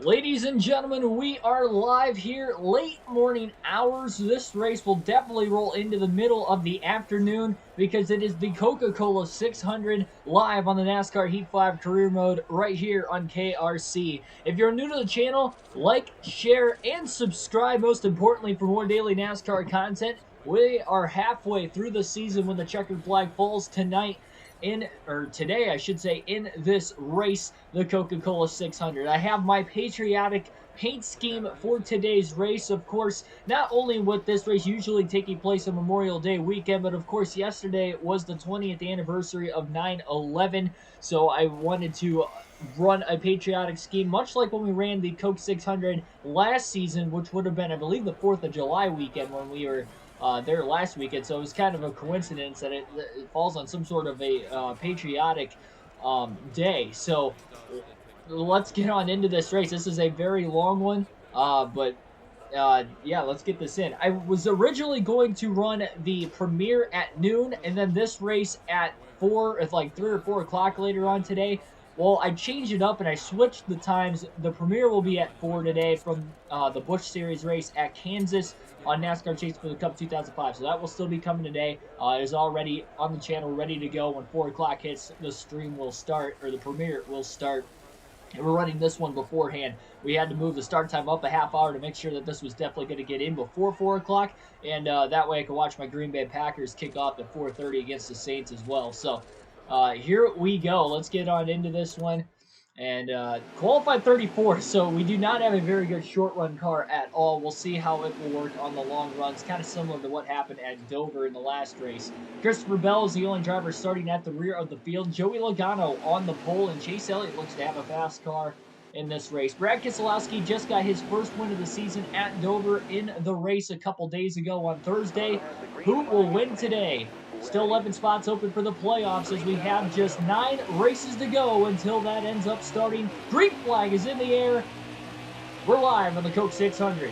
Ladies and gentlemen, we are live here, late morning hours. This race will definitely roll into the middle of the afternoon because it is the Coca-Cola 600 live on the NASCAR Heat 5 career mode right here on KRC. If you're new to the channel, like, share, and subscribe, most importantly, for more daily NASCAR content. We are halfway through the season when the checkered flag falls tonight. Today, I should say, in this race, the Coca-Cola 600. I have my patriotic paint scheme for today's race. Of course, not only with this race usually taking place on Memorial Day weekend, but of course, yesterday was the 20th anniversary of 9/11. So I wanted to run a patriotic scheme, much like when we ran the Coke 600 last season, which would have been, I believe, the 4th of July weekend when we were there last weekend. So it was kind of a coincidence that it falls on some sort of a patriotic day. So let's get on into this race. This is a very long one, yeah, let's get this in. I was originally going to run the premiere at noon, and then this race at 4, it's like 3 or 4 o'clock later on today. Well, I changed it up and I switched the times. The premiere will be at 4 today from the Busch Series race at Kansas on NASCAR Chase for the Cup 2005. So that will still be coming today. It is already on the channel, ready to go. When 4 o'clock hits, the stream will start, or the premiere will start. And we're running this one beforehand. We had to move the start time up a half hour to make sure that this was definitely going to get in before 4 o'clock. And that way I could watch my Green Bay Packers kick off at 4:30 against the Saints as well. So here we go. Let's get on into this one. And qualified 34, so we do not have a very good short run car at all. We'll see how it will work on the long runs, kind of similar to what happened at Dover in the last race. Christopher Bell is the only driver starting at the rear of the field. Joey Logano on the pole, and Chase Elliott looks to have a fast car in this race. Brad Keselowski just got his first win of the season at Dover in the race a couple days ago on Thursday. Who will win today? Still 11 spots open for the playoffs as we have just 9 races to go until that ends up starting. Green flag is in the air. We're live on the Coke 600.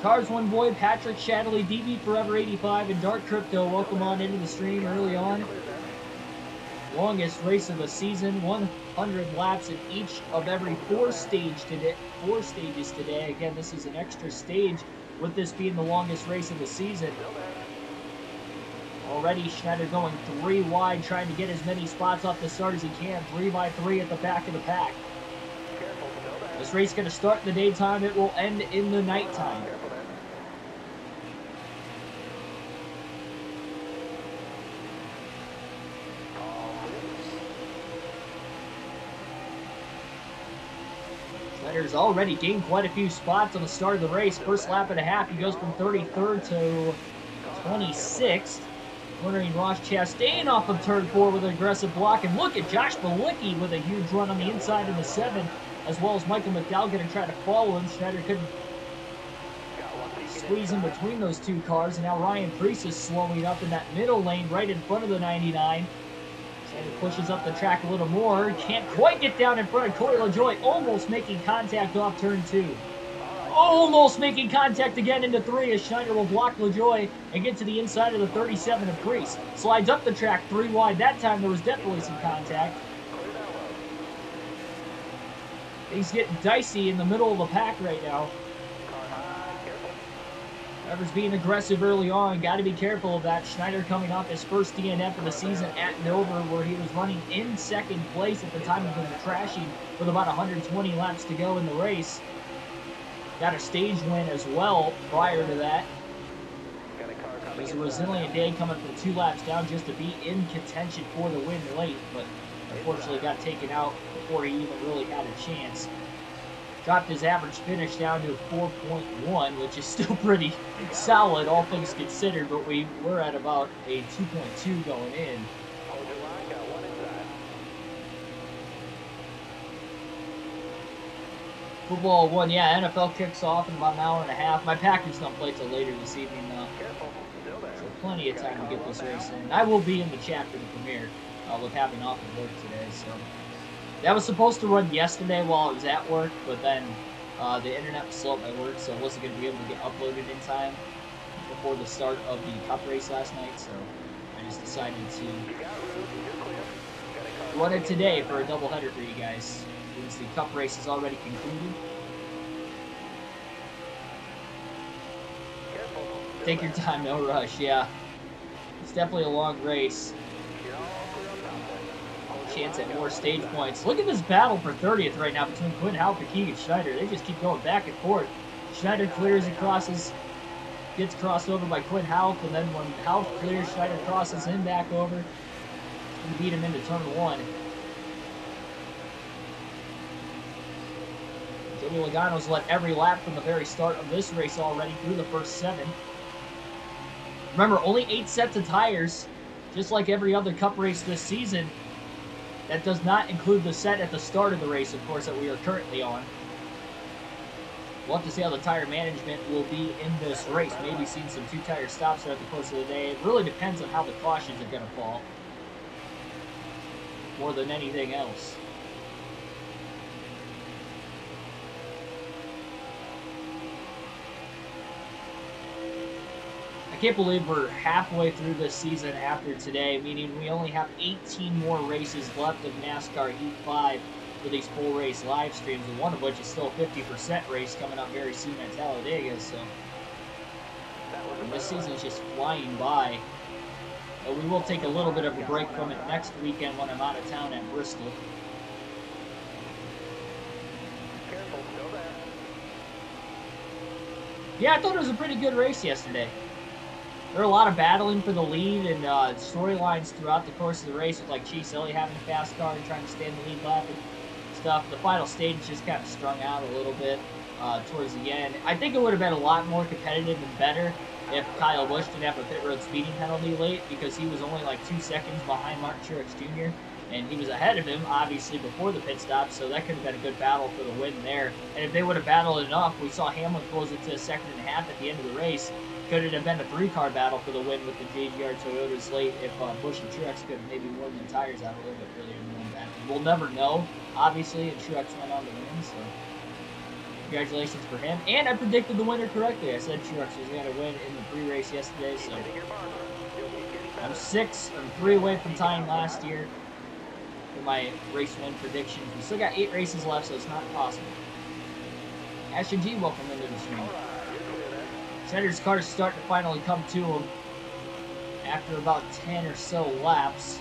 Cars One Boy, Patrick Shadley, DB Forever 85, and Dark Crypto. Welcome on into the stream early on. Longest race of the season, 100 laps in each of every 4 stages today. Again, this is an extra stage with this being the longest race of the season. Already Schneider going 3 wide, trying to get as many spots off the start as he can. 3 by 3 at the back of the pack. This race is going to start in the daytime. It will end in the nighttime. Schneider's already gained quite a few spots on the start of the race. First lap and a half, he goes from 33rd to 26th. Cornering Ross Chastain off of turn 4 with an aggressive block. And look at Josh Bilicki with a huge run on the inside in the 7, as well as Michael McDowell going to try to follow him. Schneider couldn't squeeze in between those 2 cars. And now Ryan Preece is slowing up in that middle lane right in front of the 99. Schneider pushes up the track a little more. Can't quite get down in front of Corey LaJoie. Almost making contact off turn 2. Almost making contact again into 3 as Schneider will block LaJoie and get to the inside of the 37 of Preece. Slides up the track 3 wide. That time there was definitely some contact. Things getting dicey in the middle of the pack right now. Whoever's being aggressive early on, got to be careful of that. Schneider coming off his first DNF of the season at Dover, where he was running in 2nd place at the time of the crashing with about 120 laps to go in the race. Got a stage win as well prior to that. It was a resilient day coming from 2 laps down just to be in contention for the win late, but unfortunately got taken out before he even really had a chance. Dropped his average finish down to 4.1, which is still pretty solid, all things considered, but we were at about a 2.2 going in. Football 1, yeah, NFL kicks off in about an hour and a half. My Packers don't play till later this evening, though. So plenty of time to get this race in. I will be in the chat for the premiere with having off of work today, so. That was supposed to run yesterday while I was at work, but then the internet was slow at my work, so I wasn't going to be able to get uploaded in time before the start of the Cup race last night, so I has decided to run it today for a doubleheader for you guys, since the Cup race is already concluded. Take your time, no rush. Yeah, it's definitely a long race. Chance at more stage points. Look at this battle for 30th right now between Quinn Houff and Keegan Schneider. They just keep going back and forth. Schneider clears and crosses, gets crossed over by Quinn Houff, and then when Houff clears, Schneider crosses him back over and beat him into turn 1. Joey Logano's led every lap from the very start of this race already through the first 7. Remember, only 8 sets of tires, just like every other Cup race this season. That does not include the set at the start of the race, of course, that we are currently on. We'll have to see how the tire management will be in this race. Maybe seeing some 2-tire stops throughout the course of the day. It really depends on how the cautions are going to fall, more than anything else. I can't believe we're halfway through this season after today, meaning we only have 18 more races left of NASCAR Heat 5 for these full race live streams, and one of which is still a 50% race coming up very soon at Talladega. So this season is just flying by. But we will take a little bit of a break from it next weekend when I'm out of town at Bristol. Yeah, I thought it was a pretty good race yesterday. There were a lot of battling for the lead and storylines throughout the course of the race, with like Chase Elliott having a fast car and trying to stay in the lead lap and stuff. The final stage just kind of strung out a little bit towards the end. I think it would have been a lot more competitive and better if Kyle Busch didn't have a pit road speeding penalty late, because he was only like 2 seconds behind Martin Truex Jr. and he was ahead of him, obviously, before the pit stop, so that could have been a good battle for the win there. And if they would have battled enough, we saw Hamlin close it to a 2.5 seconds at the end of the race. Could it have been a 3-car battle for the win with the JGR Toyotas late if Busch and Truex could have maybe worn the tires out a little bit earlier and won back? We'll never know, obviously, and Truex went on to win, so congratulations for him. And I predicted the winner correctly. I said Truex was going to win in the pre-race yesterday, so I'm 3 away from tying last year for my race win predictions. We still got 8 races left, so it's not possible. Ashton G, welcome into the stream. Schneider's car is starting to finally come to him after about 10 or so laps.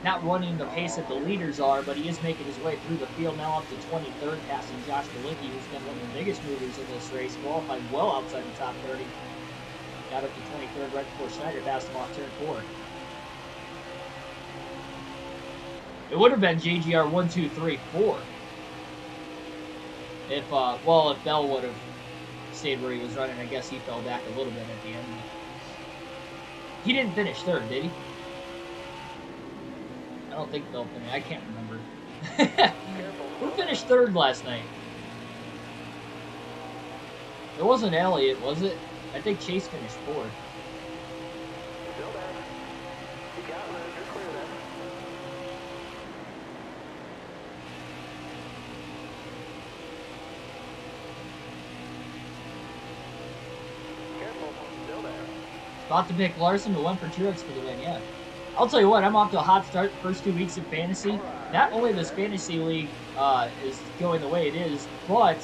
Not running the pace that the leaders are, but he is making his way through the field now up to 23rd, passing Josh Galicki, who's been one of the biggest movers in this race, qualified well outside the top 30. Got up to 23rd right before Schneider passed him off turn 4. It would have been JGR 1, 2, 3, 4 if Bell would have stayed where he was running. I guess he fell back a little bit at the end. He didn't finish 3rd, did he? I don't think Bell finished. I can't remember. Who finished 3rd last night? It wasn't Elliott, was it? I think Chase finished 4th. About to pick Larson, but went for Truex for the win, yeah. I'll tell you what, I'm off to a hot start the first 2 weeks of fantasy. Not only this fantasy league is going the way it is, but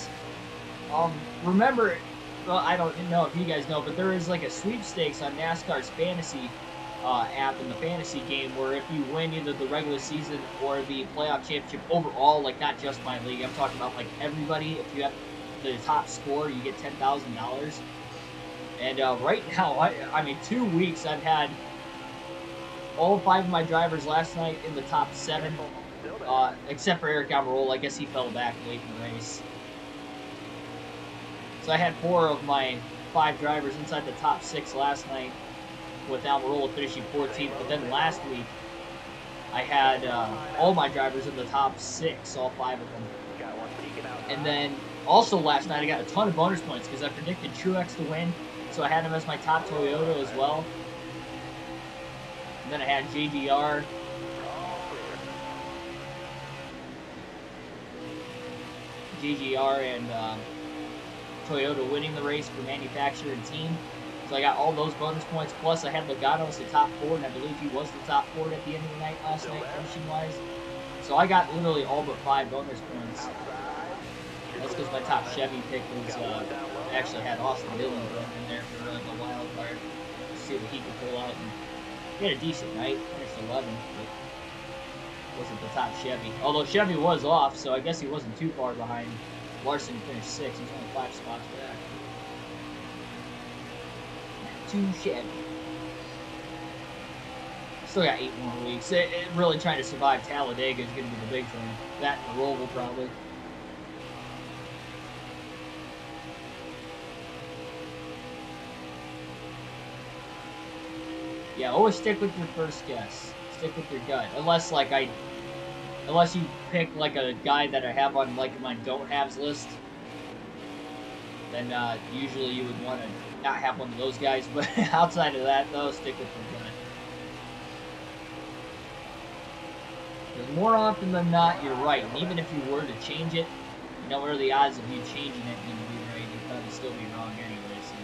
remember, well, I don't know if you guys know, but there is like a sweepstakes on NASCAR's fantasy app in the fantasy game, where if you win either the regular season or the playoff championship overall, like not just my league, I'm talking about like everybody, if you have the top score, you get $10,000. And right now, I mean, 2 weeks, I've had all 5 of my drivers last night in the top 7, except for Eric Almirola. I guess he fell back late in the race. So I had 4 of my 5 drivers inside the top 6 last night, with Almirola finishing 14th. But then last week, I had all my drivers in the top 6, all 5 of them. And then also last night, I got a ton of bonus points because I predicted Truex to win. So I had him as my top Toyota as well. And then I had JGR. JGR and Toyota winning the race for manufacturer and team. So I got all those bonus points, plus I had Logano as the top 4, and I believe he was the top 4 at the end of the night last night, finishing-wise. So I got literally all but 5 bonus points. That's because my top Chevy pick was, actually had Austin Dillon thrown in there for like a wild card. To see what he could pull out. And he had a decent night, finished 11th, but wasn't the top Chevy. Although Chevy was off, so I guess he wasn't too far behind. Larson finished 6th. He's only 5 spots back. 2 Chevy. Still got 8 more weeks. Really trying to survive Talladega is going to be the big thing. That and the Roval probably. Yeah, always stick with your first guess. Stick with your gut. Unless you pick like a guy that I have on like my don't haves list, then usually you would want to not have one of those guys. But outside of that, though, stick with your gut. Because more often than not, you're right. And even if you were to change it, you know, what are the odds of you changing it and you be right? You'd probably still be wrong anyway. So.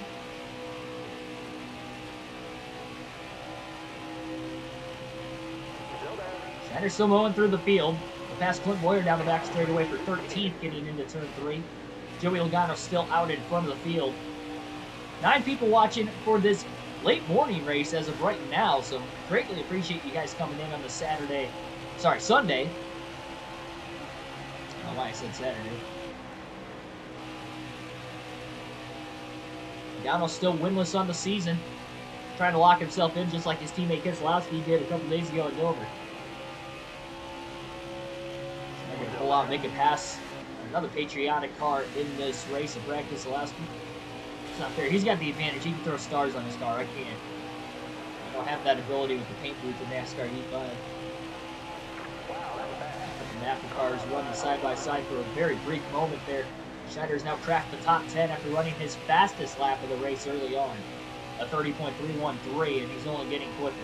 Schneider's still mowing through the field. We'll pass Clint Boyer down the back straightaway for 13th, getting into turn 3. Joey Logano still out in front of the field. 9 people watching for this late morning race as of right now, so greatly appreciate you guys coming in on the Sunday. I don't know why I said Saturday. Logano's still winless on the season, trying to lock himself in just like his teammate Keselowski did a couple days ago at Dover. He's going to pull out and make a pass. Another patriotic car in this race of Brad Keselowski. It's not fair. He's got the advantage. He can throw stars on his car. I can't. I don't have that ability with the paint booth in NASCAR E5. The NAFTA cars running side by side for a very brief moment there. Schneider's now cracked the top 10 after running his fastest lap of the race early on. A 30.313, and he's only getting quicker.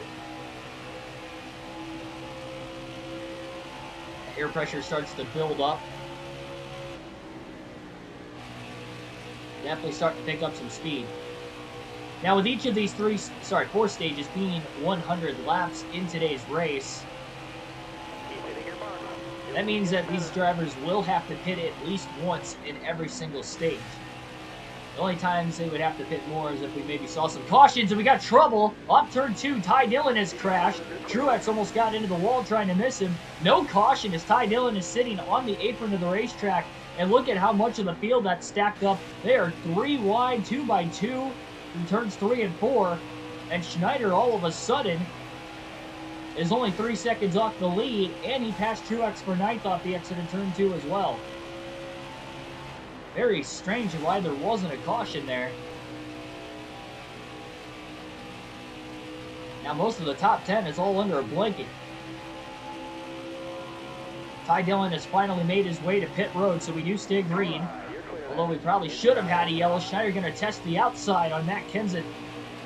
The air pressure starts to build up. Definitely starting to pick up some speed. Now with each of these 4 stages being 100 laps in today's race, that means that these drivers will have to pit at least once in every single stage. The only times they would have to pit more is if we maybe saw some cautions and we got trouble. Off turn 2, Ty Dillon has crashed. Truex almost got into the wall trying to miss him. No caution as Ty Dillon is sitting on the apron of the racetrack. And look at how much of the field that's stacked up. They are 3 wide, 2 by 2 in turns 3 and 4. And Schneider all of a sudden is only 3 seconds off the lead, and he passed Truex for 9th off the exit in turn 2 as well. Very strange why there wasn't a caution there. Now most of the top 10 is all under a blanket. Ty Dillon has finally made his way to pit road, so we do stay green. Although we probably should have had a yellow. Schneider going to test the outside on Matt Kenseth,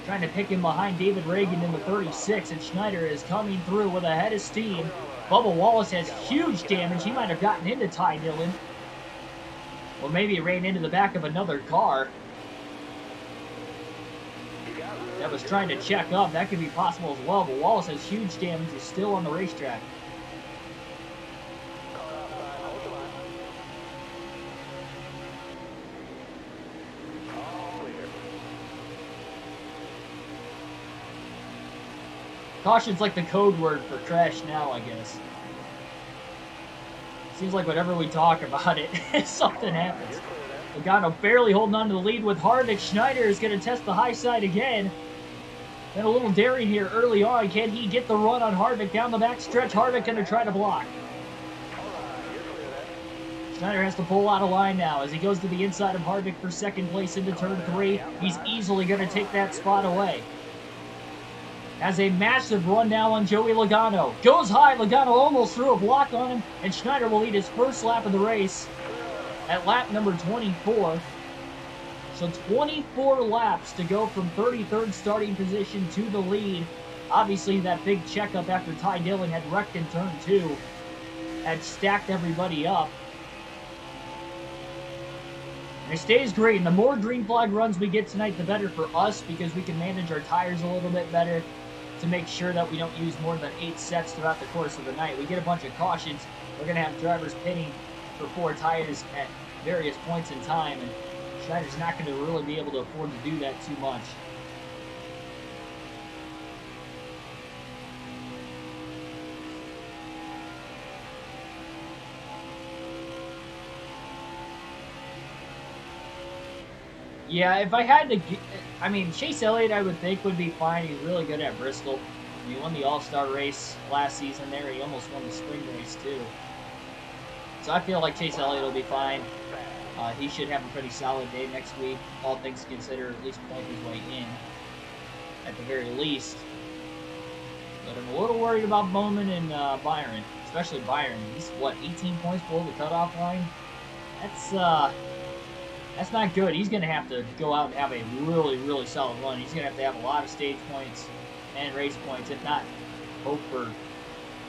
trying to pick him behind David Reagan in the 36, and Schneider is coming through with a head of steam. Bubba Wallace has huge damage. He might have gotten into Ty Dillon. Or maybe it ran into the back of another car that was trying to check up. That could be possible as well, but Wallace has huge damage. He's still on the racetrack. Caution's like the code word for crash now, I guess. Seems like whenever we talk about it, something happens. Logano barely holding on to the lead with Harvick. Schneider is going to test the high side again. And a little daring here early on. Can he get the run on Harvick down the back stretch? Harvick going to try to block. Schneider has to pull out of line now as he goes to the inside of Harvick for second place into turn 3. He's easily going to take that spot away. Has a massive run now on Joey Logano. Goes high, Logano almost threw a block on him, and Schneider will lead his first lap of the race at lap number 24. So 24 laps to go from 33rd starting position to the lead. Obviously that big checkup after Ty Dillon had wrecked in turn 2 had stacked everybody up. And it stays green. The more green flag runs we get tonight, the better for us, because we can manage our tires a little bit better to make sure that we don't use more than 8 sets throughout the course of the night. We get a bunch of cautions. We're going to have drivers pitting for 4 tires at various points in time, and Schneider's not going to really be able to afford to do that too much. Yeah, if I had to, I mean, Chase Elliott, I would think, would be fine. He's really good at Bristol. He won the All-Star race last season there. He almost won the spring race, too. So I feel like Chase Elliott will be fine. He should have a pretty solid day next week, all things considered, at least point his way in, at the very least. But I'm a little worried about Bowman and Byron, especially Byron. He's, what, 18 points below the cutoff line? That's not good. He's going to have to go out and have a really, really solid run. He's going to have a lot of stage points and race points, if not hope for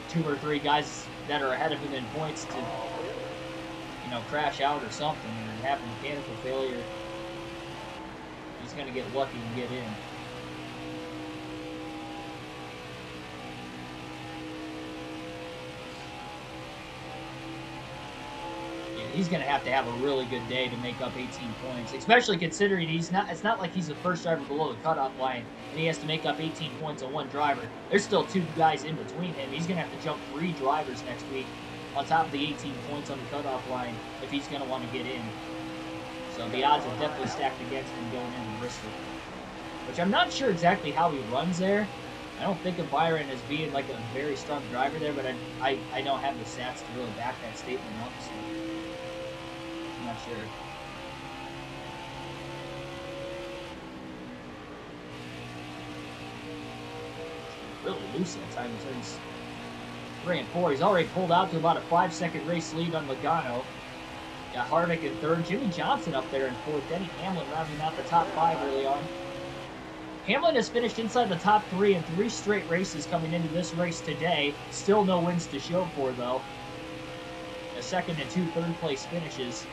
2 or 3 guys that are ahead of him in points to, you know, crash out or something, or have a mechanical failure. He's going to get lucky and get in. He's going to have a really good day to make up 18 points, especially considering it's not like he's the first driver below the cutoff line and he has to make up 18 points on 1 driver. There's still 2 guys in between him. He's going to have to jump 3 drivers next week on top of the 18 points on the cutoff line if he's going to want to get in. So the odds are definitely stacked against him going into Bristol, which I'm not sure exactly how he runs there. I don't think of Byron as being like a very strong driver there, but I don't have the stats to really back that statement up, so I'm not sure. Really loose that time. He turns 3 and 4. He's already pulled out to about a 5-second race lead on Logano. Got Harvick in 3rd. Jimmy Johnson up there in 4th. Denny Hamlin rounding out the top 5 early on. Hamlin has finished inside the top 3 in 3 straight races coming into this race today. Still no wins to show for, though. A 2nd and 2 third-place finishes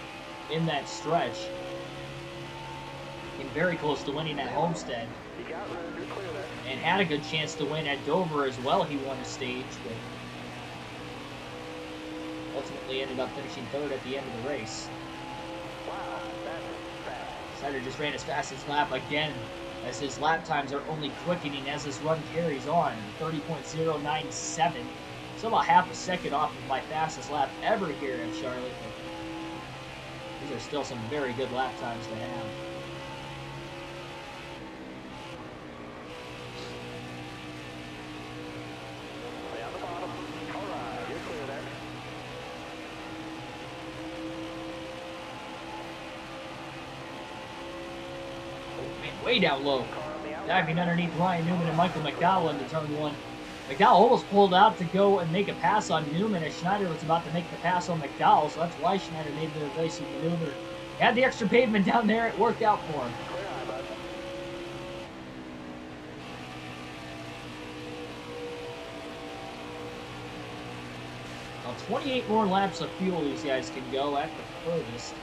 in that stretch. Came very close to winning at Homestead. And had a good chance to win at Dover as well. He won a stage, but ultimately ended up finishing 3rd at the end of the race. Snyder just ran his fastest lap again, as his lap times are only quickening as this run carries on. 30.097. So about half a second off of my fastest lap ever here at Charlotte. But these are still some very good lap times to have. Way down low. Diving underneath Ryan Newman and Michael McDowell into turn 1. McDowell almost pulled out to go and make a pass on Newman as Schneider was about to make the pass on McDowell, so that's why Schneider made the evasive maneuver. He had the extra pavement down there, it worked out for him. Now 28 more laps of fuel these guys can go at the furthest.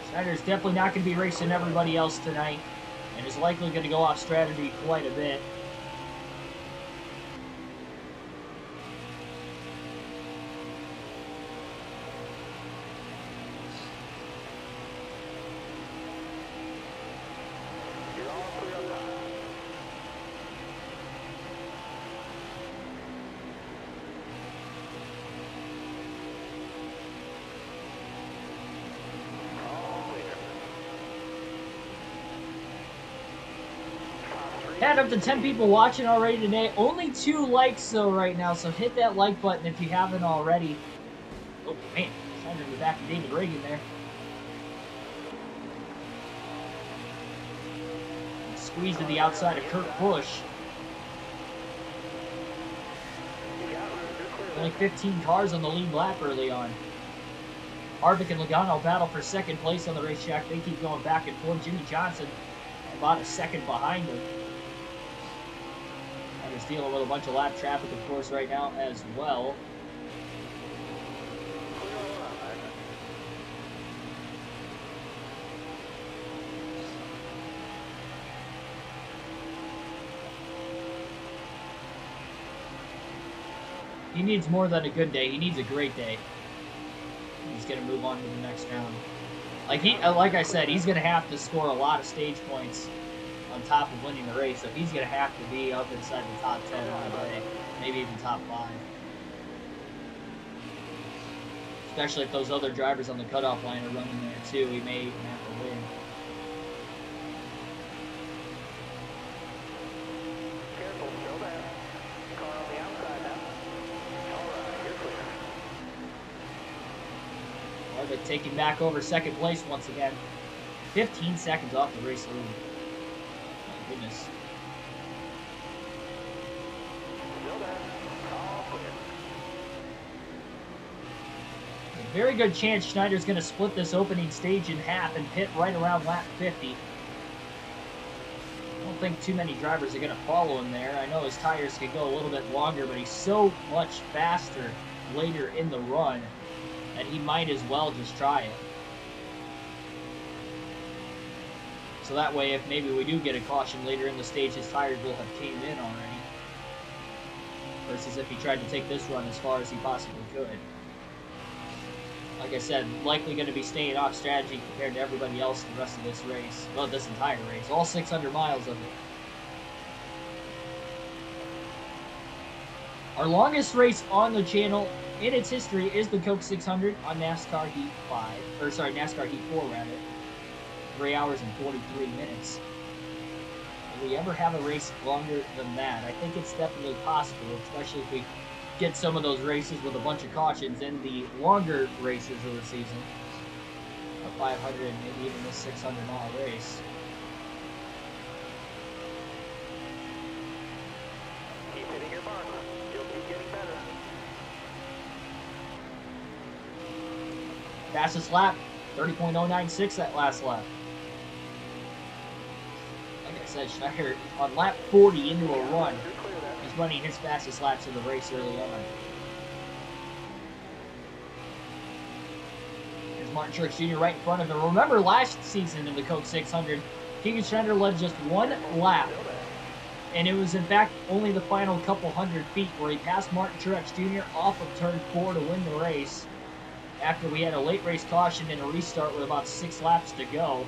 Schneider's definitely not going to be racing everybody else tonight, and is likely going to go off strategy quite a bit. Had up to 10 people watching already today. Only 2 likes though right now, so hit that like button if you haven't already. Oh man, trying to be back to David Reagan there. Squeeze to the outside of Kurt Busch. Only 15 cars on the lead lap early on. Harvick and Logano battle for 2nd place on the racetrack. They keep going back and forth. Jimmy Johnson about a second behind him. And he's dealing with a bunch of lap traffic, of course, right now as well. He needs more than a good day. He needs a great day. He's going to move on to the next round. Like I said, he's going to have to score a lot of stage points on top of winning the race. So he's going to have to be up inside the top 10 on the day, maybe even top 5. Especially if those other drivers on the cutoff line are running there too. He may even have to win. Careful, still there. Car on the outside now. Alright, you're clear. Harvick taking back over second place once again. 15 seconds off the race lead. My goodness. Still there. All clear. A very good chance Schneider's going to split this opening stage in half and pit right around lap 50. I don't think too many drivers are going to follow him there. I know his tires could go a little bit longer, but he's so much faster later in the run that he might as well just try it. So that way, if maybe we do get a caution later in the stage, his tires will have caved in already. Versus if he tried to take this run as far as he possibly could. Like I said, likely going to be staying off strategy compared to everybody else the rest of this race. Well, this entire race. All 600 miles of it. Our longest race on the channel in its history is the Coke 600 on NASCAR Heat 5. Or sorry, NASCAR Heat 4 rather. 3 hours and 43 minutes. Will we ever have a race longer than that? I think it's definitely possible, especially if we get some of those races with a bunch of cautions in the longer races of the season. A 500 and maybe even a 600-mile race. Keep hitting your mark. You'll keep getting better. Fastest lap, 30.096 that last lap. Like I said, Schneider on lap 40 into a run. He's running his fastest laps of the race early on. Here's Martin Truex Jr. right in front of him. Remember last season in the Coke 600, King Schneider led just one lap. And it was in fact only the final couple hundred feet where he passed Martin Truex Jr. off of turn 4 to win the race. After we had a late race caution and a restart with about 6 laps to go.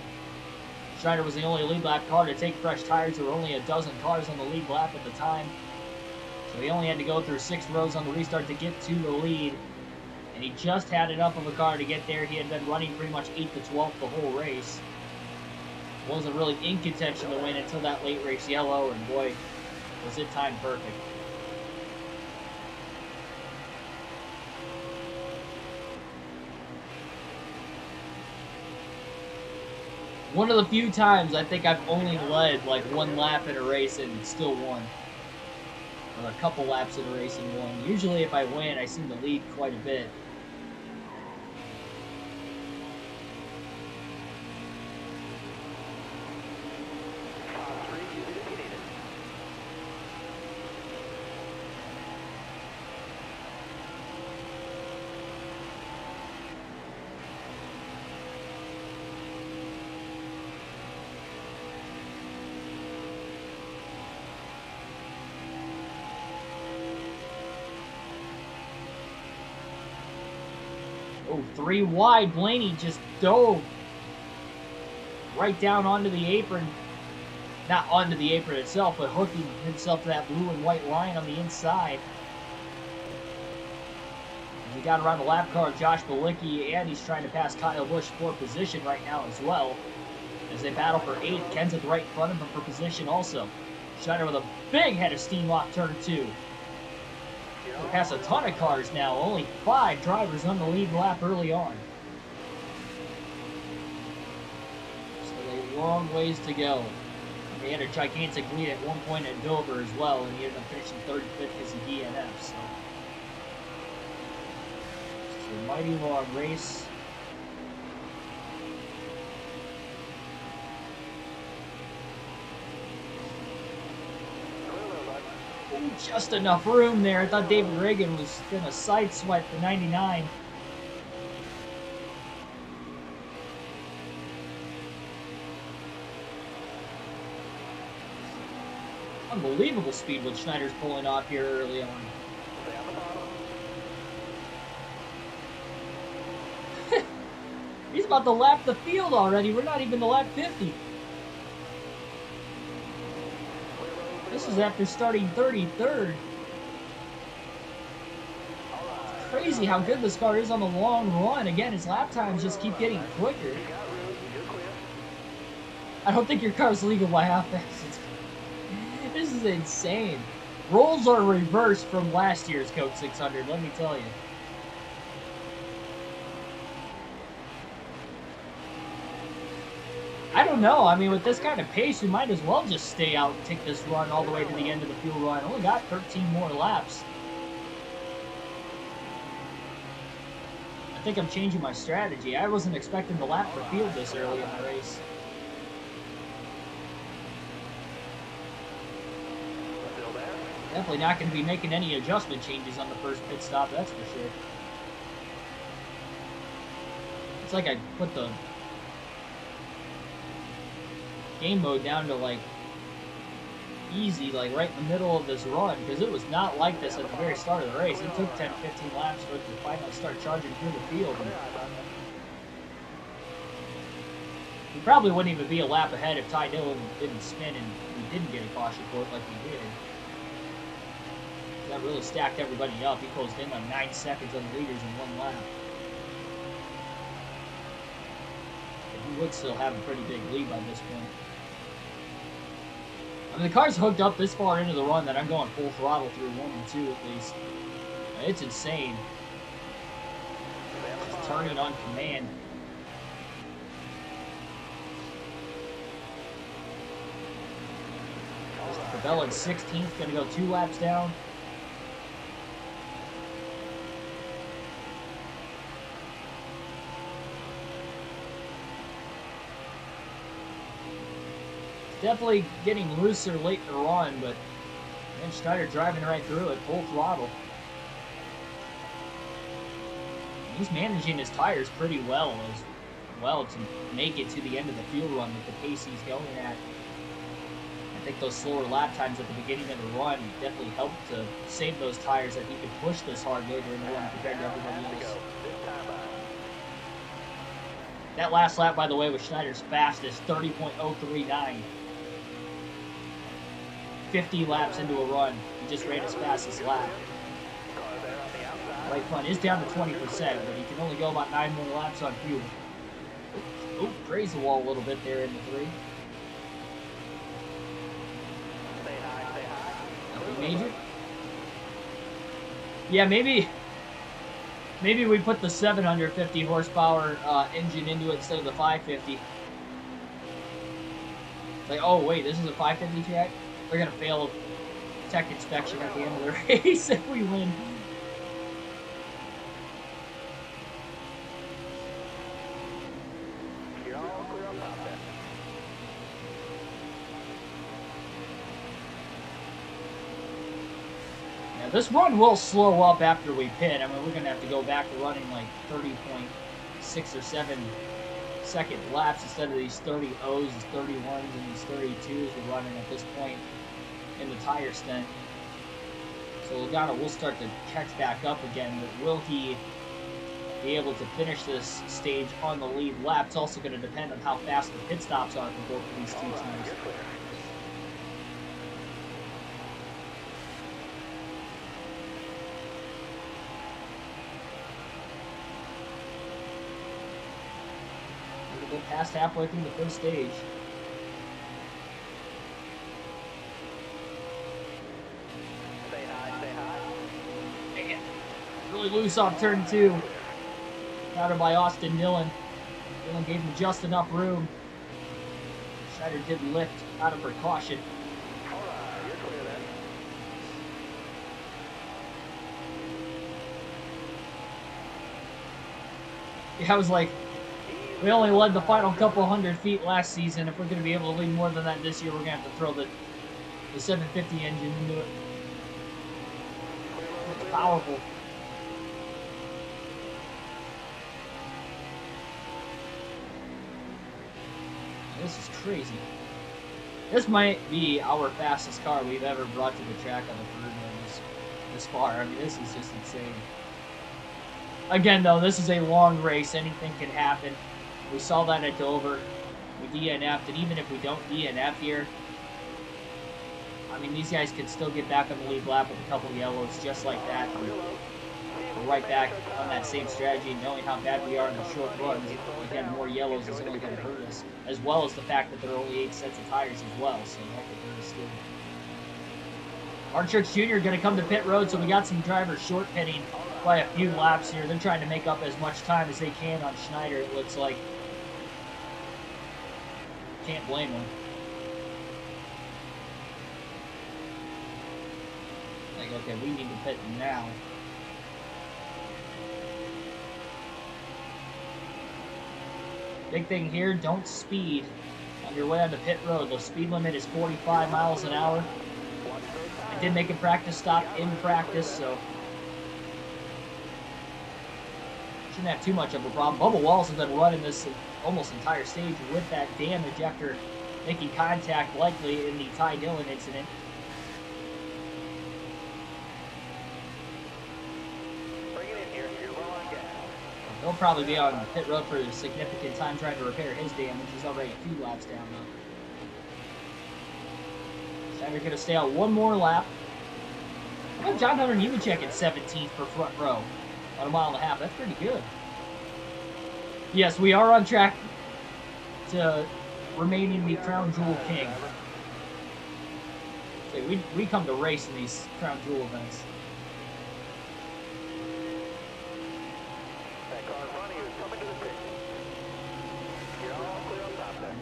Schneider was the only lead lap car to take fresh tires. There were only a dozen cars on the lead lap at the time. So he only had to go through 6 rows on the restart to get to the lead. And he just had enough of a car to get there. He had been running pretty much 8th to 12th the whole race. Wasn't really in contention to win until that late race yellow. And boy, was it timed perfect. One of the few times I think I've only led like one lap in a race and still won. Or a couple laps in a race and won. Usually if I win, I seem to lead quite a bit. Oh, 3 wide. Blaney just dove right down onto the apron. Not onto the apron itself, but hooking himself to that blue and white line on the inside. He got around the lap car of Josh Bilicki, and he's trying to pass Kyle Busch for position right now as well. As they battle for 8th, Kenseth right in front of him for position also. Schneider with a big head of steam off turn 2. They pass a ton of cars now, only 5 drivers on the lead lap early on. So a long ways to go. They had a gigantic lead at one point at Dover as well, and he ended up finishing 35th as a DNF. So it's a mighty long race. Just enough room there. I thought David Reagan was going to sideswipe the 99. Unbelievable speed what Schneider's pulling off here early on. He's about to lap the field already. We're not even to lap 50. This is after starting 33rd. It's crazy how good this car is on the long run. Again, his lap times just keep getting quicker. I don't think your car's legal by half fast. This is insane. Rolls are reversed from last year's Coke 600, let me tell you. I don't know. I mean, with this kind of pace, we might as well just stay out and take this run all the way to the end of the fuel run. Only got 13 more laps. I think I'm changing my strategy. I wasn't expecting the lap for field this early in the race. Definitely not going to be making any adjustment changes on the first pit stop, that's for sure. It's like I put the game mode down to like easy, like right in the middle of this run, because it was not like this at the very start of the race. It took 10-15 laps for it to finally start charging through the field. And we probably wouldn't even be a lap ahead if Ty Dillon didn't spin and we didn't get a caution for it like we did. That really stacked everybody up. He closed in like 9 seconds on the leaders in one lap. And he would still have a pretty big lead by this point. I mean, the car's hooked up this far into the run that I'm going full throttle through 1 and 2 at least. It's insane. Just turning on command. Bell in 16th, gonna go 2 laps down. Definitely getting looser late in the run, but man, Schneider driving right through it, full throttle. He's managing his tires pretty well to make it to the end of the fuel run with the pace he's going at. I think those slower lap times at the beginning of the run definitely helped to save those tires that he could push this hard later in the run compared to everybody else. That last lap, by the way, was Schneider's fastest, 30.039. 50 laps into a run, he just ran his fastest lap. Right front is down to 20%, but he can only go about 9 more laps on fuel. Oh, grazed the wall a little bit there in the 3. Nothing major. Yeah, maybe we put the 750 horsepower engine into it instead of the 550. Like, oh wait, this is a 550 track? We're gonna fail tech inspection at the end of the race if we win. You're all clear up top there. Now this run will slow up after we pit. I mean, we're gonna have to go back to running like 30.6 or 7 second laps instead of these 30 O's, 31s, and these 32s we're running at this point in the tire stint. So Logano will start to catch back up again, but will he be able to finish this stage on the lead lap? It's also going to depend on how fast the pit stops are for both of these two teams. We're past halfway through the first stage. Stay high, stay high. Man, really loose off turn 2. Got her by Austin Dillon. Dillon gave him just enough room. Schneider did lift out of precaution. All right, you're clear then. Yeah, I was like, we only led the final couple hundred feet last season. If we're going to be able to lead more than that this year, we're going to have to throw the 750 engine into it. powerful. This is crazy. This might be our fastest car we've ever brought to the track on the Peruvian this far. I mean, this is just insane. Again, though, this is a long race. Anything can happen. We saw that at Dover. We DNF'd, and even if we don't DNF here, I mean, these guys could still get back on the lead lap with a couple of yellows just like that. We're right back on that same strategy, knowing how bad we are in the short runs. Again, more yellows is only going to hurt us, as well as the fact that there are only 8 sets of tires as well, so that could hurt us too. Archurch Jr. going to come to pit road, so we got some drivers short pitting by a few laps here. They're trying to make up as much time as they can on Schneider, it looks like. Can't blame them. Like, okay, we need to pit now. Big thing here, don't speed on your way onto pit road. The speed limit is 45 miles an hour. I did make a practice stop in practice, so shouldn't have too much of a problem. Bubba Wallace has been running this almost entire stage with that damage after making contact likely in the Ty Dillon incident. He'll probably be on pit road for a significant time trying to repair his damage. He's already a few laps down, though. Schneider's going to stay out one more lap. How about John Hunter Nemechek at 17th for front row on a mile and a half? That's pretty good. Yes, we are on track to remaining the Crown Jewel King. Okay, we come to race in these Crown Jewel events.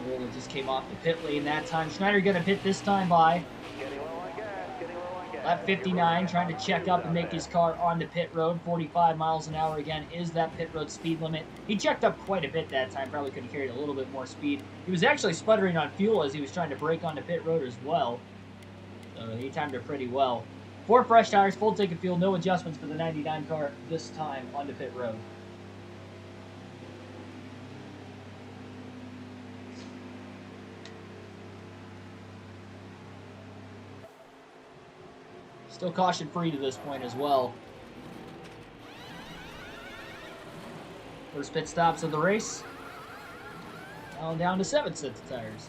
Roller just came off the pit lane that time. Schneider going to pit this time by lap 59, trying to check up and make his car onto pit road. 45 miles an hour again is that pit road speed limit. He checked up quite a bit that time. Probably could have carried a little bit more speed. He was actually sputtering on fuel as he was trying to brake onto pit road as well. So he timed it pretty well. 4 fresh tires, full tank of fuel, no adjustments for the 99 car this time onto pit road. Still caution-free to this point as well. First pit stops of the race. Now down to 7 sets of tires.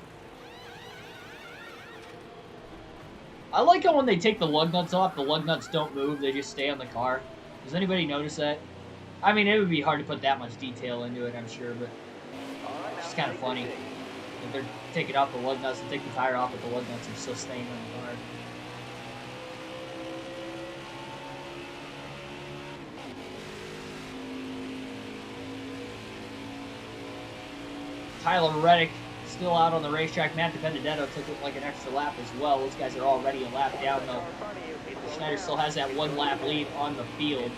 I like how when they take the lug nuts off, the lug nuts don't move, they just stay on the car. Does anybody notice that? I mean, it would be hard to put that much detail into it, I'm sure, but it's just kind of funny. If they're taking off the lug nuts and take the tire off, but the lug nuts are still staying on the car. Tyler Reddick still out on the racetrack. Matt DiBenedetto took it like an extra lap as well. Those guys are already a lap down, though. Schneider still has that 1 lap lead on the field.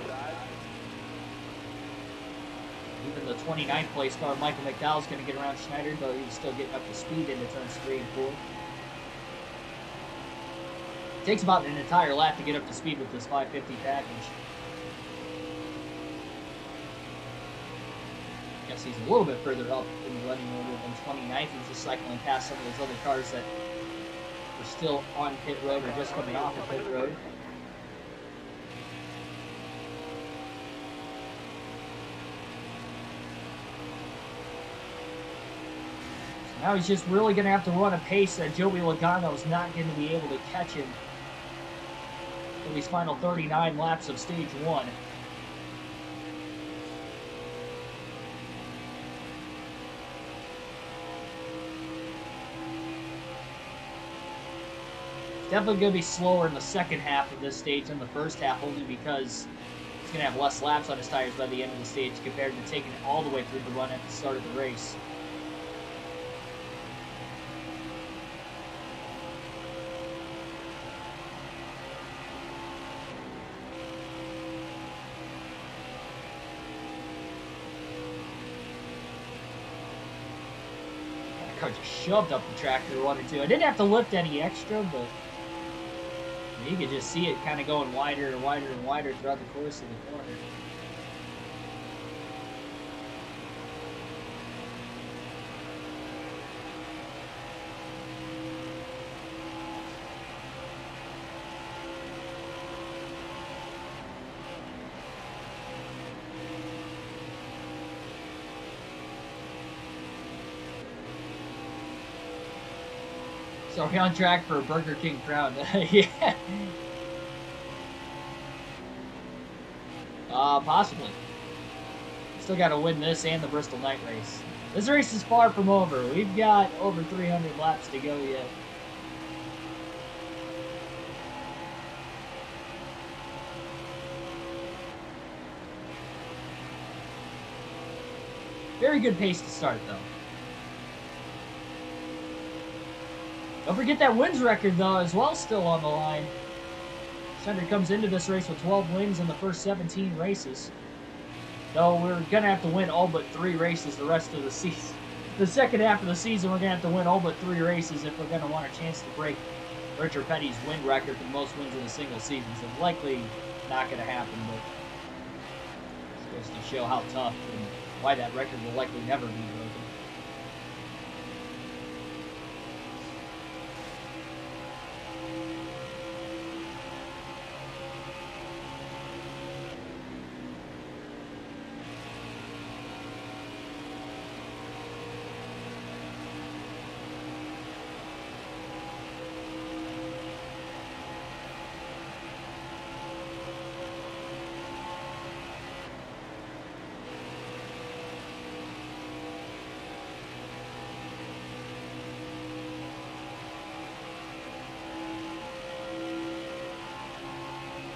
Even the 29th place car, Michael McDowell's going to get around Schneider, though he's still getting up to speed into turns 3 and 4. It takes about an entire lap to get up to speed with this 550 package. I guess he's a little bit further up in the running order than 29th. He's just cycling past some of those other cars that are still on pit road or just coming off of pit road. So now he's just really going to have to run a pace that Joey Logano is not going to be able to catch him for these final 39 laps of stage 1. Definitely going to be slower in the second half of this stage than the first half, only because he's going to have less laps on his tires by the end of the stage compared to taking it all the way through the run at the start of the race. That car just shoved up the track they wanted to. I didn't have to lift any extra, but You can just see it kind of going wider and wider and wider throughout the course of the corner. So we're on track for a Burger King crown. Yeah. Possibly. Still got to win this and the Bristol night race. This race is far from over. We've got over 300 laps to go yet. Very good pace to start, though. Don't forget that wins record, though, as well, still on the line. Center comes into this race with 12 wins in the first 17 races. Though we're going to have to win all but 3 races the rest of the season. The second half of the season, we're going to have to win all but 3 races if we're going to want a chance to break Richard Petty's win record for the most wins in a single season. So it's likely not going to happen, but it's supposed to show how tough and why that record will likely never be broken.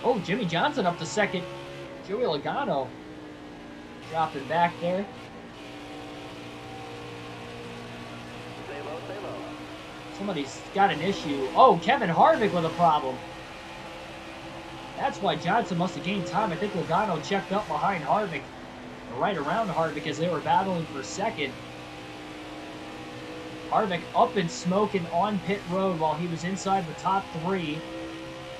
Oh, Jimmy Johnson up to second. Joey Logano dropping back there. Stay low, stay low. Somebody's got an issue. Oh, Kevin Harvick with a problem. That's why Johnson must have gained time. I think Logano checked up behind Harvick, or right around Harvick as they were battling for second. Harvick up and smoking on pit road while he was inside the top 3.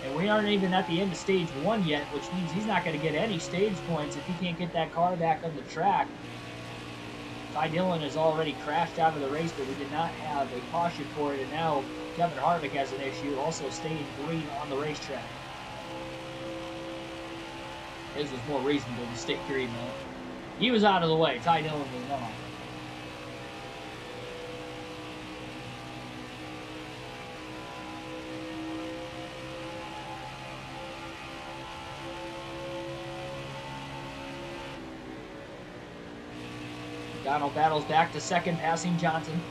And we aren't even at the end of stage 1 yet, which means he's not going to get any stage points if he can't get that car back on the track. Ty Dillon has already crashed out of the race, but we did not have a caution for it, and now Kevin Harvick has an issue, also staying green on the racetrack. His was more reasonable to stick green, though. He was out of the way. Ty Dillon was not. Donald battles back to second, passing Johnson.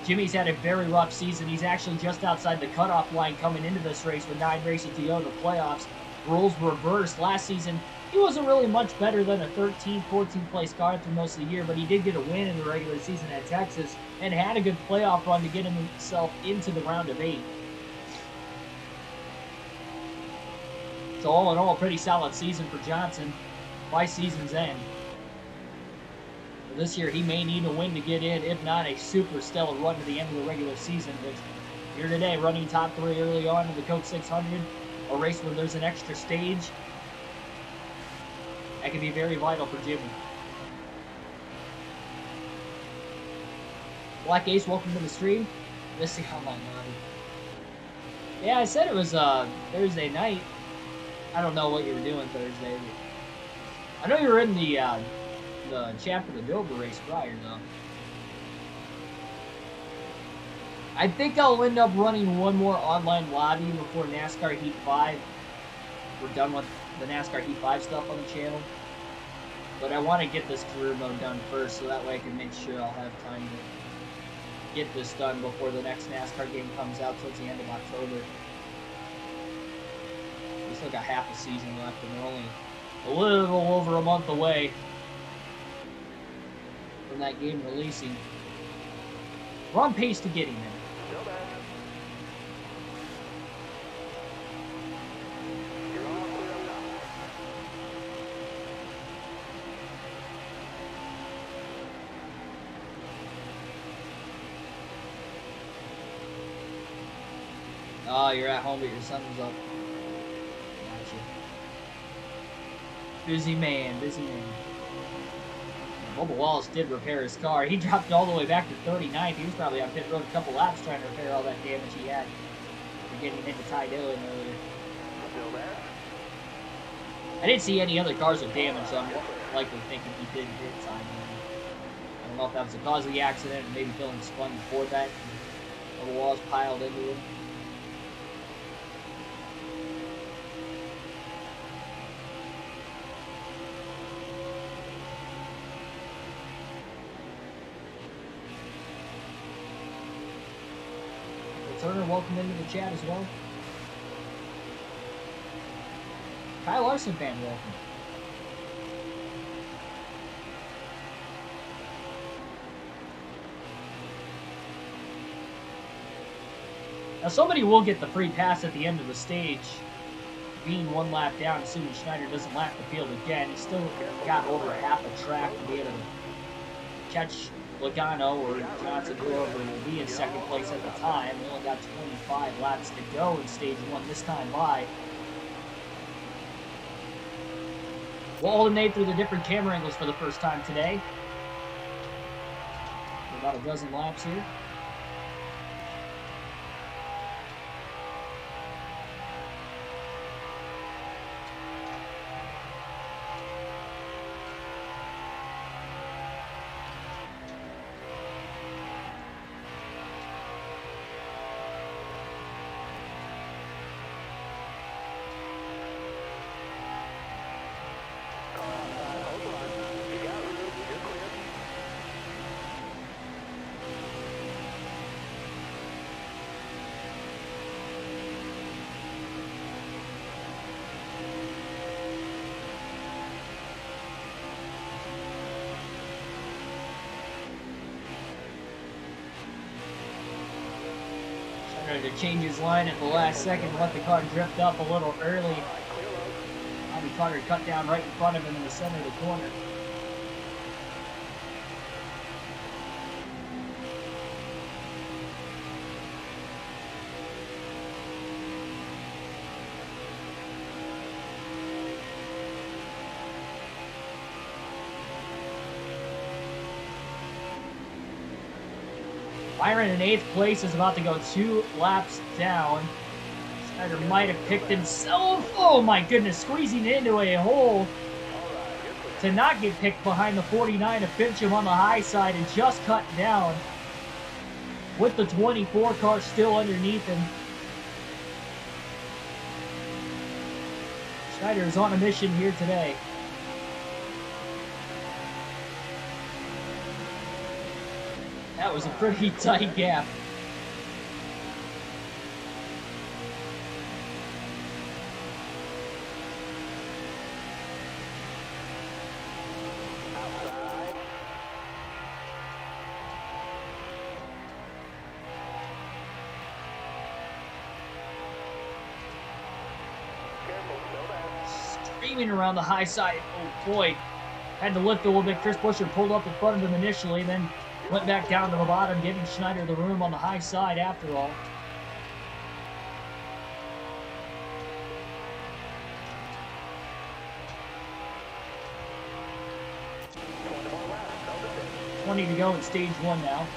Jimmy's had a very rough season. He's actually just outside the cutoff line coming into this race with 9 races to go in the playoffs. Rules reversed. Last season, he wasn't really much better than a 13th, 14th place car through most of the year, but he did get a win in the regular season at Texas and had a good playoff run to get himself into the round of 8. So all in all, a pretty solid season for Johnson by season's end. This year, he may need a win to get in, if not a super stellar run to the end of the regular season. But here today, running top 3 early on in the Coke 600, a race where there's an extra stage, that could be very vital for Jimmy. Black Ace, welcome to the stream. Missing on my mind. Yeah, I said it was Thursday night. I don't know what you were doing Thursday. I know you were in the chat for the Dover race prior, though. I think I'll end up running one more online lobby before NASCAR Heat 5. We're done with the NASCAR Heat 5 stuff on the channel. But I want to get this career mode done first, so that way I can make sure I'll have time to get this done before the next NASCAR game comes out towards the end of October. We still got half a season left, and we're only a little over a month away from that game releasing. We're on pace to getting there. Still there. You're all clear up top. Oh, you're at home, but your sun was up. Busy man, busy man. Bubba Wallace did repair his car. He dropped it all the way back to 39th. He was probably on pit road a couple laps trying to repair all that damage he had for getting into Ty Dillon earlier. Still there? I didn't see any other cars with damage, so I'm likely thinking he did hit time. I don't know if that was the cause of the accident, or maybe Dillon spun before that. Bubba Wallace piled into him. Turner, welcome into the chat as well. Kyle Larson fan, welcome. Now somebody will get the free pass at the end of the stage, being one lap down, assuming Schneider doesn't lap the field again. He's still got over half a track to be able to catch Logano or Johnson, whoever will be in second place at the time. We only got 25 laps to go in stage one this time by. We'll alternate through the different camera angles for the first time today. About a dozen laps here. To change his line at the last second, let the car drift up a little early. Bobby Carter cut down right in front of him in the center of the corner. Byron in 8th place is about to go 2 laps down. Schneider might have picked himself. Oh my goodness, squeezing into a hole to not get picked behind the 49 to pinch him on the high side and just cut down with the 24 car still underneath him. Schneider is on a mission here today. That was a pretty tight gap. Outside. Careful, still there. Screaming around the high side. Oh boy. Had to lift a little bit. Chris Buescher pulled up in front of him initially, then went back down to the bottom, giving Schneider the room on the high side after all. Left. 20 to go in stage one now.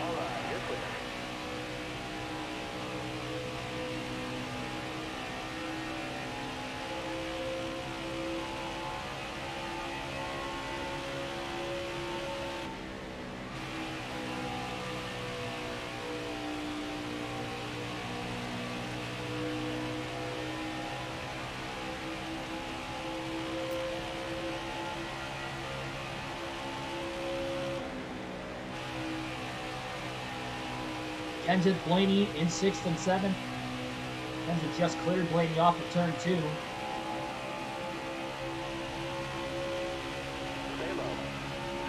All right, you're clear. Kenseth Blaney in 6th and 7th. Kenseth just cleared Blaney off of turn 2. Stay low.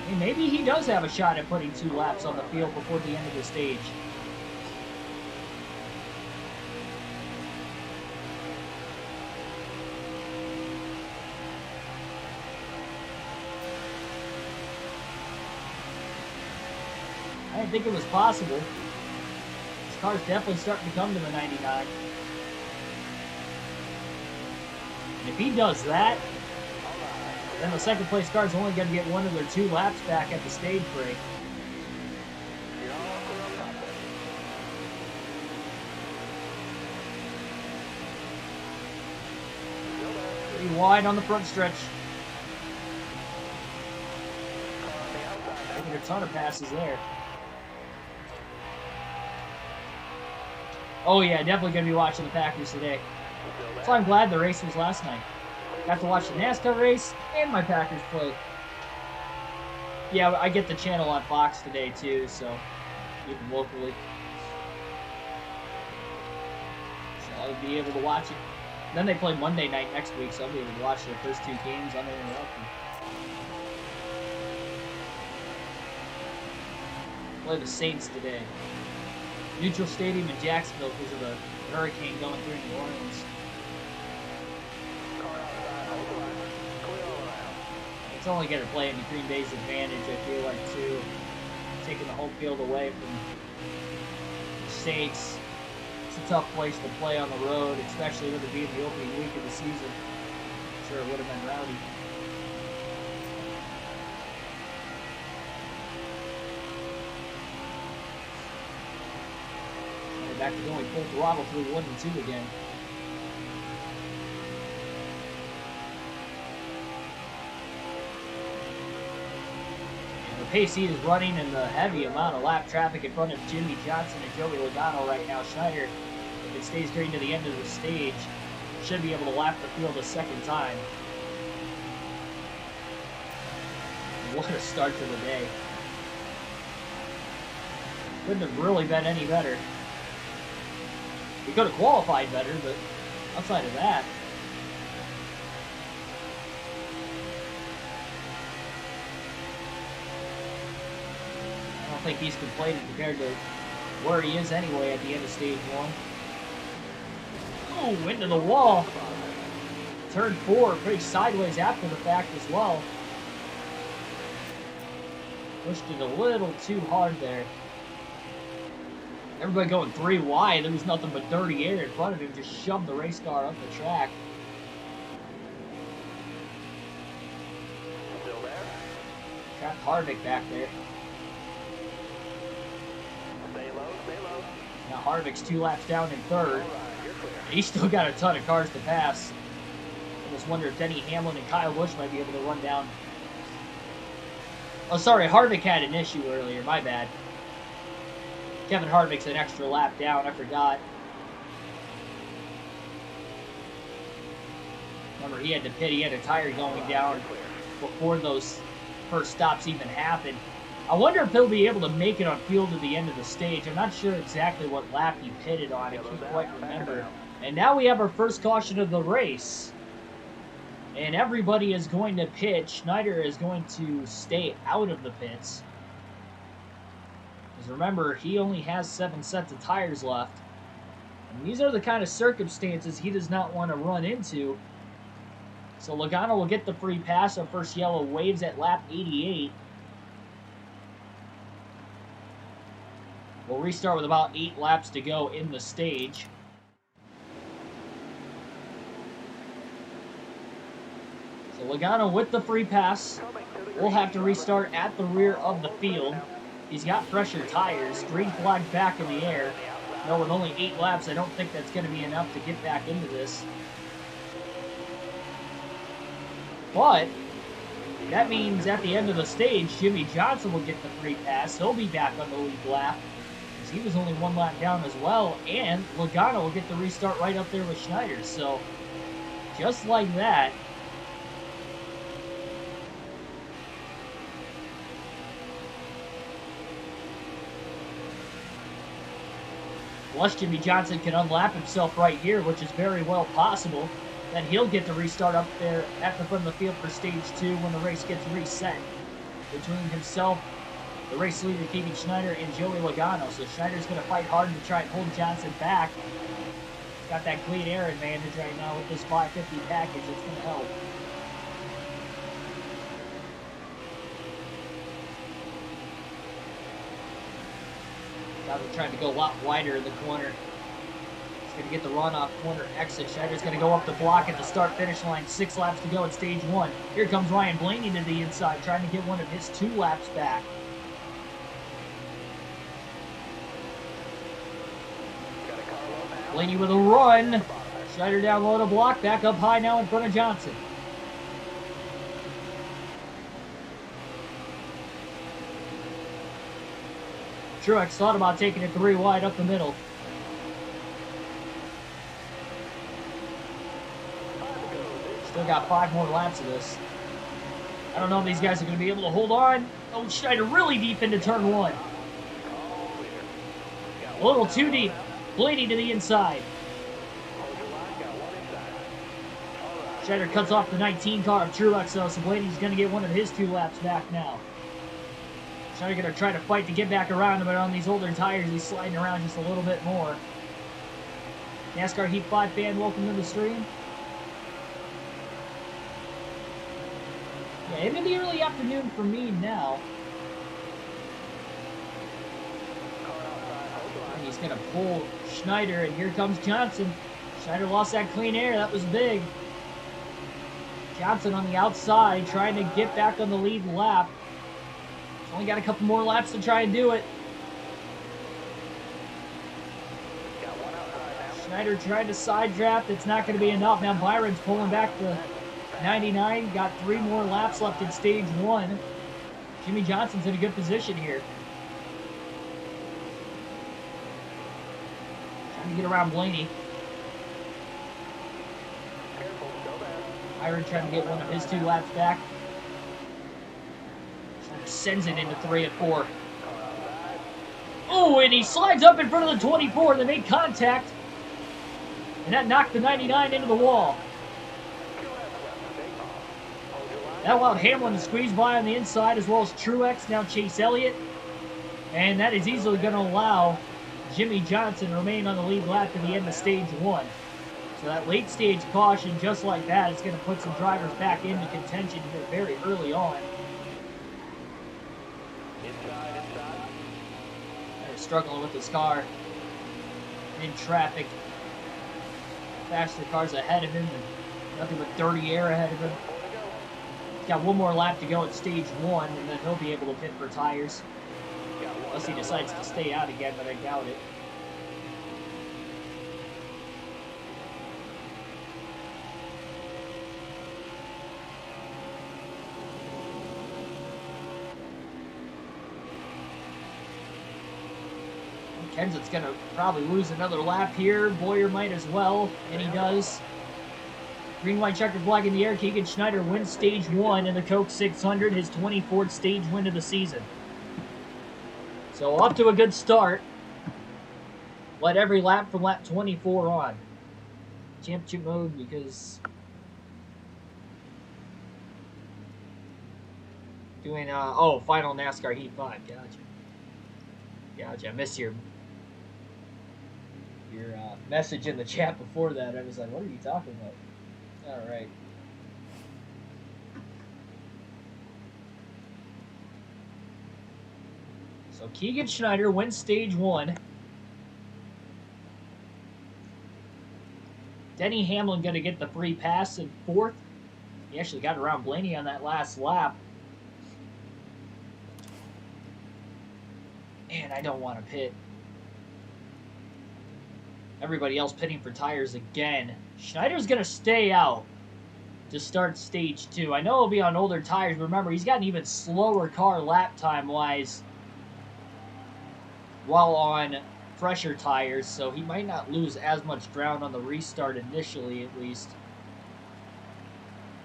Hey, maybe he does have a shot at putting 2 laps on the field before the end of the stage. I didn't think it was possible. This car's definitely starting to come to the 99. And if he does that, then the second place car is only going to get one of their 2 laps back at the stage break. Pretty wide on the front stretch. Making a ton of passes there. Oh yeah, definitely going to be watching the Packers today. So I'm glad the race was last night. Got to watch the NASCAR race and my Packers play. Yeah, I get the channel on Fox today too, so even locally. So I'll be able to watch it. Then they play Monday night next week, so I'll be able to watch their first 2 games uninterrupted. Play the Saints today. Neutral Stadium in Jacksonville because of the hurricane going through New Orleans. It's only going to play into Green Bay's advantage, I feel like, too. Taking the home field away from the Saints. It's a tough place to play on the road, especially with it being the opening week of the season. I'm sure it would have been rowdy. And back to going full throttle through 1 and 2 again. Pace heat is running in the heavy amount of lap traffic in front of Jimmy Johnson and Joey Logano right now. Schneider, if it stays green to the end of the stage, should be able to lap the field a second time. What a start to the day. Couldn't have really been any better. We could have qualified better, but outside of that, I think he's complaining compared to where he is anyway at the end of stage 1. Oh, into the wall. Turn 4, pretty sideways after the fact as well. Pushed it a little too hard there. Everybody going 3 wide. There was nothing but dirty air in front of him. Just shoved the race car up the track. Still there? Trapped Harvick back there. Stay low. Now Harvick's 2 laps down in 3rd. All right, you're clear. He's still got a ton of cars to pass. I just wonder if Denny Hamlin and Kyle Busch might be able to run down. Oh, sorry, Harvick had an issue earlier. My bad. Kevin Harvick's an extra lap down. I forgot. Remember, he had to pit. He had a tire going down before those first stops even happened. I wonder if he'll be able to make it on field to the end of the stage. I'm not sure exactly what lap he pitted on. I can't quite remember. And now we have our first caution of the race. And everybody is going to pit. Schneider is going to stay out of the pits. Because remember, he only has 7 sets of tires left. And these are the kind of circumstances he does not want to run into. So Logano will get the free pass. Our first yellow waves at lap 88. We'll restart with about 8 laps to go in the stage. So Logano with the free pass. We'll have to restart at the rear of the field. He's got fresher tires. Green flag back in the air. No, with only 8 laps, I don't think that's going to be enough to get back into this. But that means at the end of the stage, Jimmy Johnson will get the free pass. He'll be back on the lead lap. He was only 1 lap down as well, and Logano will get the restart right up there with Schneider. So, just like that, unless Jimmy Johnson can unlap himself right here, which is very well possible, then he'll get the restart up there at the front of the field for stage 2 when the race gets reset. Between himself, the race leader, Keegan Schneider, and Joey Logano. So Schneider's going to fight hard to try and hold Johnson back. He's got that clean air advantage right now with this 550 package. It's going to help. Guys are trying to go a lot wider in the corner. He's going to get the run off corner exit. Schneider's going to go up the block at the start-finish line. 6 laps to go at stage 1. Here comes Ryan Blaney to the inside, trying to get one of his 2 laps back. Blaney with a run. Schneider down low to block. Back up high now in front of Johnson. Truex thought about taking it 3 wide up the middle. Still got 5 more laps of this. I don't know if these guys are going to be able to hold on. Oh, Schneider really deep into turn 1. A little too deep. Blaney to the inside. Schneider cuts off the 19 car of Truex, though, so Blaney's going to get one of his 2 laps back now. Schneider going to try to fight to get back around him, but on these older tires, he's sliding around just a little bit more. NASCAR Heat 5 fan, welcome to the stream. Yeah, into the early afternoon for me now. And he's going to pull Schneider, and here comes Johnson. Schneider lost that clean air. That was big. Johnson on the outside, trying to get back on the lead lap. He's only got a couple more laps to try and do it. Schneider tried to side draft. It's not going to be enough. Now Byron's pulling back the 99. Got 3 more laps left in stage 1. Jimmy Johnson's in a good position here. Trying to get around Blaney. Byron trying to get one of his 2 laps back. Sends it into 3 and 4. Oh, and he slides up in front of the 24. They make contact. And that knocked the 99 into the wall. That allowed Hamlin to squeeze by on the inside, as well as Truex, now Chase Elliott. And that is easily going to allow Jimmy Johnson to remain on the lead lap to the end of stage 1. So that late stage caution, just like that, is going to put some drivers back into contention here very early on. They're struggling with this car. In traffic. Faster cars ahead of him, and nothing but dirty air ahead of him. He's got 1 more lap to go at stage 1, and then he'll be able to pit for tires. Unless he decides to stay out again, but I doubt it. Kenseth's going to probably lose another lap here. Boyer might as well, and he does. Green, white, checkered flag in the air. Keegan Schneider wins stage 1 in the Coke 600, his 24th stage win of the season. So off to a good start. Led every lap from lap 24 on. Championship mode because doing final NASCAR Heat 5. Gotcha. I missed your message in the chat before that. I was like, what are you talking about? All right. So Keegan Schneider wins stage 1. Denny Hamlin going to get the free pass in 4th. He actually got around Blaney on that last lap. Man, I don't want to pit. Everybody else pitting for tires again. Schneider's going to stay out to start stage 2. I know he'll be on older tires, but remember, he's got an even slower car lap time-wise while on fresher tires, so he might not lose as much ground on the restart initially, at least.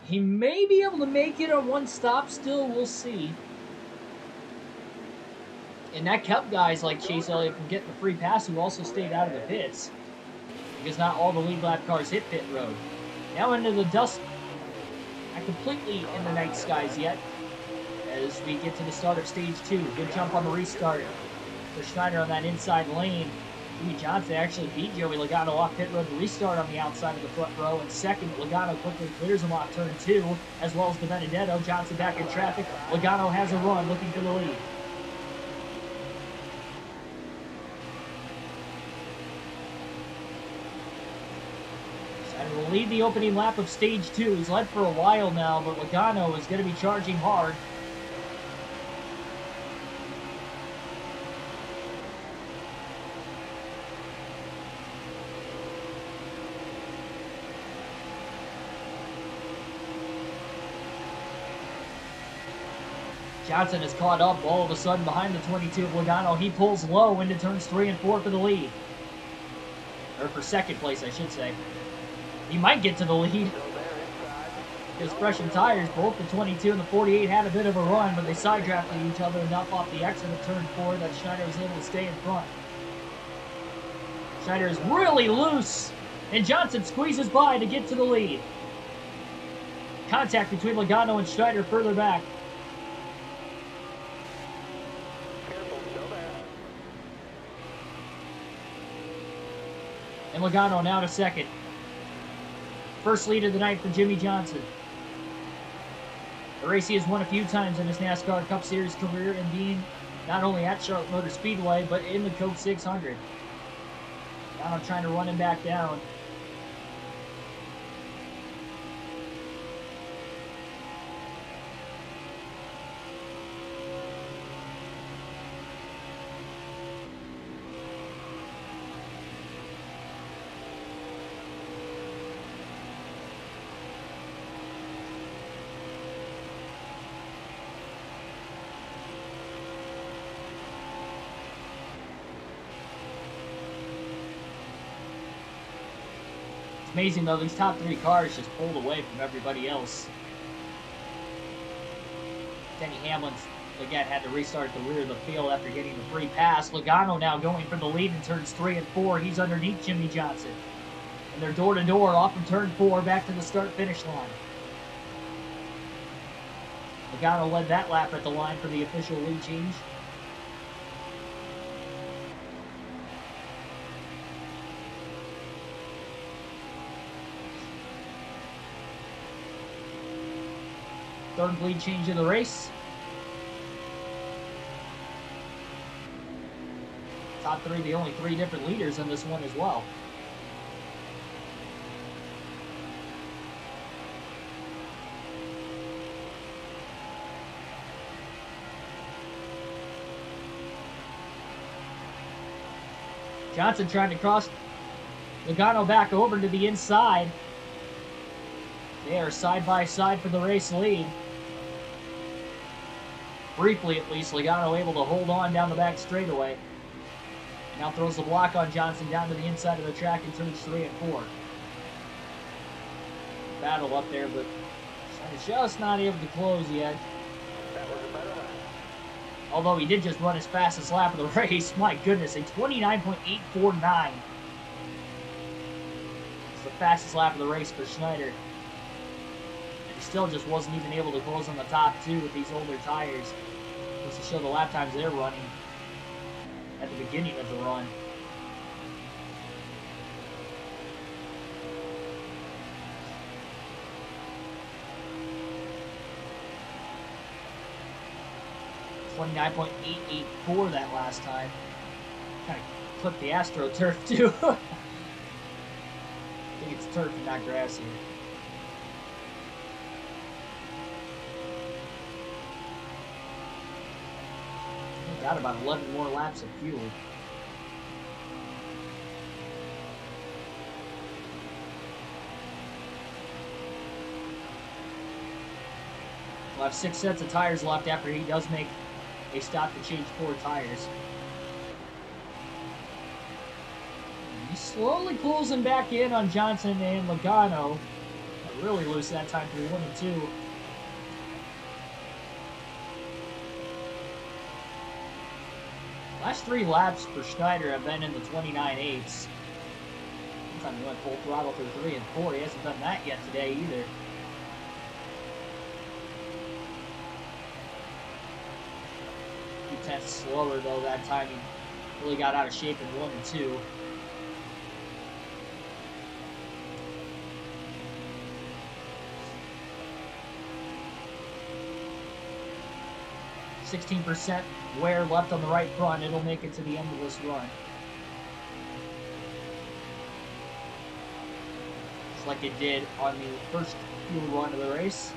He may be able to make it on 1 stop still. We'll see. And that kept guys like Chase Elliott from getting the free pass, who also stayed out of the pits, because not all the lead lap cars hit pit road. Now into the dust. Not completely in the night skies yet, as we get to the start of stage 2. Good jump on the restart for Schneider on that inside lane. Jimmy Johnson actually beat Joey Logano off pit road to restart on the outside of the front row. And second, Logano quickly clears him off turn 2, as well as the Benedetto. Johnson back in traffic. Logano has a run, looking for the lead. lead the opening lap of stage 2. He's led for a while now, but Logano is going to be charging hard. Johnson is caught up all of a sudden behind the 22 of Logano. He pulls low into turns 3 and 4 for the lead. Or for second place, I should say. He might get to the lead. His freshened tires, both the 22 and the 48 had a bit of a run, but they side drafted each other enough off the exit of turn 4 that Schneider was able to stay in front. Schneider is really loose, and Johnson squeezes by to get to the lead. Contact between Logano and Schneider further back. And Logano now to second. First lead of the night for Jimmy Johnson. A race he has won a few times in his NASCAR Cup Series career, and being not only at Charlotte Motor Speedway, but in the Coke 600. Now I'm trying to run him back down. Amazing though, these top 3 cars just pulled away from everybody else. Denny Hamlin's again had to restart at the rear of the field after getting the free pass. Logano now going for the lead in turns 3 and 4. He's underneath Jimmy Johnson. And they're door to door off from turn 4 back to the start finish line. Logano led that lap at the line for the official lead change. Third lead change of the race. Top 3, the only 3 different leaders in this one as well. Johnson trying to cross Logano back over to the inside. They are side by side for the race lead. Briefly, at least, Logano able to hold on down the back straightaway. Now throws the block on Johnson down to the inside of the track in turns 3 and 4. Battle up there, but just not able to close yet. That was a better lap. Although he did just run his fastest lap of the race. My goodness, a 29.849. It's the fastest lap of the race for Schneider. He still just wasn't even able to close on the top 2 with these older tires. Just to show the lap times they're running at the beginning of the run. .884 that last time. Kind of clipped the AstroTurf too. I think it's turf and not grass here. Got about 11 more laps of fuel. We'll have 6 sets of tires left after he does make a stop to change 4 tires. He's slowly closing back in on Johnson and Logano. Really loose that time through 1 and 2. Last 3 laps for Schneider have been in the 29.8s. Sometimes he went full throttle through 3 and 4. He hasn't done that yet today either. A few tenths slower though that time. He really got out of shape in 1 and 2. %, wear left on the right front. It'll make it to the end of this run. like it did on the first fuel run of the race.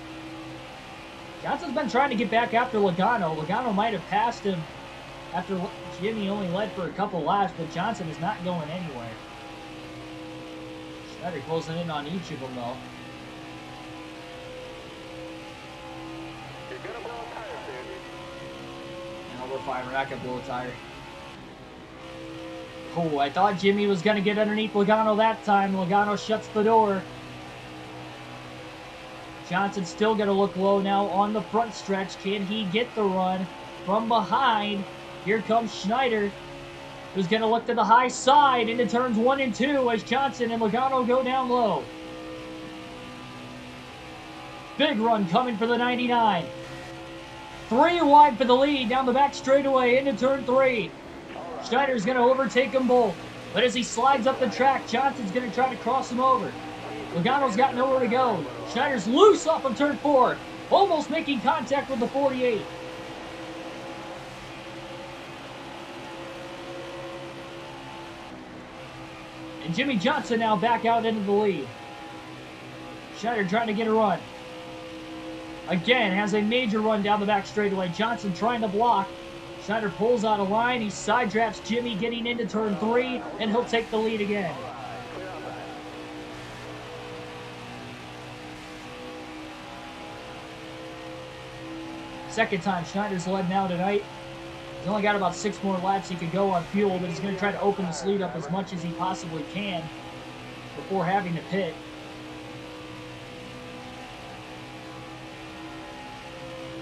Johnson's been trying to get back after Logano. Logano might have passed him after Jimmy only led for a couple laps, but Johnson is not going anywhere. Schneider closing in on each of them, though. You're gonna blow a tire soon. No, we're fine. We're not going to blow a tire. Oh, I thought Jimmy was going to get underneath Logano that time. Logano shuts the door. Johnson's still going to look low now on the front stretch. Can he get the run from behind? Here comes Schneider, who's going to look to the high side into turns 1 and 2 as Johnson and Logano go down low. Big run coming for the 99. 3 wide for the lead down the back straightaway into turn 3. Schneider's going to overtake them both. But as he slides up the track, Johnson's going to try to cross him over. Logano's got nowhere to go. Schneider's loose off of turn 4. Almost making contact with the 48. And Jimmy Johnson now back out into the lead. Schneider trying to get a run. Again, has a major run down the back straightaway. Johnson trying to block. Schneider pulls out a line. He side drafts Jimmy getting into turn 3, and he'll take the lead again. Second time Schneider's led now tonight. He's only got about 6 more laps he could go on fuel, but he's going to try to open this lead up as much as he possibly can before having to pit.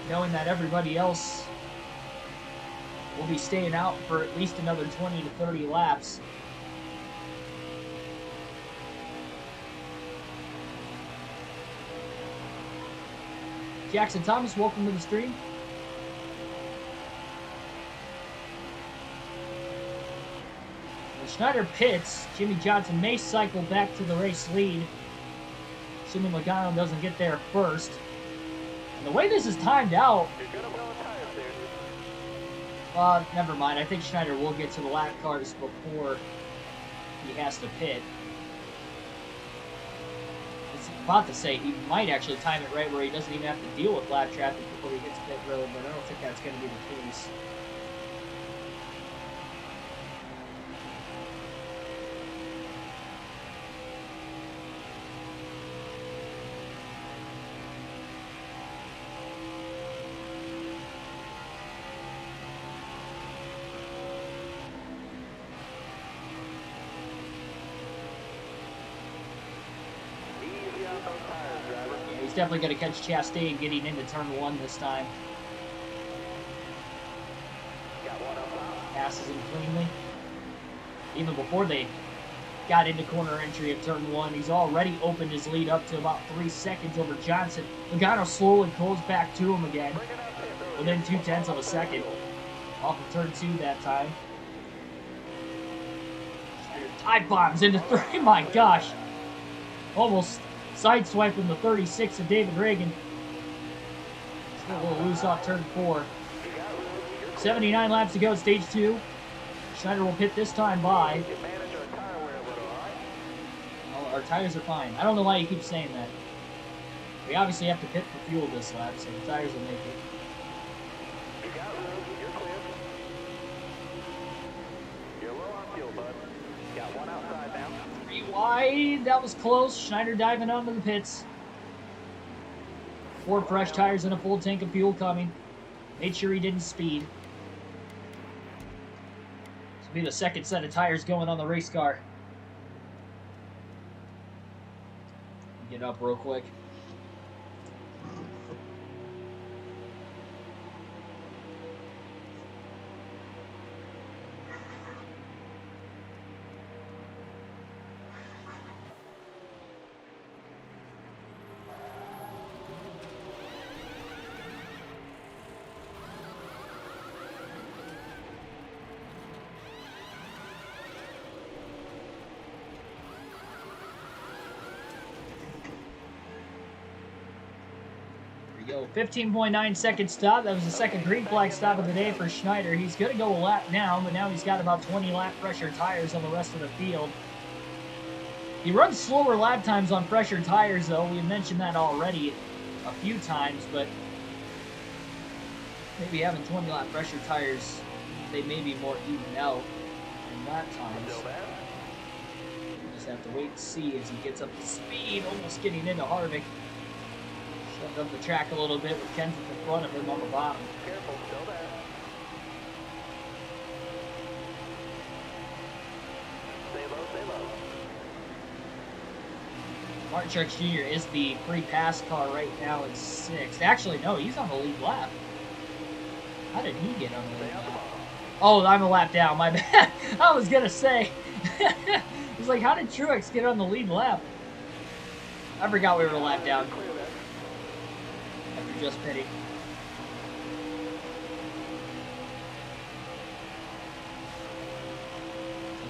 Knowing that everybody else will be staying out for at least another 20 to 30 laps. Jackson Thomas, welcome to the stream. When Schneider pits, Jimmy Johnson may cycle back to the race lead, assuming Logano doesn't get there first. And the way this is timed out, You're gonna blow a tire soon. never mind. I think Schneider will get to the lap cars before he has to pit. I was about to say he might actually time it right where he doesn't even have to deal with lap traffic before he hits pit road, but I don't think that's going to be the case. Easy on those tires, driver. Yeah, he's definitely going to catch Chastain getting into turn 1 this time. Got one up top. Passes him cleanly. Even before they got into corner entry of turn 1, he's already opened his lead up to about 3 seconds over Johnson. Logano slowly pulls back to him again, Bring it up pit road. within 0.2 of a second. Off of turn 2 that time. Dive bombs into 3. My gosh. Almost sideswiping the 36 of David Reagan. Still a little loose off turn 4. You got room. You're 79 laps to go, stage 2. Schneider will pit this time by. You manage our tire wear a little, alright? Well, our tires are fine. I don't know why you keep saying that. We obviously have to pit for fuel this lap, so the tires will make it. You got room. You're clear. You're low on fuel, bud. Got one outside now. 3 wide. That was close. Schneider diving onto the pits. 4 fresh tires and a full tank of fuel coming. Made sure he didn't speed. This will be the second set of tires going on the race car. Get up real quick. Go 15.9 second stop. That was the second green flag stop of the day for Schneider. He's going to go a lap now, but now he's got about 20 lap pressure tires on the rest of the field. He runs slower lap times on fresher tires, though. We mentioned that already a few times, but maybe having 20 lap fresher tires, they may be more evened out in lap times. Just have to wait and see as he gets up to speed, almost getting into Harvick. Shoved up the track a little bit with Kenseth in front of him on the bottom. Careful, still there. Stay low, stay low. Martin Truex Jr. is the free pass car right now in 6th. Actually, no, he's on the lead lap. How did he get on the lead lap? Oh, I'm a lap down, my bad. I was going to say. I was like, how did Truex get on the lead lap? I forgot we were a lap down. After just pitting.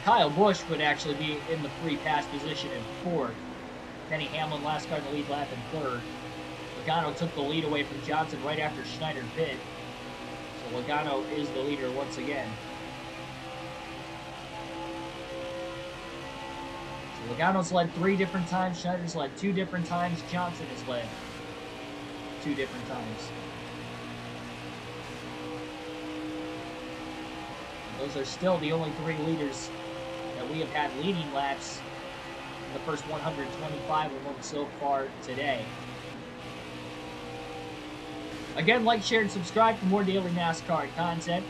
Kyle Busch would actually be in the free pass position in 4th. Denny Hamlin last car in the lead lap in 3rd. Logano took the lead away from Johnson right after Schneider pit. So Logano is the leader once again. So Logano's led 3 different times. Schneider's led 2 different times. Johnson has led 2 different times. Those are still the only 3 leaders that we have had leading laps in the first 125 of them so far today. Again, like, share, and subscribe for more daily NASCAR content.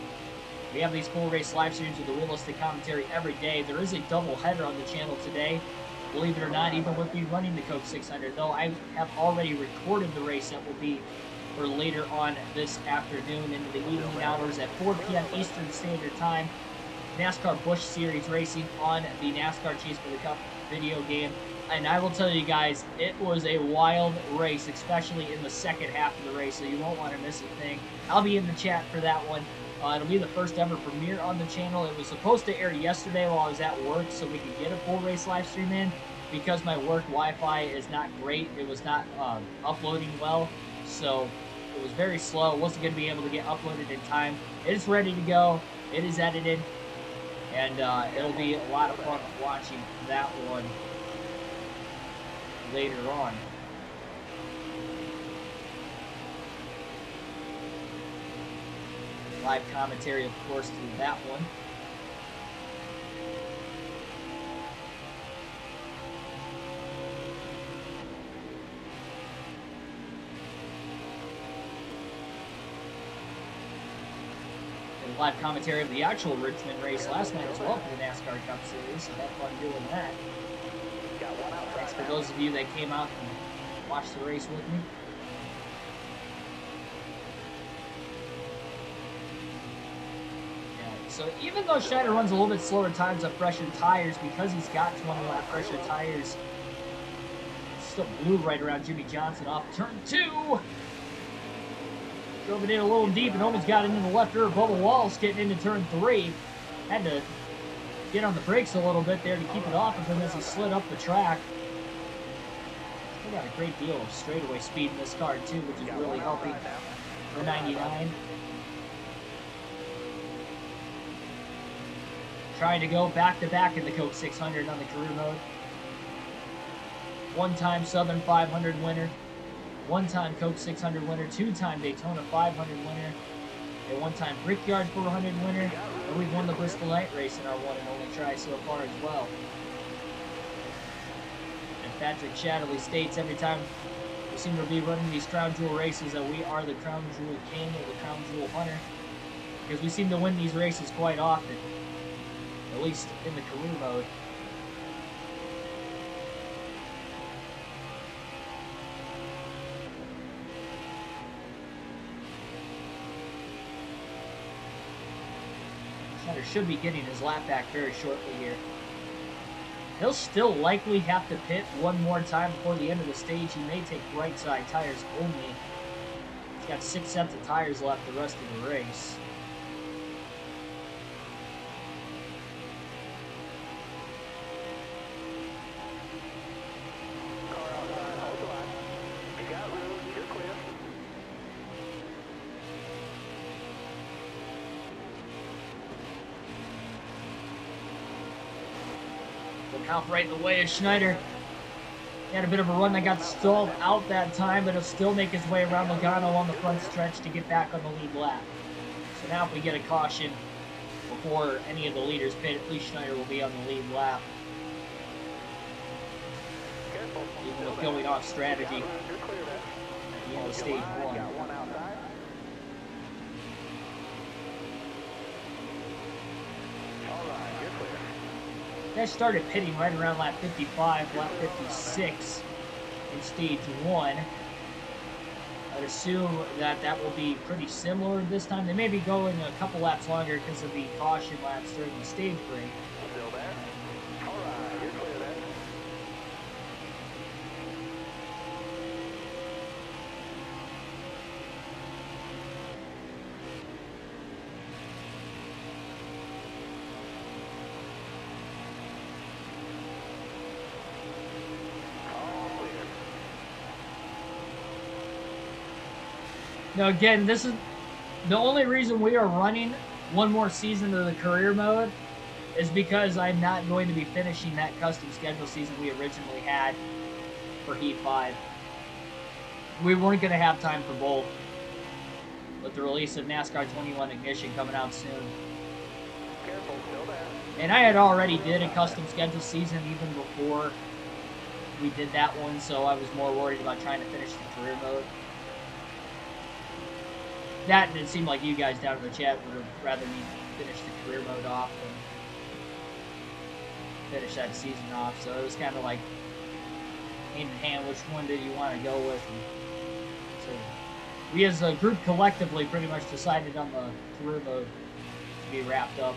We have these full race live streams with the realistic commentary every day. There is a double header on the channel today. Believe it or not, even with me running the Coke 600, though I have already recorded the race that will be for later on this afternoon into the evening hours at 4 p.m. Eastern Standard Time. NASCAR Busch Series racing on the NASCAR Chase for the Cup video game. And I will tell you guys, it was a wild race, especially in the second half of the race, so you won't want to miss a thing. I'll be in the chat for that one. It'll be the first ever premiere on the channel. It was supposed to air yesterday while I was at work so we could get a full race live stream in. Because my work Wi-Fi is not great, it was not uploading well, so it was very slow. Wasn't going to be able to get uploaded in time. It is ready to go. It is edited, and it'll be a lot of fun watching that one later on. Live commentary, of course, to that one. And live commentary of the actual Richmond race last night as well for the NASCAR Cup Series, so had fun doing that. Thanks for those of you that came out and watched the race with me. So even though Schneider runs a little bit slower times on fresher tires, because he's got 20 lap fresher tires, still blew right around Jimmy Johnson off turn 2. Drove it in a little deep and almost got into the left rear bubble walls getting into turn 3. Had to get on the brakes a little bit there to keep it off of him as he slid up the track. Still got a great deal of straightaway speed in this car too, which is really helping for 99. Trying to go back-to-back in the Coke 600 on the career mode. One-time Southern 500 winner. One-time Coke 600 winner. Two-time Daytona 500 winner. A one-time Brickyard 400 winner. And we've won the Bristol Night Race in our one and only try so far as well. And Patrick Shadley states every time we seem to be running these Crown Jewel races that we are the Crown Jewel King or the Crown Jewel Hunter. Because we seem to win these races quite often. At least in the career mode. Schneider should be getting his lap back very shortly here. He'll still likely have to pit one more time before the end of the stage. He may take right side tires only. He's got 6 sets of tires left the rest of the race. Out right in the way of Schneider. He had a bit of a run that got stalled out that time, but he'll still make his way around Logano on the front stretch to get back on the lead lap. So now if we get a caution before any of the leaders pit, at least Schneider will be on the lead lap. Even with going off strategy at the end of stage 1. Guys started pitting right around lap 55, lap 56 in stage 1. I'd assume that that will be pretty similar this time. They may be going a couple laps longer because of the caution laps during the stage break. Still there? All right, you're clear there. All clear. Now again, this is the only reason we are running one more season of the career mode is because I'm not going to be finishing that custom schedule season we originally had for Heat 5. We weren't going to have time for both with the release of NASCAR 21 Ignition coming out soon. Careful, still there. And I had already did a custom schedule season even before we did that one, so I was more worried about trying to finish the career mode. That and it seemed like you guys down in the chat would rather me finish the career mode off than finish that season off. So it was kind of like hand in hand, which one did you want to go with? And so we as a group collectively pretty much decided on the career mode to be wrapped up.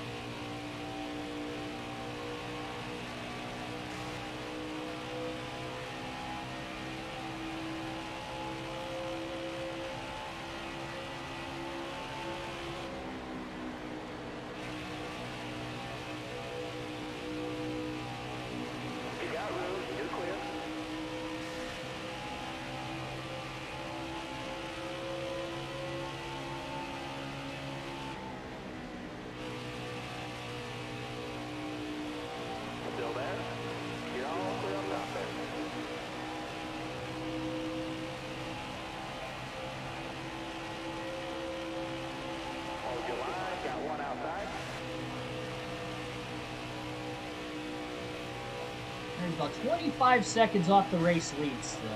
You got room, you're clear. Still there? You're all clear on top there. Hold your line, got one outside. There's about 25 seconds off the race lead still.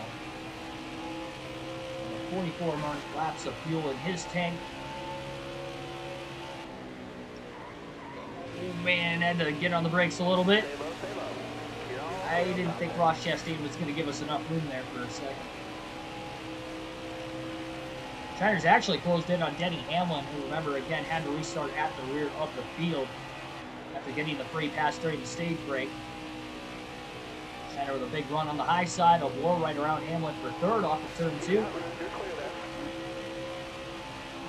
44 laps of fuel in his tank. Oh man, had to get on the brakes a little bit. Stay low, stay low. You're all I didn't think Ross Chastain was going to give us enough room there for a second. Shiner's actually closed in on Denny Hamlin, who, remember, again, had to restart at the rear of the field after getting the free pass during the stage break. Shiner with a big run on the high side, a blow right around Hamlin for third off of turn 2. You're clear there.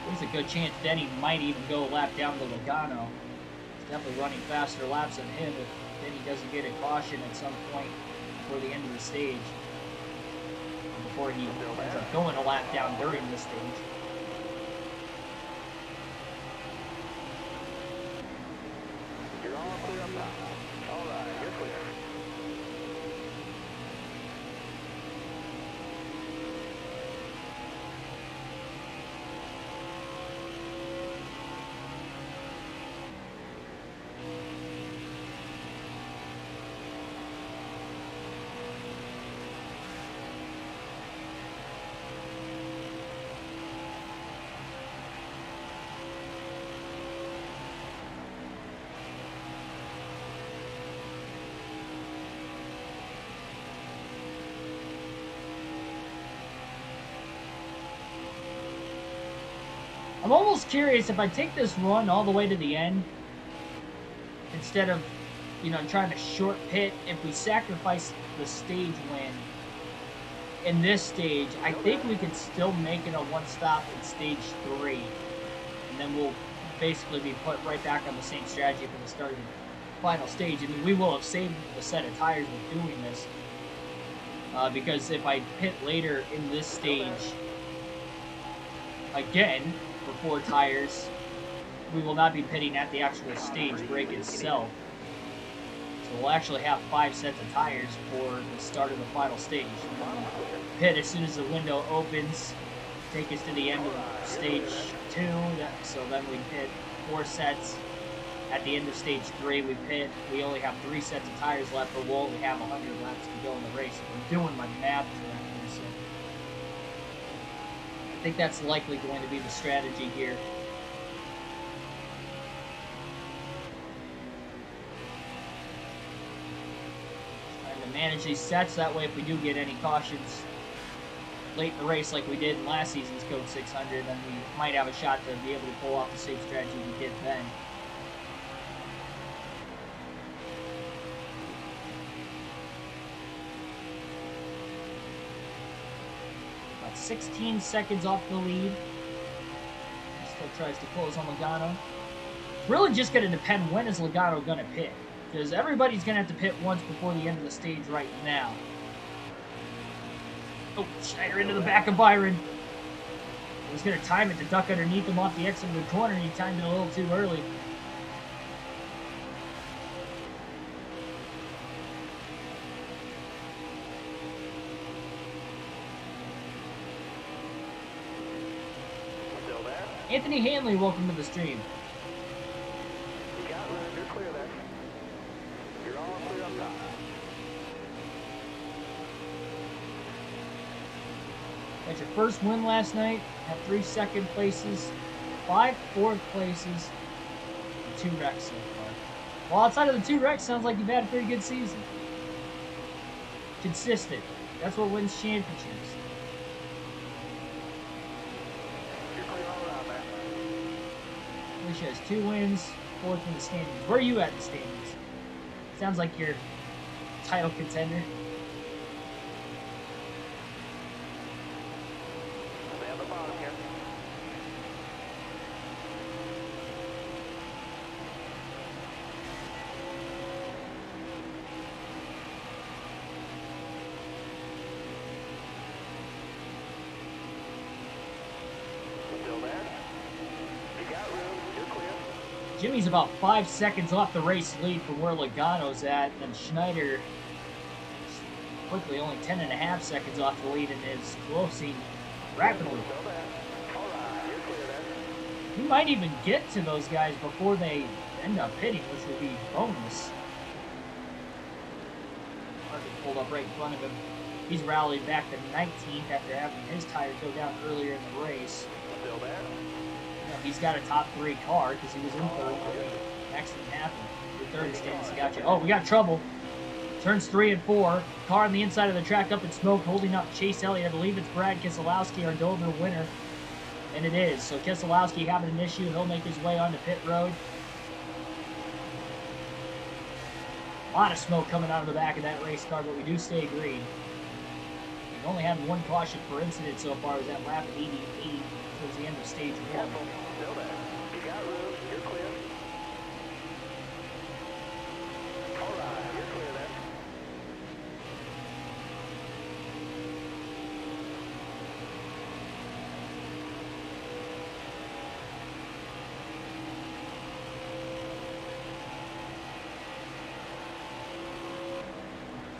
There's a good chance Denny might even go a lap down to Logano. He's definitely running faster laps than him if Denny doesn't get a caution at some point before the end of the stage. Or before he ends up going a lap down during the stage. You're all clear up top. All right, you're clear. I'm almost curious if I take this run all the way to the end, instead of, trying to short pit, if we sacrifice the stage win in this stage, I think we can still make it a one-stop in stage 3. And then we'll basically be put right back on the same strategy for the start of the final stage. I mean, we will have saved a set of tires with doing this. Because if I pit later in this stage, again, for 4 tires, we will not be pitting at the actual stage break itself. So we'll actually have 5 sets of tires for the start of the final stage. Pit as soon as the window opens, take us to the end of stage 2. So then we pit 4 sets. At the end of stage 3, we pit. We only have 3 sets of tires left, but we'll only have 100 laps to go in the race. I'm doing my math correctly, so I think that's likely going to be the strategy here. Trying to manage these sets, that way if we do get any cautions late in the race like we did in last season's Code 600, then we might have a shot to be able to pull off the same strategy we did then. About 16 seconds off the lead. Still tries to close on Logano. It's really just going to depend when is Logano going to pit, because everybody's going to have to pit once before the end of the stage right now. Oh, Schneider into the back of Byron. He was going to time it to duck underneath him off the exit of the corner, and he timed it a little too early. Still there? Anthony Hanley, welcome to the stream. You got room. You're clear there. You're all clear up top. Got your first win last night. Had 3 second places, 5 fourth places, and 2 wrecks so far. Well, outside of the 2 wrecks, sounds like you've had a pretty good season. Consistent. That's what wins championships. You're clear all around there. Alicia has 2 wins, 4th in the standings. Where are you at in the standings? Sounds like you're title contender. Stay on the bottom here. Still there? You got room. You're clear. Jimmy's about 5 seconds off the race lead from where Logano's at, and then Schneider quickly only 10.5 seconds off the lead and is closing rapidly. Still there. All right. You're clear there. He might even get to those guys before they end up pitting, which would be bonus. Martin pulled up right in front of him. He's rallied back to 19th after having his tire go down earlier in the race. Still there? You know, he's got a top 3 car because he was in third when the accident happened. The third stands got you. Oh, we got trouble. Turns 3 and 4. Car on the inside of the track up in smoke, holding up Chase Elliott. I believe it's Brad Keselowski, our Dover winner. And it is. So Keselowski having an issue. He'll make his way onto pit road. A lot of smoke coming out of the back of that race car, but we do stay green. We've only had 1 caution per incident so far. It was at lap 88 towards the end of stage 1. Careful. Still there. You got room. You're clear. All right. You're clear there.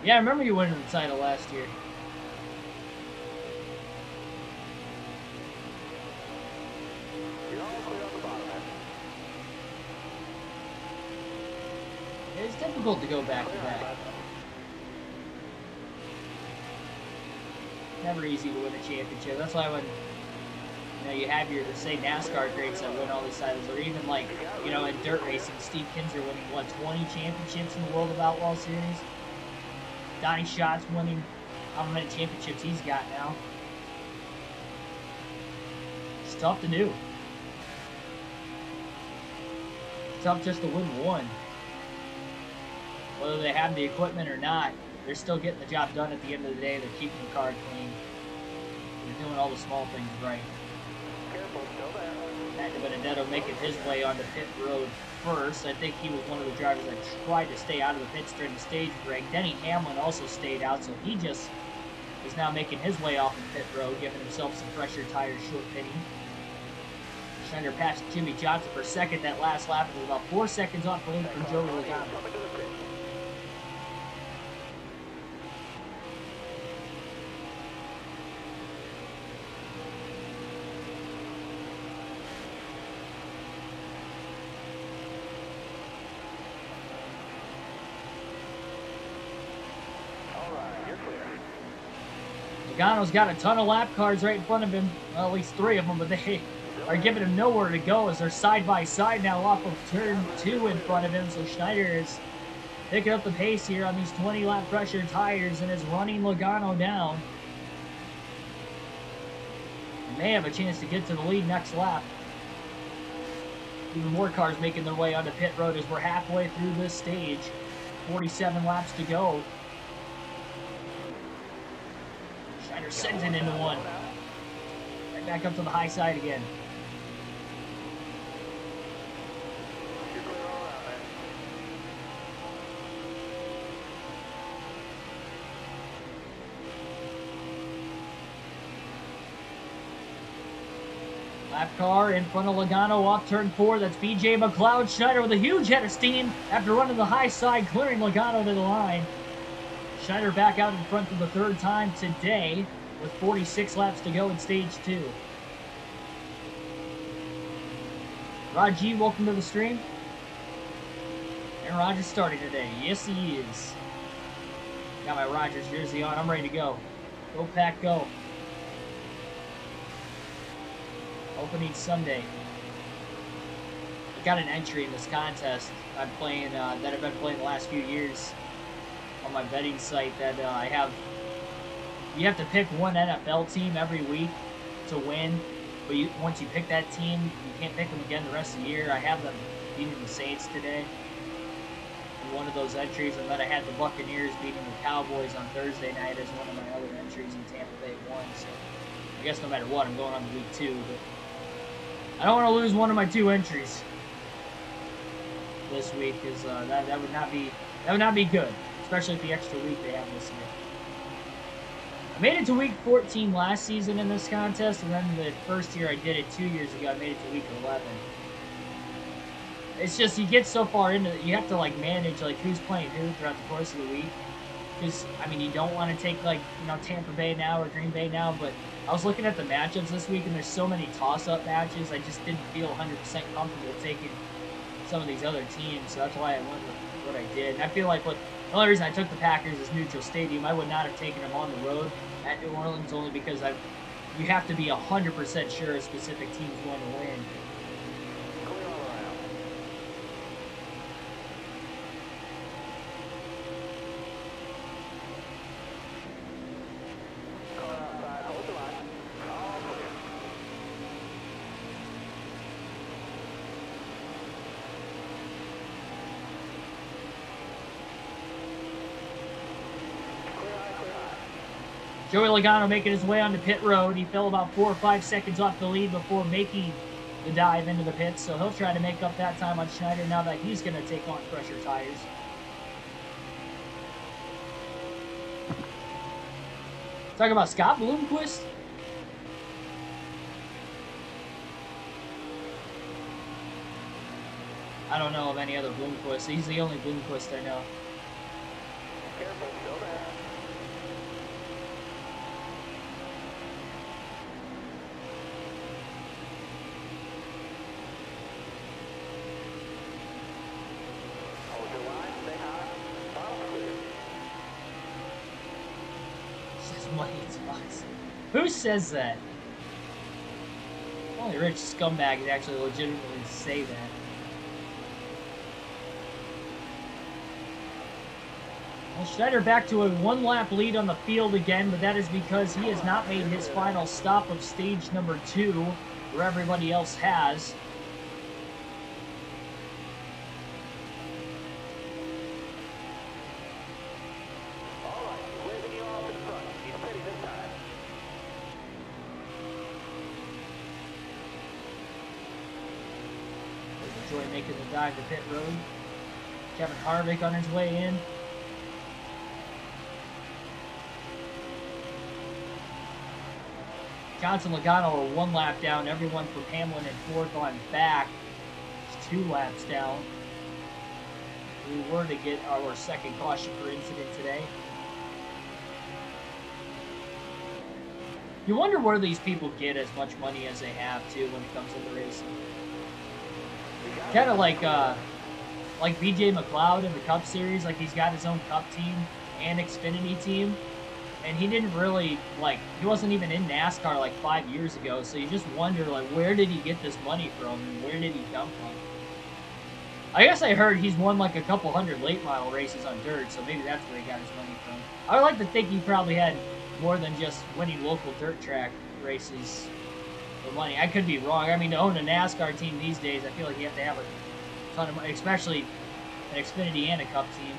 Yeah, I remember you winning the title last year. You're all clear on the bottom there. It's difficult to go back to back. Never easy to win a championship. That's why when you have your, say, NASCAR greats that win all these titles, or even like, in dirt racing, Steve Kinser winning, 20 championships in the World of Outlaw Series? Donnie Schatz winning how many championships he's got now. It's tough to do. It's tough just to win one. Whether they have the equipment or not, they're still getting the job done at the end of the day. They're keeping the car clean. They're doing all the small things right. Careful, still there. Matt Benedetto making his way onto pit road first. I think he was one of the drivers that tried to stay out of the pits during the stage break. Denny Hamlin also stayed out, so he just is now making his way off the pit road, giving himself some fresher tires, short pitting. Schneider passed Jimmy Johnson for second that last lap. It was about 4 seconds off the lead from Joey Logano. Coming to the pit. Logano's got a ton of lap cars right in front of him. Well, at least 3 of them, but they are giving him nowhere to go as they're side by side now off of turn 2 in front of him. So Schneider is picking up the pace here on these 20 lap pressure tires and is running Logano down. He may have a chance to get to the lead next lap. Even more cars making their way onto pit road as we're halfway through this stage. 47 laps to go. Schneider sends it into one. Right back up to the high side again. Lap car in front of Logano off turn 4. That's BJ McLeod. Schneider with a huge head of steam after running the high side, clearing Logano to the line. Schneider back out in front for the 3rd time today with 46 laps to go in stage 2. Rod G, welcome to the stream. Aaron Rodgers starting today. Yes, he is. Got my Rodgers jersey on. I'm ready to go. Go Pack, go. Opening Sunday. I got an entry in this contest I'm playing that I've been playing the last few years on my betting site that I have. You have to pick one NFL team every week to win, but once you pick that team, you can't pick them again the rest of the year. I have them beating the Saints today in one of those entries, and then I had the Buccaneers beating the Cowboys on Thursday night as one of my other entries, and Tampa Bay won. So I guess no matter what, I'm going on to week 2, but I don't want to lose one of my 2 entries this week, because that would not be good, especially with the extra week they have this year. I made it to week 14 last season in this contest, and then the first year I did it 2 years ago, I made it to week 11. It's just you get so far into it, you have to like manage like who's playing who throughout the course of the week. Because I mean, you don't want to take like Tampa Bay now or Green Bay now, but I was looking at the matchups this week, and there's so many toss-up matches. I just didn't feel 100% comfortable taking some of these other teams, so that's why I went with what I did. And I feel like the only reason I took the Packers is neutral stadium. I would not have taken them on the road at New Orleans, only because you have to be 100% sure a specific team's going to win. Joey Logano making his way onto pit road. He fell about 4 or 5 seconds off the lead before making the dive into the pits, so he'll try to make up that time on Schneider now that he's going to take on pressure tires. Talking about Scott Bloomquist? I don't know of any other Bloomquist. He's the only Bloomquist I know. Careful, still there. Hold your line, stay high. Bottom clear. Says money in spots. Who says that? Only rich scumbags actually legitimately say that. Well, Schneider back to a 1-lap lead on the field again, but that is because he has not made his final stop of stage number 2, where everybody else has. All right, he's waving you off in front. He's steady this time. Joy making the dive to pit road. Kevin Harvick on his way in. Johnson Logano are 1 lap down. Everyone from Hamlin and 4th on back. It's 2 laps down. We were to get our second caution for incident today. You wonder where these people get as much money as they have too when it comes to the racing. Kind of like BJ McLeod in the Cup Series, like he's got his own Cup team and Xfinity team, and he didn't really, like, he wasn't even in NASCAR like 5 years ago, so you just wonder, like, where did he get this money from, and where did he come from? I guess I heard he's won like a couple hundred late model races on dirt, so maybe that's where he got his money from. I would like to think he probably had more than just winning local dirt track races for money. I could be wrong. I mean, to own a NASCAR team these days, I feel like you have to have a ton of money, especially an Xfinity and a Cup team.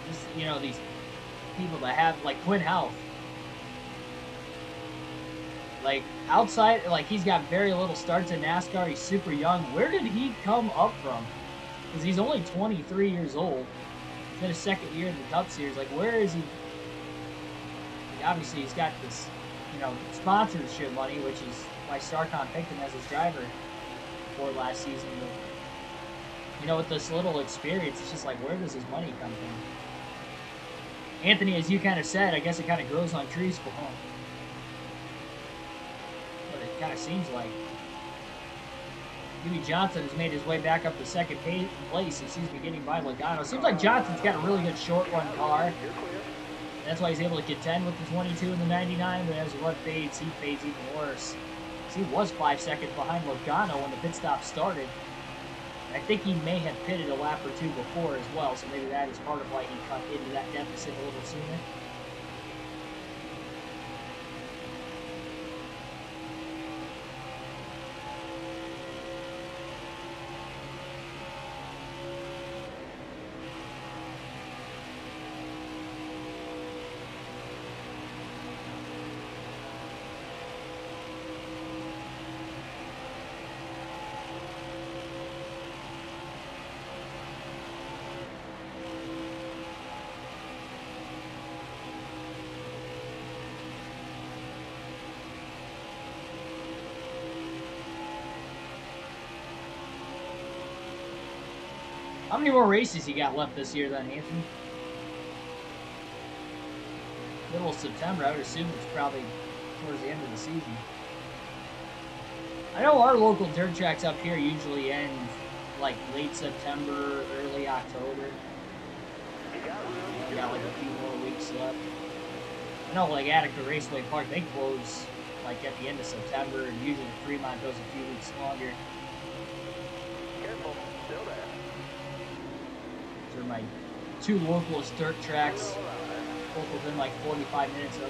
Just, you know, these people that have, like, Quinn Houff. Like, outside, like, he's got very little starts in NASCAR. He's super young. Where did he come up from? Because he's only 23 years old. He's in his second year in the Cup Series. Like, where is he? Obviously, he's got this, you know, sponsorship money, which is why Starcom picked him as his driver for last season. But, you know, with this little experience, it's just like, where does his money come from? Anthony, as you kind of said, I guess it kind of grows on trees for him. Kind of seems like. Jimmy Johnson has made his way back up to second place. He seems to be getting by Logano. Seems like Johnson's got a really good short run car. That's why he's able to contend with the 22 and the 99, but as the run fades, he fades even worse. He was 5 seconds behind Logano when the pit stop started. I think he may have pitted a lap or two before as well, so maybe that is part of why he cut into that deficit a little sooner. How many more races you got left this year then, Anthony? Middle of September, I would assume it's probably towards the end of the season. I know our local dirt tracks up here usually end like late September, early October. We got like a few more weeks left. I know like Attica Raceway Park, they close like at the end of September, and usually Fremont goes a few weeks longer. Careful, still there. These are my two localist dirt tracks, both within like 45 minutes of me.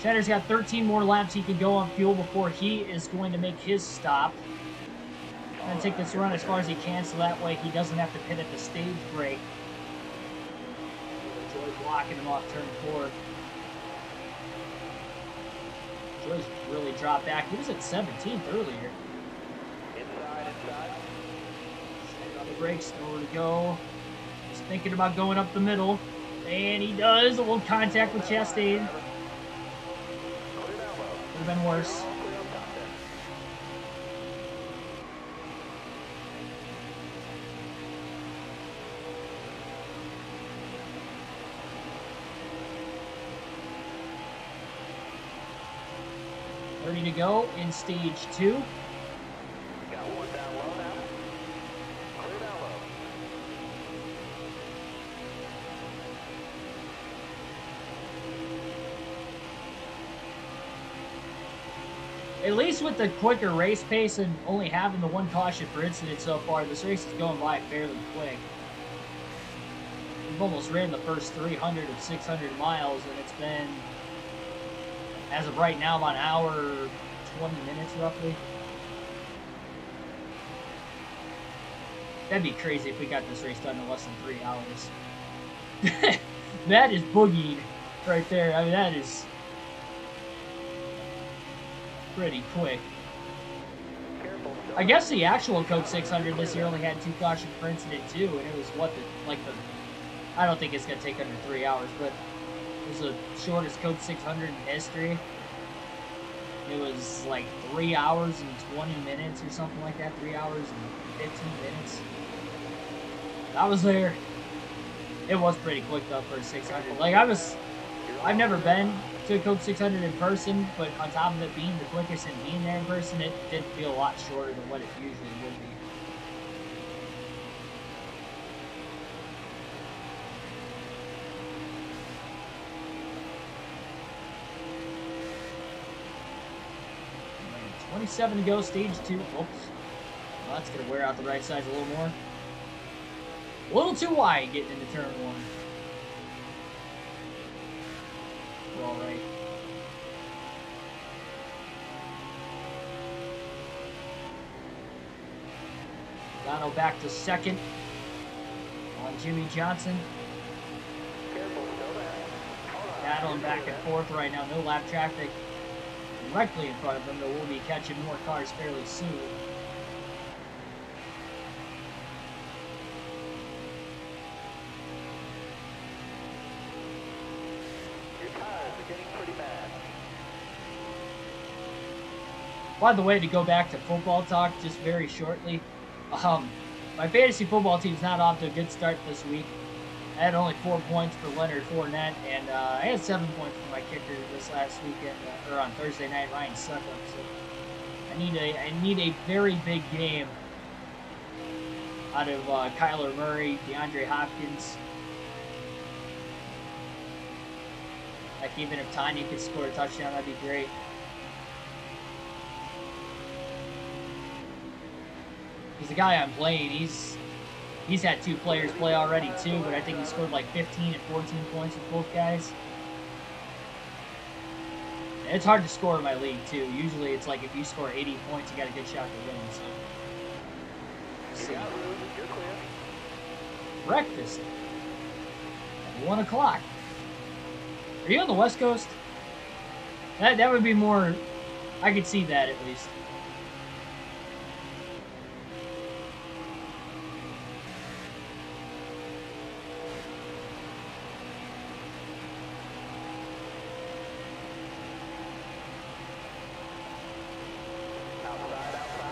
Cheddar's got 13 more laps he can go on fuel before he is going to make his stop. And take this run as far as he can so that way he doesn't have to pit at the stage break. Joy blocking him off turn 4. Joy's really dropped back. He was at 17th earlier. Inside. On the brakes, nowhere to go. Just thinking about going up the middle. And he does. A little contact with Chastain. Would have been worse. Ready to go in stage 2. Got one down low now. Clear down low. At least with the quicker race pace and only having the one caution per incident so far, this race is going by fairly quick. We've almost ran the first 300 of 600 miles, and it's been, as of right now, about an hour, 20 minutes roughly. That'd be crazy if we got this race done in less than 3 hours. That is boogieed right there. I mean, that is pretty quick. I guess the actual Coke 600 this year only had 2 caution per incident too, and it was I don't think it's gonna take under 3 hours, but it was the shortest Coke 600 in history. It was like 3 hours and 20 minutes or something like that. 3 hours and 15 minutes. I was there. It was pretty quick though for a 600. Like I've never been to a Coke 600 in person, but on top of it being the quickest and being there in person, it did feel a lot shorter than what it usually would be. And 27 to go, stage 2. Oops. Well, that's going to wear out the right sides a little more. A little too wide getting into turn 1. We're all right. Logano back to second on Jimmy Johnson. Battling back and forth right now. No lap traffic directly in front of them, though we'll be catching more cars fairly soon. By the way, to go back to football talk just very shortly, my fantasy football team's not off to a good start this week. I had only 4 points for Leonard Fournette, and I had 7 points for my kicker this last weekend, or on Thursday night, Ryan Suckup. So I need a very big game out of Kyler Murray, DeAndre Hopkins. Like, even if Tanya could score a touchdown, that'd be great. Because the guy I'm playing, he's had 2 players play already too, but I think he scored like 15 and 14 points with both guys. And it's hard to score in my league too. Usually it's like if you score 80 points, you got a good shot to win. So, let's see. Breakfast at 1 o'clock. Are you on the West Coast? That would be more. I could see that at least.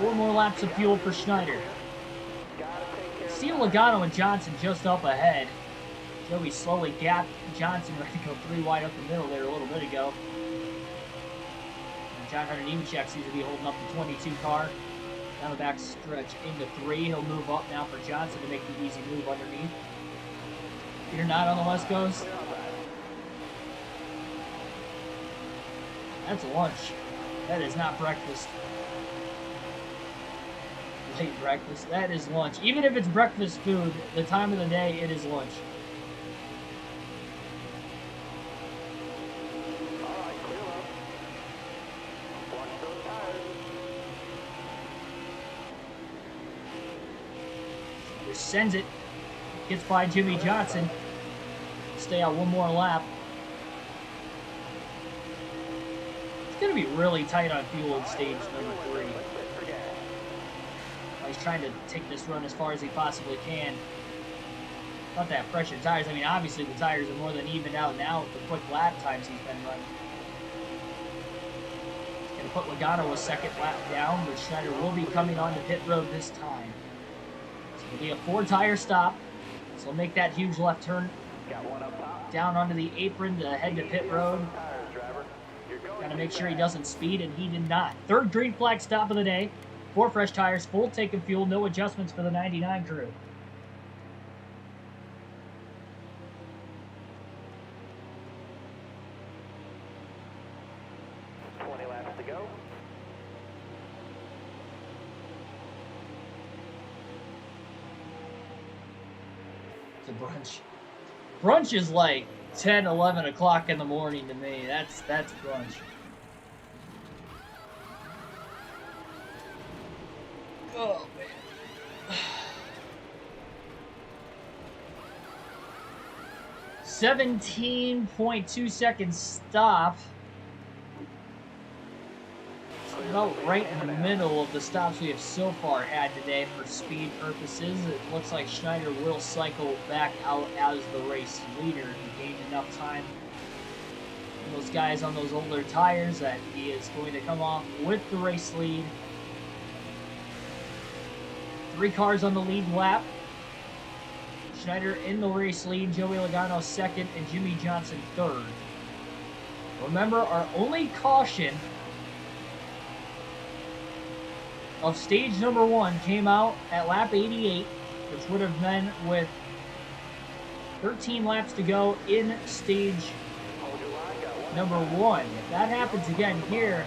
Four more laps of fuel for Schneider. See Logano and Johnson just up ahead. Joey slowly gapped Johnson, ready to go 3 wide up the middle there a little bit ago. And John Hunter Nemechek seems to be holding up the 22 car. Down the back stretch into 3. He'll move up now for Johnson to make the easy move underneath. You're not on the West Coast? That's lunch. That is not breakfast. Late breakfast. That is lunch. Even if it's breakfast food, the time of the day, it is lunch. Just sends it. Gets by Jimmy Johnson. Stay out 1 more lap. It's going to be really tight on fuel in stage number 3. He's trying to take this run as far as he possibly can. Not that pressure tires. I mean, obviously the tires are more than evened out now with the quick lap times he's been running. Going to put Logano a 2nd lap down, but Schneider will be coming onto pit road this time. So it'll be a 4-tire stop. So he'll make that huge left turn down onto the apron to head to pit road. Got to make sure he doesn't speed, and he did not. 3rd green flag stop of the day. 4 fresh tires, full tank of fuel, no adjustments for the 99 crew. Laps to go. It's a brunch. Brunch is like 10, 11 o'clock in the morning to me. That's brunch. Oh, man. 17.2 seconds stop. About right in the middle of the stops we have so far had today for speed purposes. It looks like Schneider will cycle back out as the race leader. He gained enough time those guys on those older tires that he is going to come off with the race lead. 3 cars on the lead lap. Schneider in the race lead, Joey Logano second, and Jimmy Johnson third. Remember, our only caution of stage number 1 came out at lap 88, which would have been with 13 laps to go in stage number 1. If that happens again here,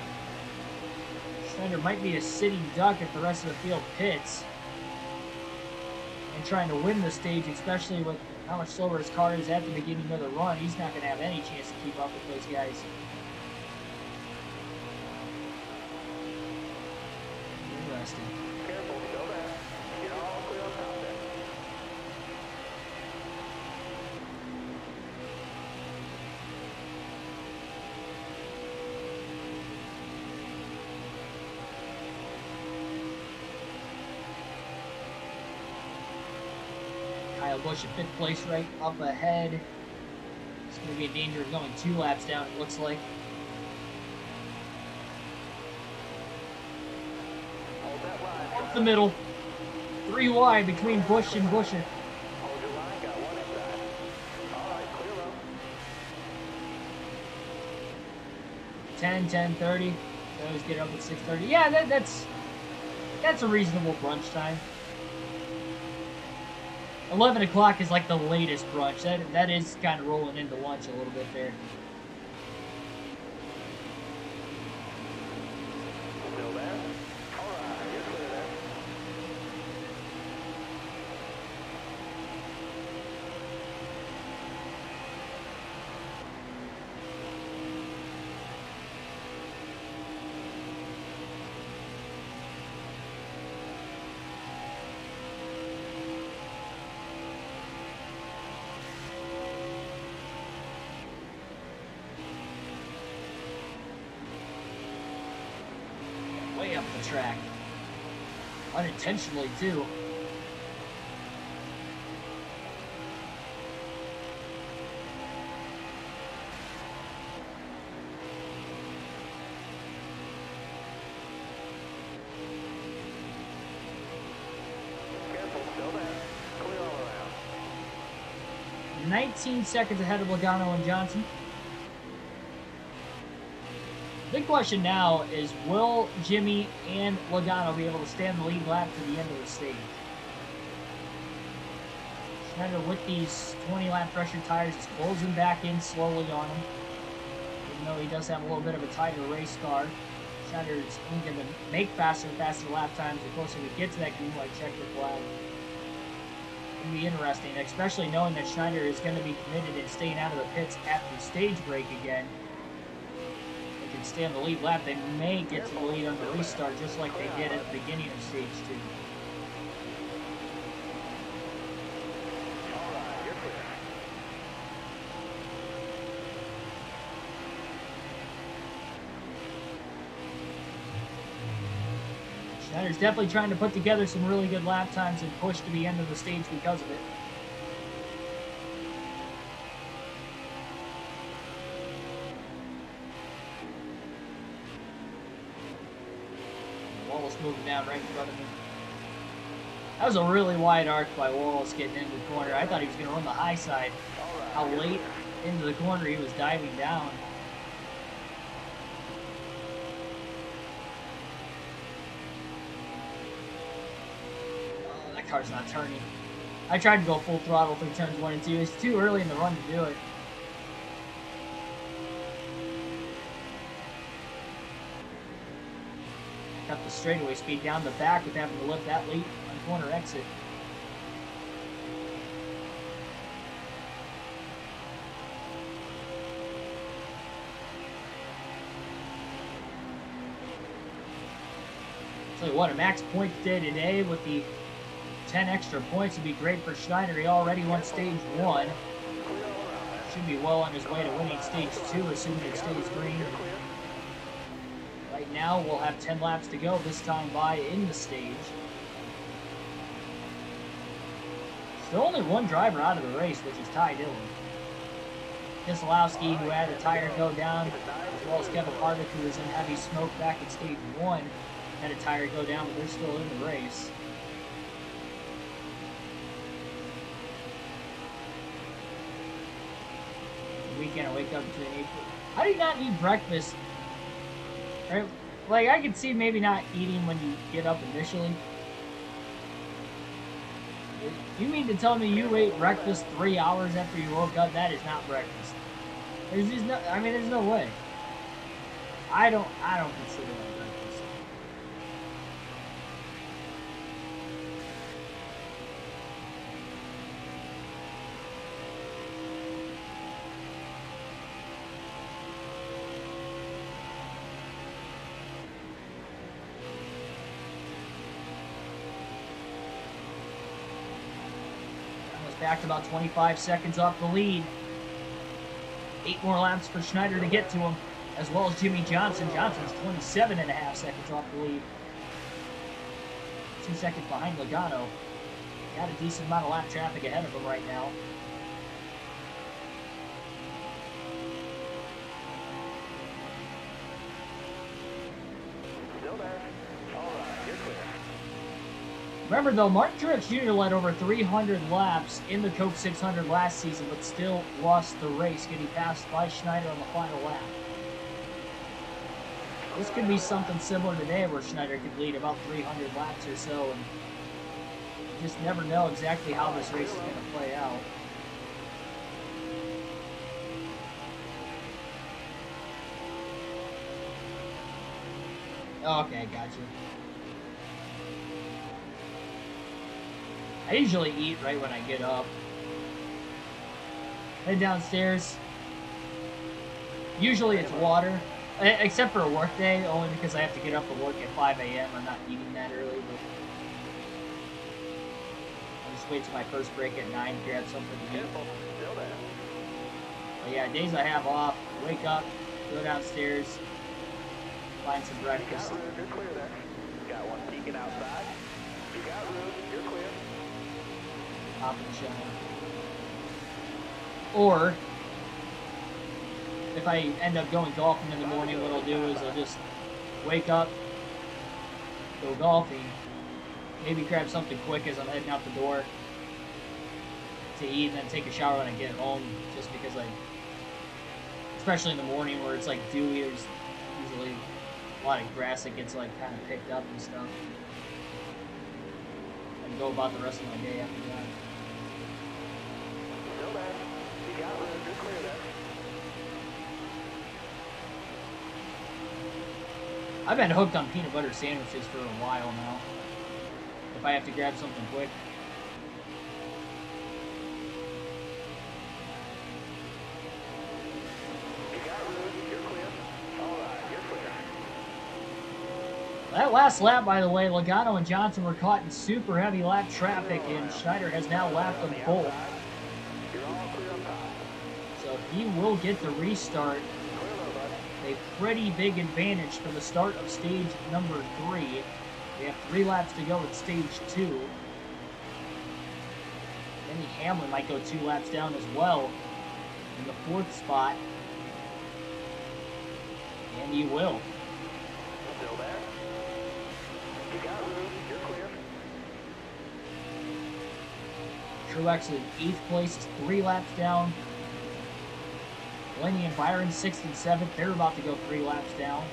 Schneider might be a sitting duck if the rest of the field pits and trying to win the stage, especially with how much slower his car is at the beginning of the run. He's not going to have any chance to keep up with those guys. Interesting. Careful, still there. You're all clear on top there. Kyle Busch in 5th place right up ahead. It's going to be in danger of going 2 laps down, it looks like. Hold that line. Up the middle. 3 wide between Busch and Buescher. Hold your line, got one inside. All right, clear up. 10, 10, 30. They always get up at 6:30. Yeah, that's a reasonable brunch time. 11 o'clock is like the latest brunch. That is kind of rolling into lunch a little bit there. Still there? All right, you're clear there. Way up the track. Unintentionally, too. Careful, still there. Clear all around. 19 seconds ahead of Logano and Johnson. Big question now is, will Jimmy and Logano be able to stay on the lead lap to the end of the stage? Schneider with these 20-lap pressure tires is closing back in slowly on him. Even though he does have a little bit of a tighter race car, Schneider is going to make faster and faster lap times the closer we get to that green light checker flag. It's going to be interesting, especially knowing that Schneider is going to be committed in staying out of the pits at the stage break again. Can stay on the lead lap, they may get to the lead on the restart just like they did at the beginning of stage 2. All right, you're clear. Schneider's definitely trying to put together some really good lap times and push to the end of the stage because of it. Wallace moving down right in front of him. That was a really wide arc by Wallace getting into the corner. I thought he was going to run the high side. How late into the corner he was diving down. Oh, that car's not turning. I tried to go full throttle through turns 1 and 2. It's too early in the run to do it. Cut the straightaway speed down the back with having to lift that late on corner exit. Tell you what, a max point day today with the 10 extra points would be great for Schneider. He already won stage 1. Should be well on his way to winning stage 2, assuming it stays green. Right now, we'll have 10 laps to go, this time by in the stage. Still only one driver out of the race, which is Ty Dillon. Keselowski, who had a tire go down, as well as Kevin Harvick, who was in heavy smoke back in stage 1, had a tire go down, but they're still in the race. The weekend I wake up between 8. How do you not eat breakfast? Right? Like, I could see maybe not eating when you get up initially. You mean to tell me you ate breakfast 3 hours after you woke up? That is not breakfast. There's just no, I mean, there's no way. I don't consider that breakfast. Back to about 25 seconds off the lead. 8 more laps for Schneider to get to him, as well as Jimmy Johnson. Johnson's 27.5 seconds off the lead. 2 seconds behind Logano. Got a decent amount of lap traffic ahead of him right now. Still there. All right, you're clear. Remember though, Martin Truex Jr. led over 300 laps in the Coke 600 last season, but still lost the race, getting passed by Schneider on the final lap. This could be something similar today, where Schneider could lead about 300 laps or so, and you just never know exactly how this race is going to play out. Okay, gotcha. I usually eat right when I get up. Head downstairs. Usually it's water, except for a work day, only because I have to get up for work at 5 a.m. I'm not eating that early, but I'll just wait till my first break at 9 to grab something to eat. Still there. But yeah, days I have off, wake up, go downstairs, find some breakfast. You got room, you're clear there. Got one peeking outside. You got room, you're clear. Hop and shine. Or if I end up going golfing in the morning, what I'll do is I'll just wake up, go golfing, maybe grab something quick as I'm heading out the door to eat, and then take a shower when I get home, just because especially in the morning where it's like dewy, there's usually a lot of grass that gets like kind of picked up and stuff. And go about the rest of my day after that. Still there. You got room, you're clear there. I've been hooked on peanut butter sandwiches for a while now. If I have to grab something quick. You got room, you're clear. All right, you're clear. That last lap, by the way, Logano and Johnson were caught in super heavy lap traffic, and Schneider has now lapped them both. You're all clear up top. So he will get the restart. Clear low, bud. A pretty big advantage for the start of stage number 3. We have 3 laps to go in stage 2. Denny Hamlin might go 2 laps down as well in the 4th spot. And he will. Still there. You got room, you're clear. Truex in 8th place is 3 laps down. Blaney and Byron 6th and 7th. They're about to go 3 laps down.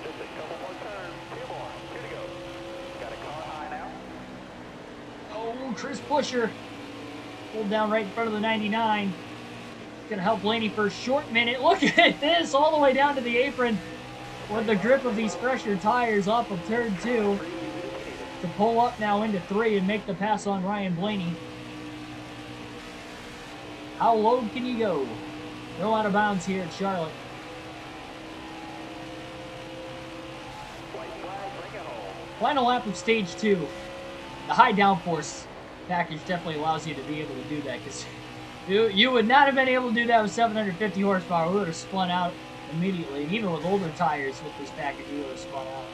Just a couple more turns. 2 more. Here to go. Got a car high now. Oh, Chris Buescher pulled down right in front of the 99. Gonna help Blaney for a short minute. Look at this, all the way down to the apron with the grip of these fresher tires off of turn 2 to pull up now into 3 and make the pass on Ryan Blaney. How low can you go? No out of bounds here at Charlotte. White flag, bring it home. Final lap of stage 2. The high downforce package definitely allows you to be able to do that, because you would not have been able to do that with 750 horsepower. We would have spun out immediately. And even with older tires with this package, we would have spun out.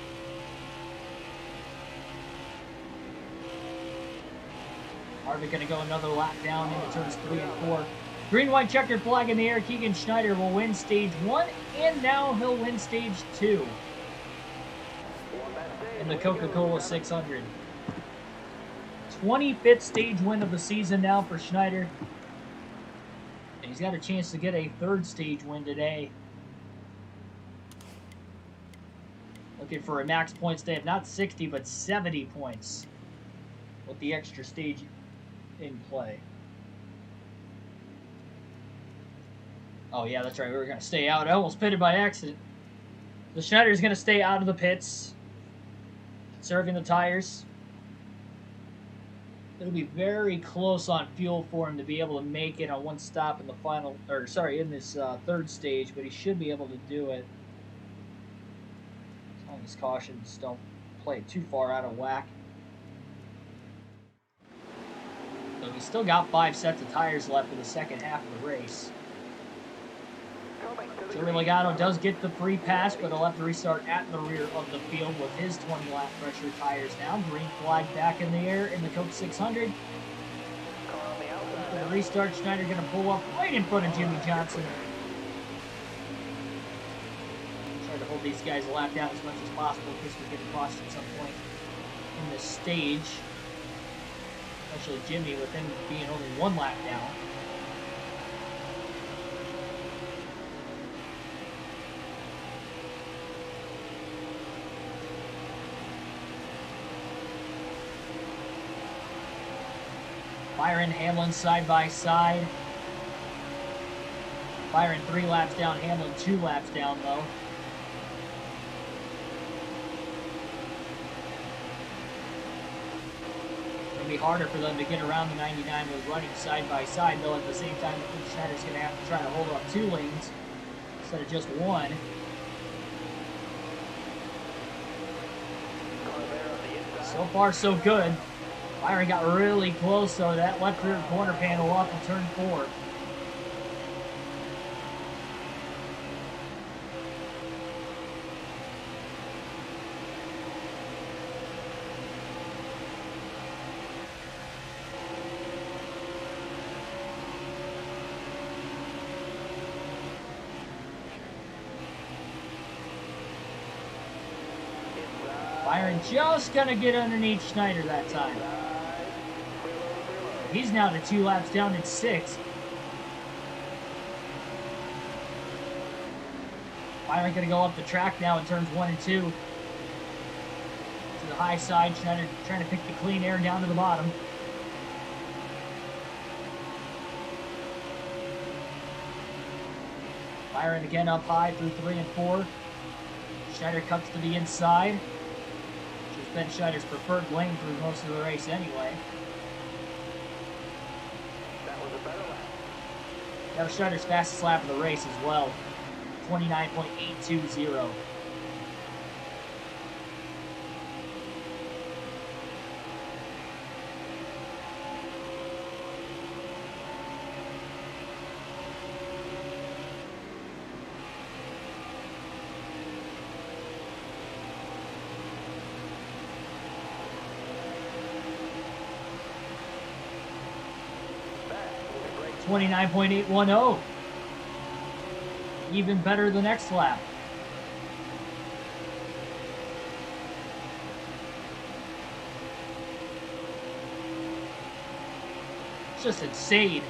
Harvick going to go another lap down into turns 3 and 4. Green, white, checkered flag in the air. Keegan Schneider will win stage 1, and now he'll win stage 2 in the Coca-Cola 600. 25th stage win of the season now for Schneider. And he's got a chance to get a 3rd stage win today. Looking for a max points day of not 60, but 70 points with the extra stage in play. Oh, yeah, that's right. We were going to stay out. I almost pitted by accident. The Schneider's going to stay out of the pits, serving the tires. It'll be very close on fuel for him to be able to make it on one stop in the final, or sorry, in this 3rd stage, but he should be able to do it. As long as cautions don't play too far out of whack. So he's still got 5 sets of tires left for the second half of the race. Joey Logano does get the free pass, but he'll have to restart at the rear of the field with his 20-lap pressure tires now. Green flag back in the air in the Coke 600. For the restart, Schneider going to pull up right in front of Jimmy Johnson. Try to hold these guys a lap down as much as possible in case we get a caution at some point in this stage. Especially Jimmy with him being only 1 lap down. Byron, Hamlin side by side. Byron 3 laps down, Hamlin 2 laps down though. It'll be harder for them to get around the 99 with running side by side, though at the same time I think Schneider's going to have to try to hold up 2 lanes instead of just 1. So far so good. Byron got really close, so that left rear corner panel off in turn 4. Byron just gonna get underneath Schneider that time. He's now to 2 laps down in 6th. Byron going to go up the track now in turns 1 and 2. To the high side, trying to pick the clean air down to the bottom. Byron again up high through 3 and 4. Schneider cuts to the inside, which has been Schneider's preferred lane through most of the race anyway. That was Schneider's fastest lap of the race as well. 29.820. $29.810. Even better the next lap. It's just insane.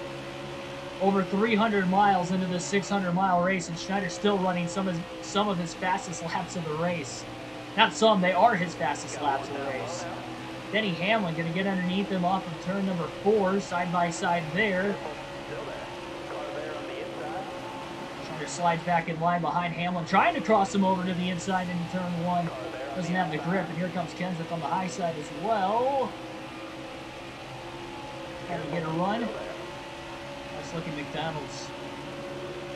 Over 300 miles into the 600-mile race, and Schneider's still running some of his fastest laps of the race. Not some, they are his fastest laps of the race. Denny Hamlin going to get underneath him off of turn number 4, side by side there. Schneider slides back in line behind Hamlin, trying to cross him over to the inside into turn 1. Doesn't have the grip, and here comes Kenseth on the high side as well. Trying to get a run. Nice looking McDonald's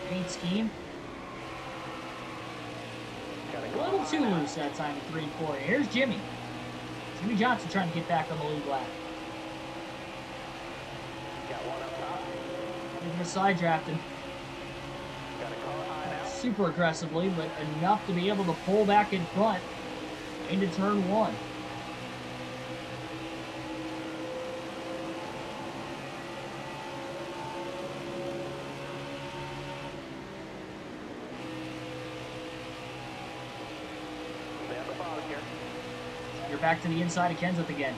paint scheme. A little too loose that time in 3 and 4. Here's Jimmy. Jimmy Johnson trying to get back on the lead lap. Looking for side drafting. Super aggressively, but enough to be able to pull back in front into turn 1. You're back to the inside of Kenseth again.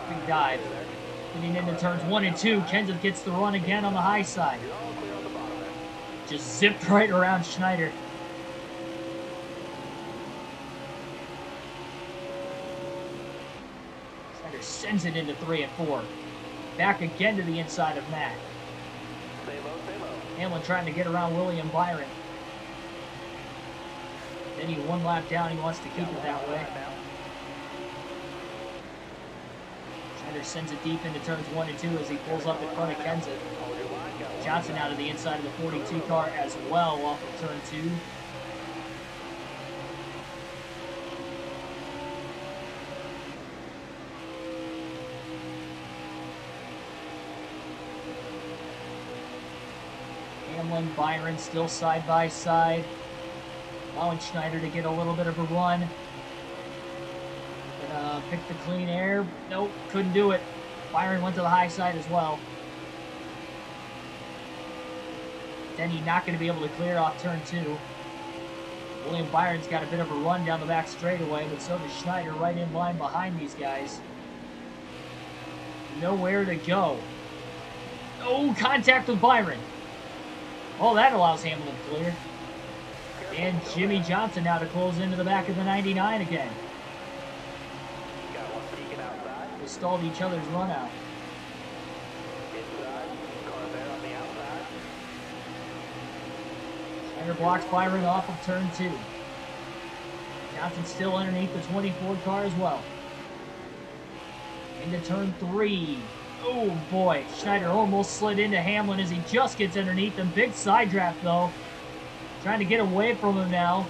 Big dive. Getting into turns 1 and 2. Kenseth gets the run again on the high side. Just zipped right around Schneider. Schneider sends it into 3 and 4. Back again to the inside of Matt. Hamlin trying to get around William Byron. Then he 1 lap down. He wants to keep it that way. Schneider sends it deep into turns 1 and 2 as he pulls up in front of Kenseth. Johnson out of the inside of the 42 car as well off of turn 2. Hamlin, Byron still side by side. Allowing Schneider to get a little bit of a run. Pick the clean air. Nope, couldn't do it. Byron went to the high side as well. Denny not going to be able to clear off turn 2. William Byron's got a bit of a run down the back straightaway, but so does Schneider right in line behind these guys. Nowhere to go. Oh, contact with Byron. Oh, that allows Hamlin to clear. And Jimmy Johnson now to close into the back of the 99 again. They stalled each other's run out. Schneider blocks Byron off of turn 2. Johnson still underneath the 24 car as well. Into turn 3. Oh boy, Schneider almost slid into Hamlin as he just gets underneath him. Big side draft though. Trying to get away from him now.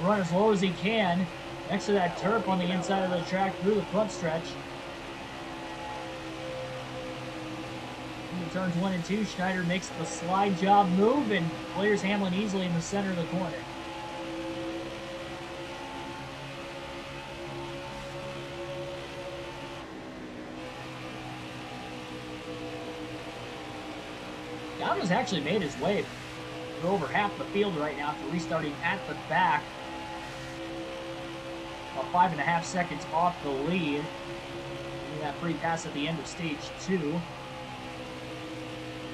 Run as low as he can. Next to that turf on the inside of the track through the front stretch. Into turns 1 and 2, Schneider makes the slide job move and clears Hamlin easily in the center of the corner. Yama's actually made his way through over half the field right now after restarting at the back. About 5.5 seconds off the lead. Getting that free pass at the end of stage 2.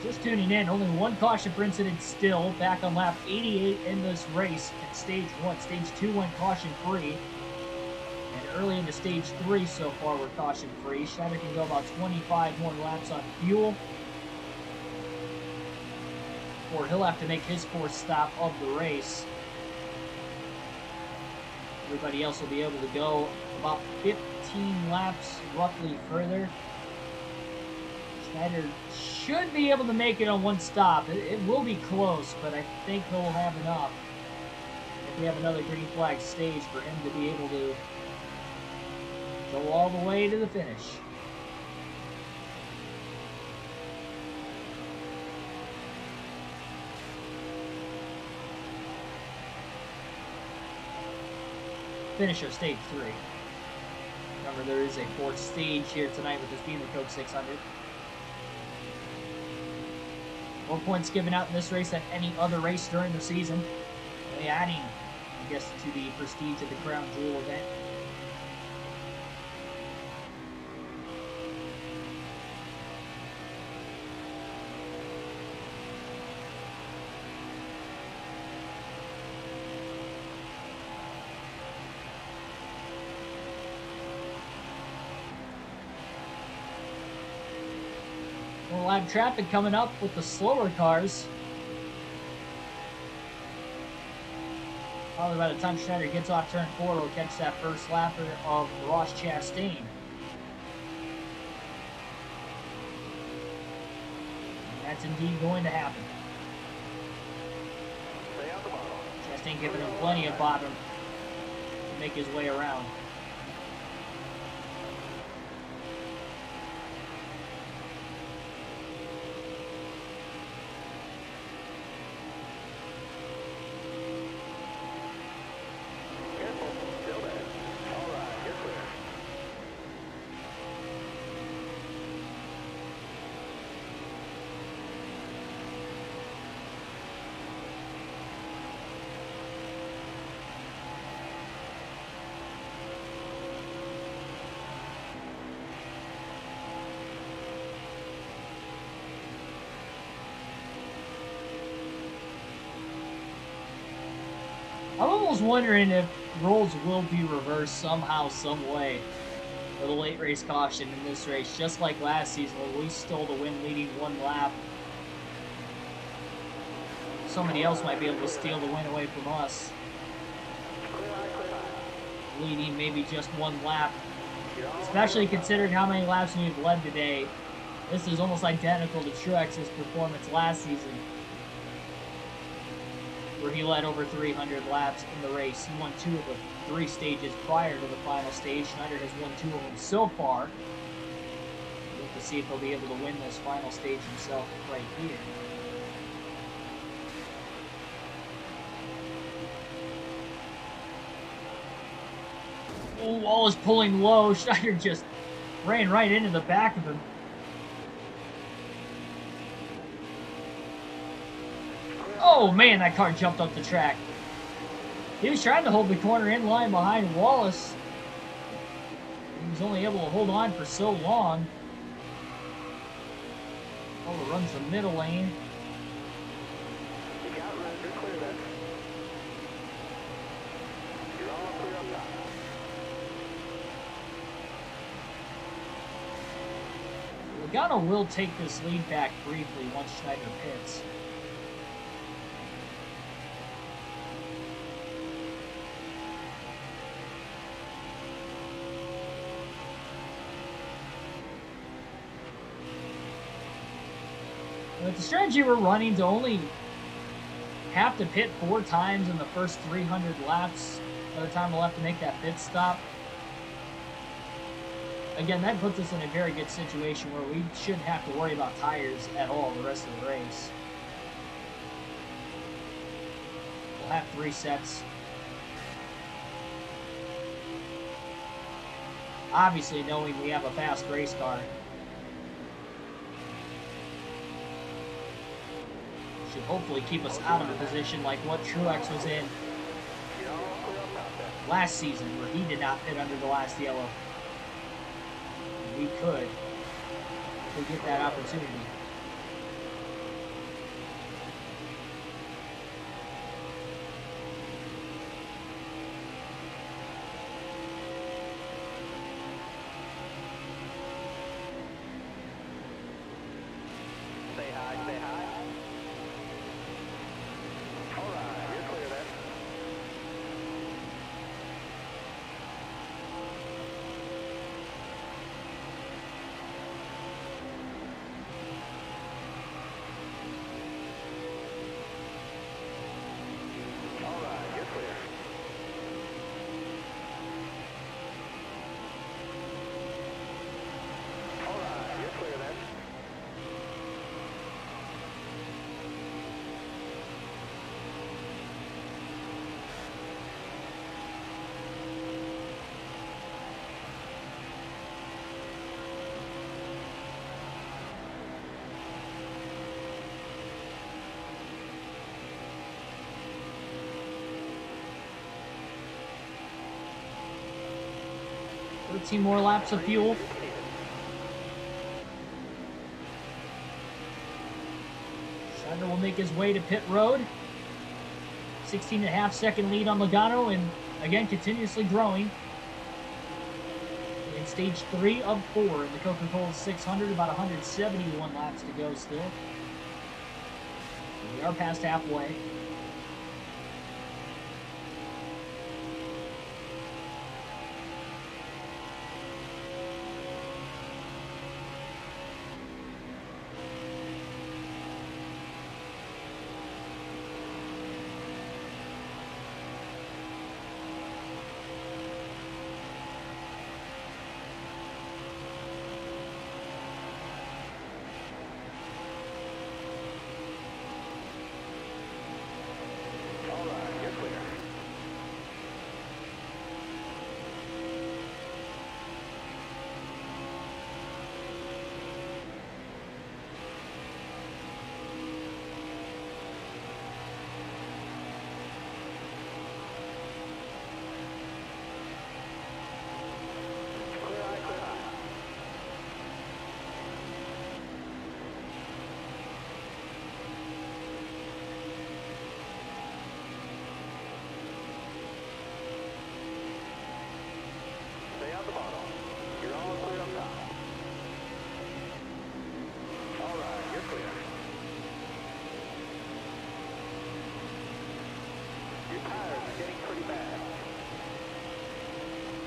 Just tuning in, only 1 caution for incident still. Back on lap 88 in this race in stage 1. Stage 2 went caution free. And early into stage 3 so far we're caution free. Schneider can go about 25 more laps on fuel. Or he'll have to make his 4th stop of the race. Everybody else will be able to go about 15 laps roughly further. Schneider should be able to make it on 1 stop. It will be close, but I think he'll have enough. If we have another green flag stage for him to be able to go all the way to the finish. Finish of stage 3. Remember, there is a 4th stage here tonight with this being the Coke 600. More points given out in this race than any other race during the season. Only adding, I guess, to the prestige of the Crown Jewel event. We'll have traffic coming up with the slower cars. Probably by the time Schneider gets off turn 4, we'll catch that first lapper of Ross Chastain. And that's indeed going to happen. Chastain giving him plenty of bottom to make his way around. I'm almost wondering if roles will be reversed somehow, some way, for the late race caution in this race, just like last season when we stole the win leading 1 lap. Somebody else might be able to steal the win away from us, leading maybe just 1 lap. Especially considering how many laps we've led today. This is almost identical to Truex's performance last season, where he led over 300 laps in the race. He won 2 of the 3 stages prior to the final stage. Schneider has won 2 of them so far. We'll have to see if he'll be able to win this final stage himself right here. Oh, Wall is pulling low. Schneider just ran right into the back of him. Oh man, that car jumped up the track. He was trying to hold the corner in line behind Wallace. He was only able to hold on for so long. Oh, runs the middle lane. You got room, you're clear then. You're all clear up top. Logano will take this lead back briefly once Schneider pits. With the strategy we're running to only have to pit 4 times in the first 300 laps by the time we'll have to make that pit stop. Again, that puts us in a very good situation where we shouldn't have to worry about tires at all the rest of the race. We'll have 3 sets. Obviously, knowing we have a fast race car. Should hopefully keep us out of a position like what Truex was in last season, where he did not pit under the last yellow. We could if we get that opportunity. Say hi, say hi. All right, you're clear then. All right, you're clear. All right, you're clear then. Team more laps of fuel. Schneider will make his way to pit road. 16.5 second lead on Logano, and again continuously growing. In stage 3 of 4 in the Coca-Cola 600, about 171 laps to go still. We are past halfway.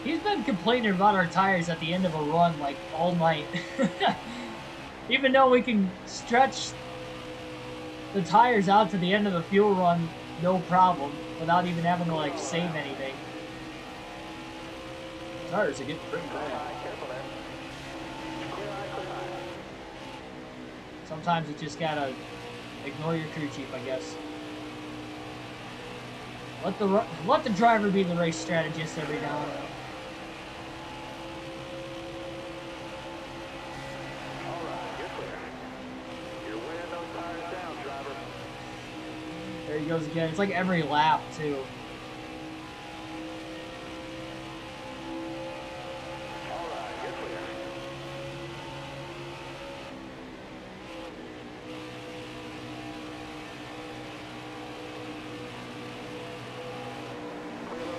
He's been complaining about our tires at the end of a run like all night. Even though we can stretch the tires out to the end of the fuel run no problem without even having to like save anything. Tires are getting pretty bad. Sometimes you just gotta ignore your crew chief, I guess. Let the driver be the race strategist every now and then. There he goes again. It's like every lap, too.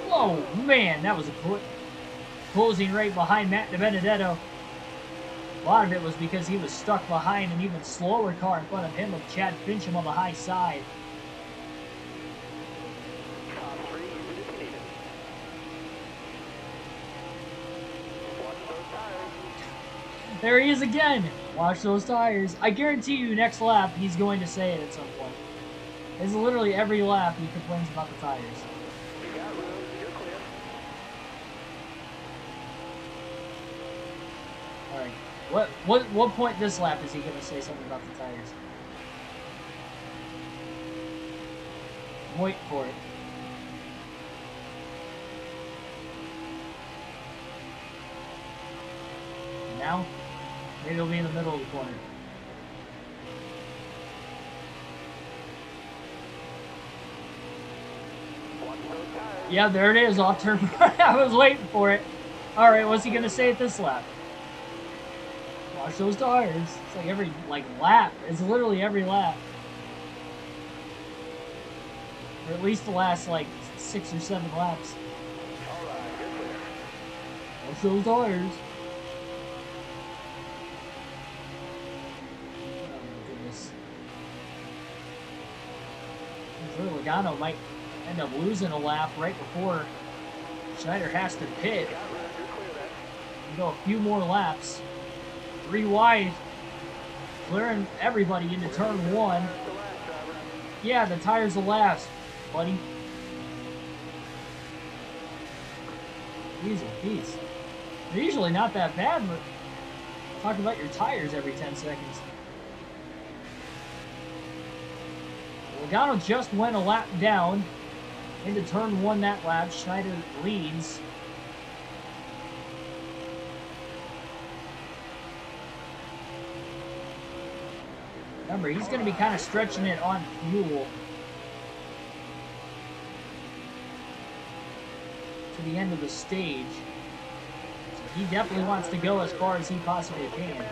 Whoa, man, that was a closing right behind Matt DiBenedetto. A lot of it was because he was stuck behind an even slower car in front of him, of Chad Fincham on the high side. There he is again. Watch those tires. I guarantee you next lap he's going to say it at some point. It's literally every lap he complains about the tires. Alright. What point this lap is he going to say something about the tires? I'm waiting for it. Now? Maybe it'll be in the middle of the corner. Yeah, there it is, off turn. I was waiting for it. Alright, what's he gonna say at this lap? Watch those tires. It's like every lap. It's literally every lap. Or at least the last 6 or 7 laps. Watch those tires. Logano might end up losing a lap right before Schneider has to pit. We go a few more laps. 3 wide. Clearing everybody into turn 1. Yeah, the tires will last, buddy. Easy, peace. They're usually not that bad, but talk about your tires every 10 seconds. Logano just went a lap down into turn 1 that lap. Schneider leads. Remember, he's going to be kind of stretching it on fuel to the end of the stage. So he definitely wants to go as far as he possibly can.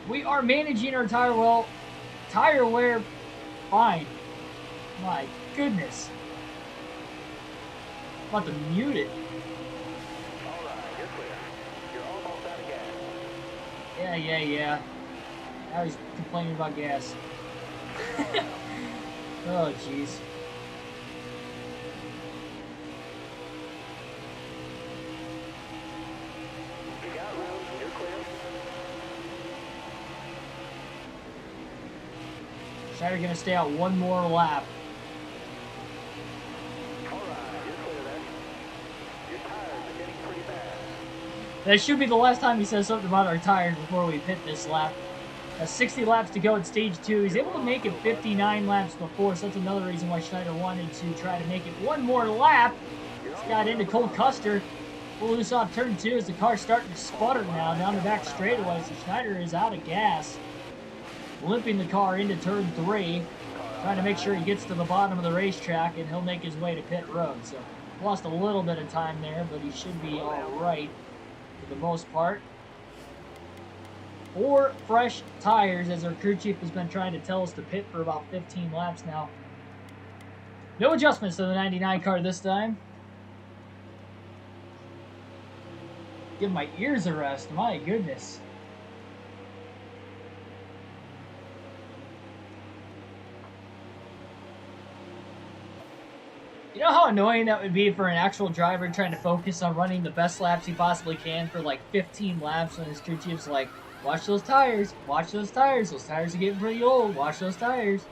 We are managing our tire well. Tire wear, fine. My goodness. I'm about to mute it. Yeah. Now he's complaining about gas. Oh, jeez. Schneider gonna stay out one more lap. That should be the last time he says something about our tires before we pit this lap. 60 laps to go in stage 2. He's able to make it 59 laps before, so that's another reason why Schneider wanted to try to make it one more lap. He's got into Cole Custer. Full loose off turn 2 as the car's starting to sputter now down the back straightaway, so Schneider is out of gas. Limping the car into turn 3, trying to make sure he gets to the bottom of the racetrack, and he'll make his way to pit road. So lost a little bit of time there, but he should be all right for the most part. 4 fresh tires, as our crew chief has been trying to tell us to pit for about 15 laps now. No adjustments to the 99 car this time. Give my ears a rest, my goodness. You know how annoying that would be for an actual driver trying to focus on running the best laps he possibly can for like 15 laps when his crew chief's like, watch those tires, those tires are getting pretty old, watch those tires.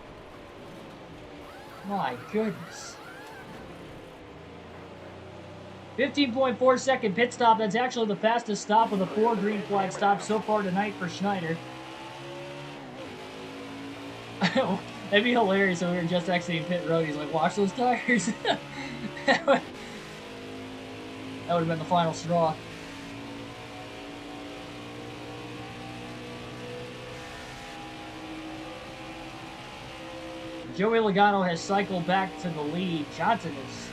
My goodness. 15.4 second pit stop. That's actually the fastest stop of the 4 green flag stops so far tonight for Schneider. That'd be hilarious if we were just exiting pit road. He's like, watch those tires. That would have been the final straw. Joey Logano has cycled back to the lead. Johnson is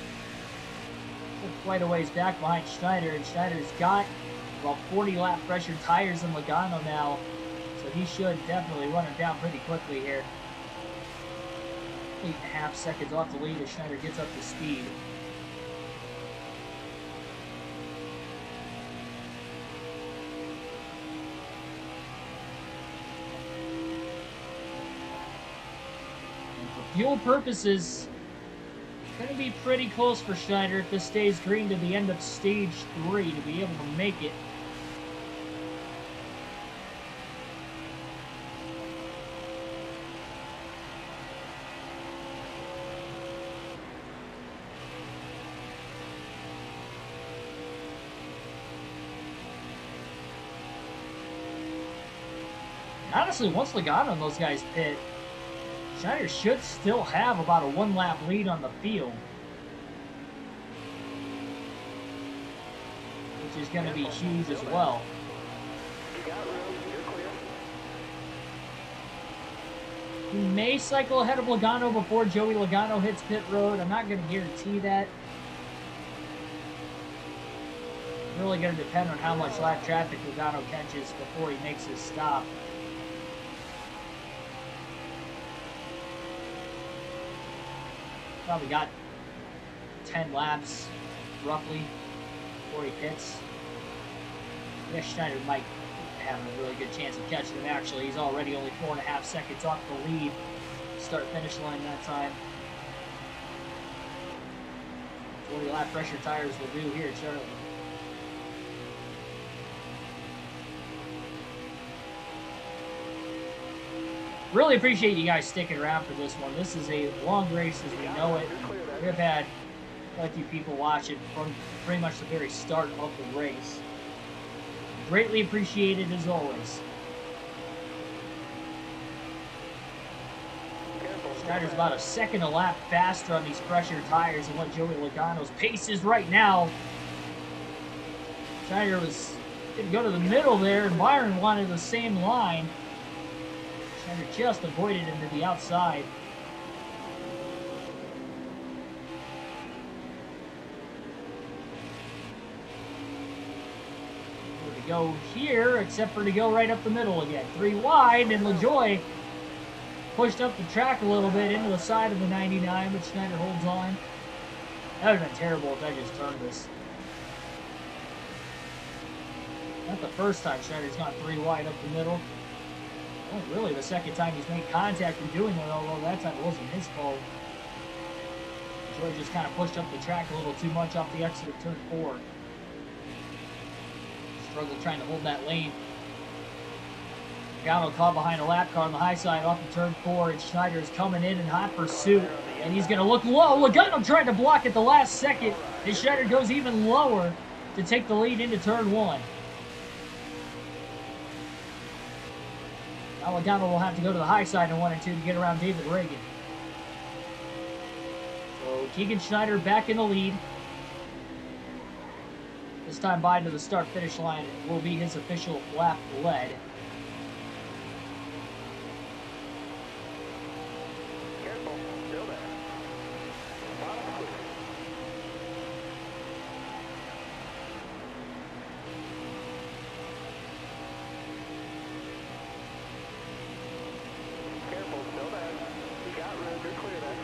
quite a ways back behind Schneider, and Schneider's got about 40 lap pressure tires in Logano now, so he should definitely run him down pretty quickly here. 8.5 seconds off the lead as Schneider gets up to speed. And for fuel purposes, it's going to be pretty close for Schneider if this stays green to the end of stage 3 to be able to make it. Honestly, once Logano and those guys pit, Schneider should still have about a 1-lap lead on the field, which is going to be huge as well. He may cycle ahead of Logano before Joey Logano hits pit road. I'm not going to guarantee that. It's really going to depend on how much lap traffic Logano catches before he makes his stop. Probably got 10 laps, roughly, before he pits. I guess Schneider might have a really good chance of catching him, actually. He's already only 4.5 seconds off the lead. Start-finish line that time. 40 lap pressure tires will do here, Charlie. Really appreciate you guys sticking around for this one. This is a long race as we know it. We've had quite a few people watch it from pretty much the very start of the race. Greatly appreciated as always. Schneider's about a second a lap faster on these pressure tires than what Joey Logano's pace is right now. Schneider was going to go to the middle there, and Byron wanted the same line. Schneider just avoided him to the outside. Where to go here, except for to go right up the middle again. 3 wide, and LaJoy pushed up the track a little bit into the side of the 99, but Schneider holds on. That would have been terrible if I just turned this. Not the first time Schneider's gone 3 wide up the middle. Well, really the second time he's made contact in doing it, although that time it wasn't his fault. Joy just kind of pushed up the track a little too much off the exit of turn 4. Struggled trying to hold that lane. Logano caught behind a lap car on the high side off of turn 4, and Schneider is coming in hot pursuit, and he's going to look low. Logano trying to block at the last second, and Schneider goes even lower to take the lead into turn 1. Now Logano will have to go to the high side in 1 and 2 to get around David Reagan. So Keegan Schneider back in the lead. This time by to the start-finish line will be his official lap led. Careful, still there. Careful, still there. You got room, you're clear there.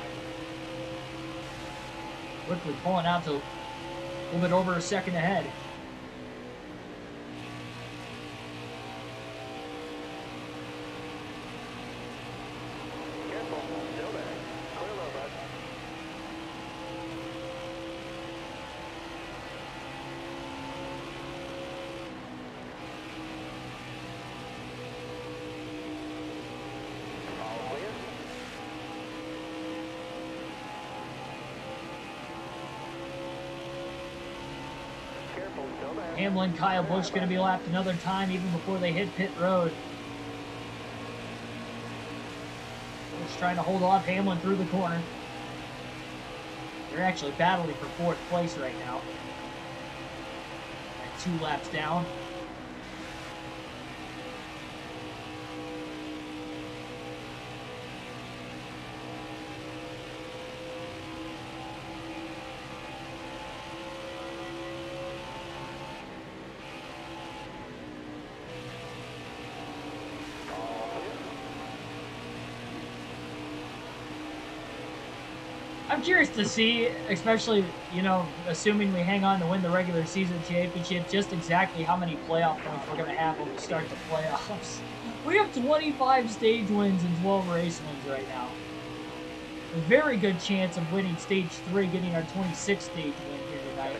Quickly pulling out to a little bit over a second ahead. Careful, still there. Clear low, bud. Hamlin, Kyle Busch going to be lapped another time even before they hit pit road. Busch trying to hold off Hamlin through the corner. They're actually battling for 4th place right now. At 2 laps down. I'm curious to see, especially, you know, assuming we hang on to win the regular season championship, just exactly how many playoff points we're going to have when we start the playoffs. We have 25 stage wins and 12 race wins right now. A very good chance of winning stage 3, getting our 26th stage win here tonight.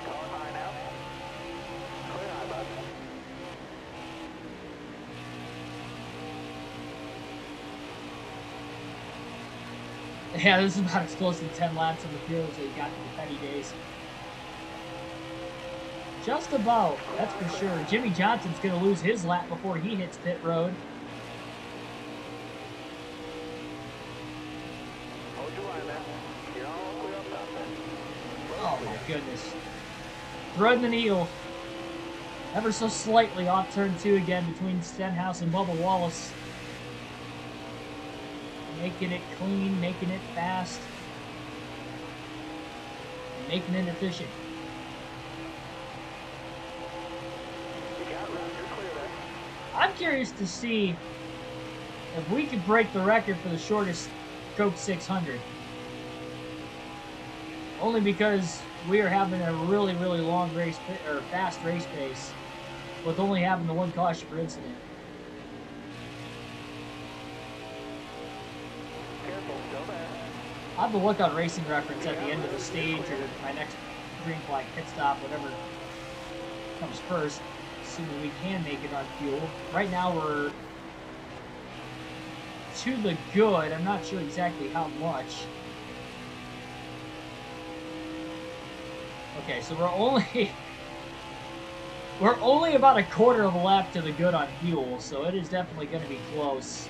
Yeah, this is about as close to 10 laps on the field as we got in the petty days. Just about, that's for sure. Jimmy Johnson's going to lose his lap before he hits pit road. Oh my goodness. Threading the needle. Ever so slightly off turn 2 again between Stenhouse and Bubba Wallace. Making it clean, making it fast, making it efficient. I'm curious to see if we could break the record for the shortest Coke 600. Only because we are having a really, really long race, or fast race pace, with only having the 1 caution per incident. I'll have to look on Racing Reference at the end of the stage or my next green flag pit stop, whatever comes first, assuming we can make it on fuel. Right now we're to the good. I'm not sure exactly how much. Okay, so we're only about a quarter of a lap to the good on fuel, so it is definitely going to be close.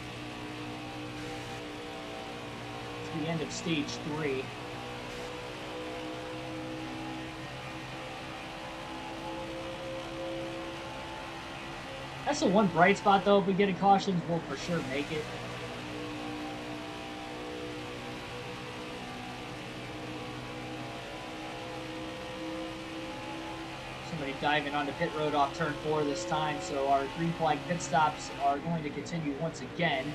The end of stage 3. That's the one bright spot though. If we get a cautions, we'll for sure make it. Somebody diving onto pit road off turn 4 this time, so our green flag pit stops are going to continue once again.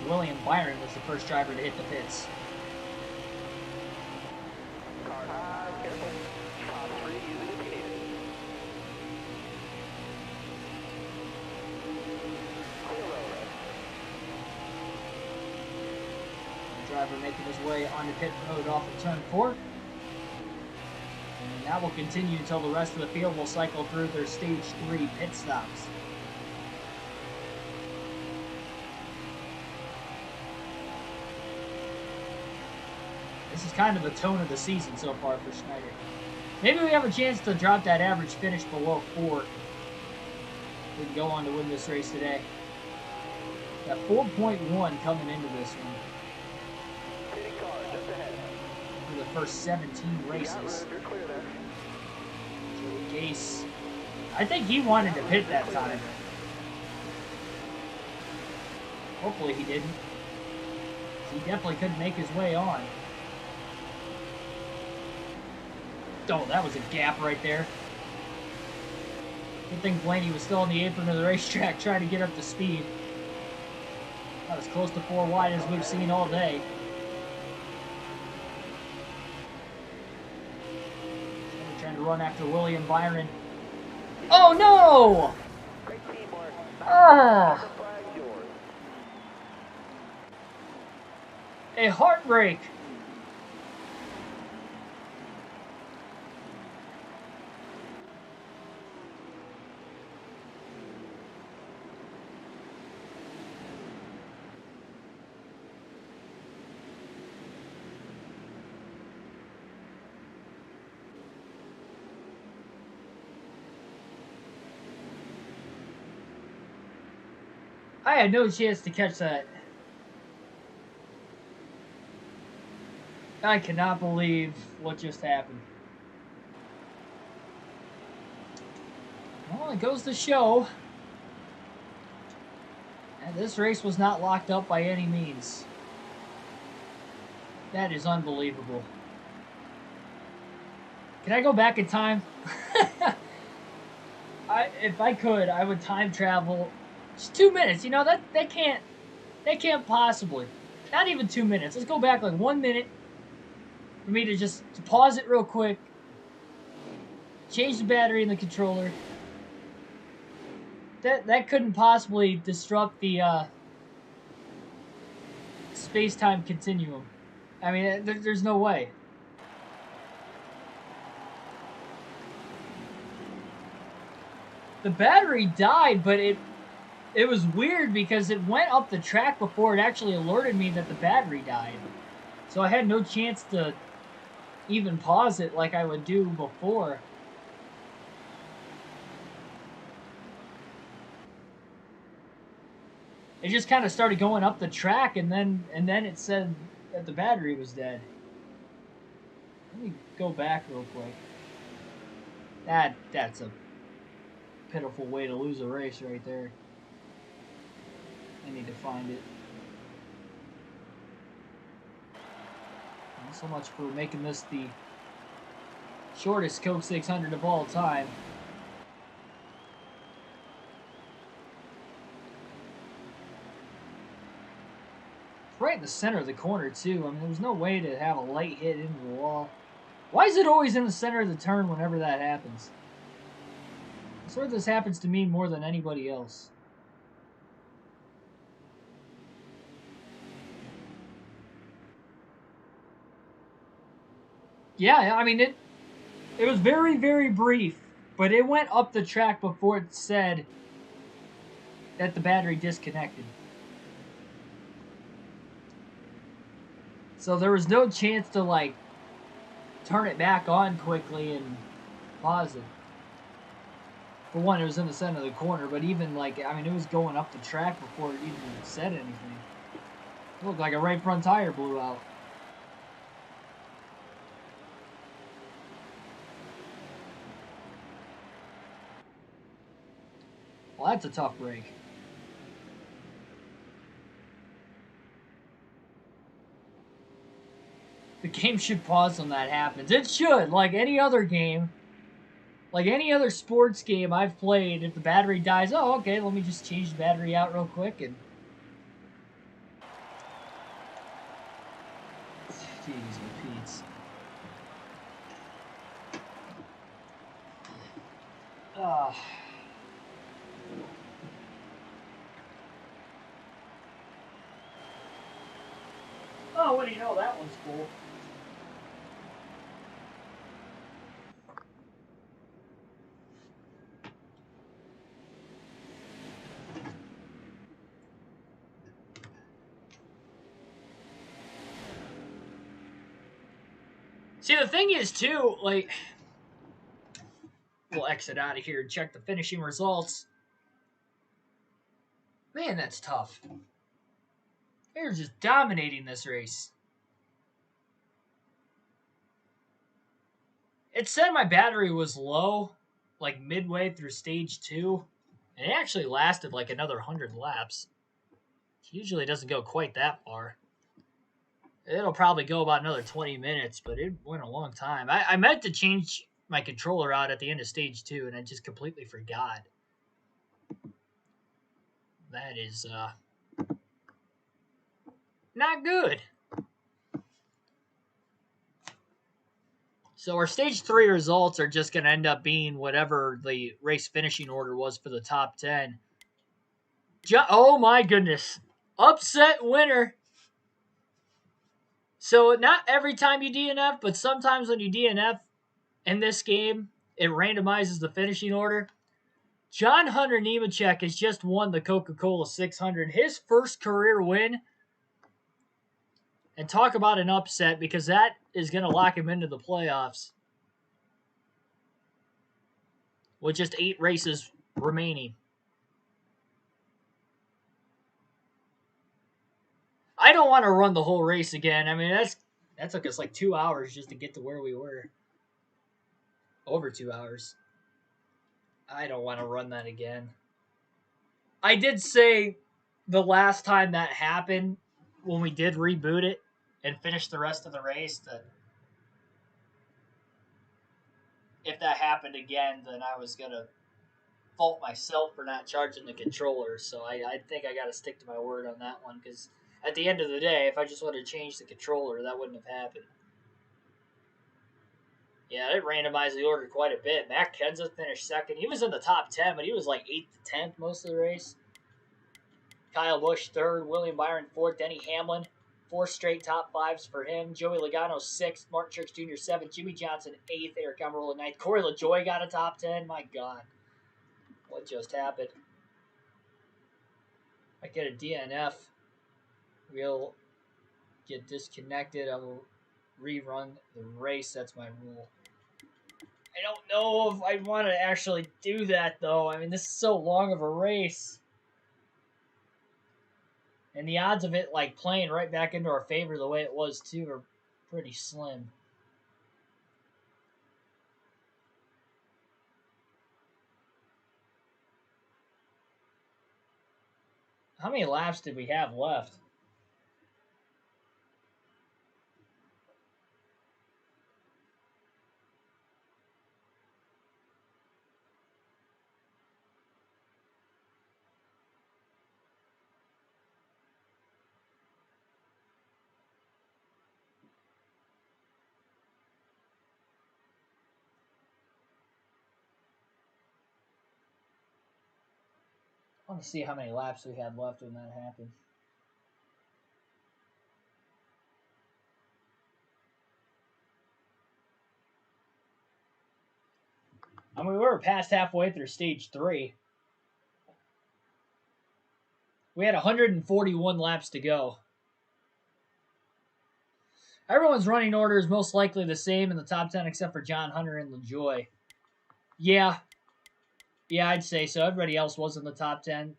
William Byron was the first driver to hit the pits. The driver making his way onto pit road off of turn 4. And that will continue until the rest of the field will cycle through their stage 3 pit stops. This is kind of the tone of the season so far for Schneider. Maybe we have a chance to drop that average finish below 4. We can go on to win this race today. Got 4.1 coming into this one. For the first 17 races. Joey Gase. I think he wanted to pit that time. Hopefully he didn't. He definitely couldn't make his way on. Oh, that was a gap right there. Good thing Blaney was still on the apron of the racetrack trying to get up to speed. That was close to 4 wide as we've seen all day. We're trying to run after William Byron. Oh no! Ah! A heartbreak. I had no chance to catch that. I cannot believe what just happened. Well, it goes to show that this race was not locked up by any means. That is unbelievable. Can I go back in time? If I could, I would time travel. Just 2 minutes. You know that can't possibly. Not even 2 minutes. Let's go back like 1 minute for me to just pause it real quick. Change the battery in the controller. That couldn't possibly disrupt the space-time continuum. I mean, there's no way. The battery died, but it was weird because it went up the track before it actually alerted me that the battery died. So I had no chance to even pause it like I would do before. It just kind of started going up the track, and then it said that the battery was dead. Let me go back real quick. That's a pitiful way to lose a race right there. I need to find it. Not so much for making this the shortest Coke 600 of all time. Right in the center of the corner, too. I mean, there's no way to have a light hit into the wall. Why is it always in the center of the turn whenever that happens? I swear this happens to me more than anybody else. Yeah, I mean, it was very, very brief, but it went up the track before it said that the battery disconnected. So there was no chance to, like, turn it back on quickly and pause it. For one, it was in the center of the corner, but even, like, I mean, it was going up the track before it even said anything. It looked like a right front tire blew out. Well, that's a tough break. The game should pause when that happens. It should, like any other game. Like any other sports game I've played, if the battery dies, oh, okay, let me just change the battery out real quick and... Jeez, Pete's. Oh, what do you know? That one's cool. See, the thing is, too, like... We'll exit out of here and check the finishing results. Man, that's tough. They're just dominating this race. It said my battery was low, like midway through stage 2. And it actually lasted like another 100 laps. It usually doesn't go quite that far. It'll probably go about another 20 minutes, but it went a long time. I meant to change my controller out at the end of stage 2, and I just completely forgot. That is not good. So our stage 3 results are just going to end up being whatever the race finishing order was for the top 10. Oh my goodness. Upset winner. So not every time you DNF, but sometimes when you DNF in this game, it randomizes the finishing order. John Hunter Nemechek has just won the Coca-Cola 600, his first career win. And talk about an upset, because that is going to lock him into the playoffs with just 8 races remaining. I don't want to run the whole race again. I mean, that took us like 2 hours just to get to where we were. Over 2 hours. I don't want to run that again. I did say the last time that happened, when we did reboot it and finish the rest of the race, that if that happened again, then I was gonna fault myself for not charging the controller. So I think I got to stick to my word on that one, because at the end of the day, if I just wanted to change the controller, that wouldn't have happened. Yeah, it randomized the order quite a bit. Matt Kenseth finished second. He was in the top 10, but he was like 8th to 10th most of the race. Kyle Busch third, William Byron fourth, Denny Hamlin 4 straight top fives for him. Joey Logano sixth, Martin Truex Jr. seventh, Jimmy Johnson eighth, Eric Almirola ninth. Corey LaJoie got a top 10. My God, what just happened? I get a DNF. We'll get disconnected. I will rerun the race. That's my rule. I don't know if I want to actually do that, though. I mean, this is so long of a race. And the odds of it, like, playing right back into our favor the way it was, too, are pretty slim. How many laps did we have left? I want to see how many laps we had left when that happened. I mean, we were past halfway through stage 3. We had 141 laps to go. Everyone's running order is most likely the same in the top 10 except for John Hunter and LaJoy. Yeah, I'd say so. Everybody else was in the top 10.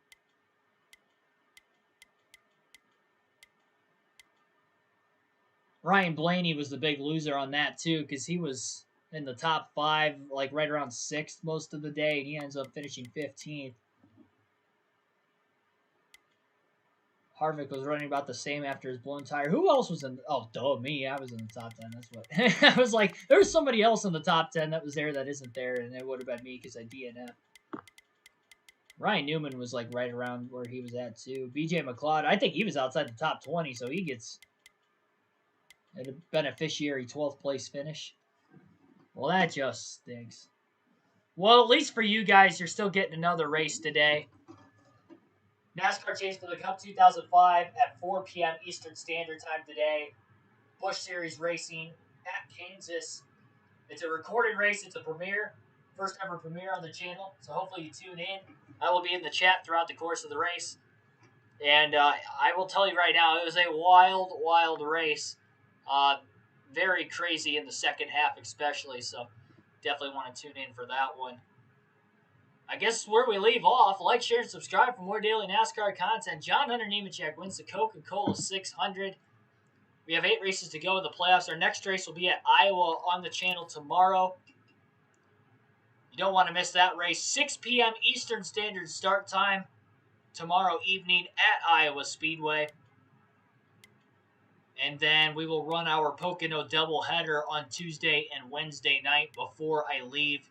Ryan Blaney was the big loser on that, too, because he was in the top 5, like right around 6th most of the day, and he ends up finishing 15th. Harvick was running about the same after his blown tire. Who else was in? Oh, duh, me. I was in the top 10. That's what. I was like, there was somebody else in the top 10 that was there that isn't there, and it would have been me because I DNF. Ryan Newman was like right around where he was at, too. BJ McLeod, I think he was outside the top 20, so he gets a beneficiary 12th place finish. Well, that just stinks. Well, at least for you guys, you're still getting another race today. NASCAR Chase for the Cup 2005 at 4 p.m. Eastern Standard Time today. Busch Series Racing at Kansas. It's a recorded race. It's a premiere. First ever premiere on the channel. So hopefully you tune in. I will be in the chat throughout the course of the race. And I will tell you right now, it was a wild, wild race. Very crazy in the second half especially. So definitely want to tune in for that one. I guess where we leave off, like, share, and subscribe for more daily NASCAR content. John Hunter Nemechek wins the Coca-Cola 600. We have 8 races to go in the playoffs. Our next race will be at Iowa on the channel tomorrow. You don't want to miss that race. 6 p.m. Eastern Standard start time tomorrow evening at Iowa Speedway. And then we will run our Pocono doubleheader on Tuesday and Wednesday night before I leave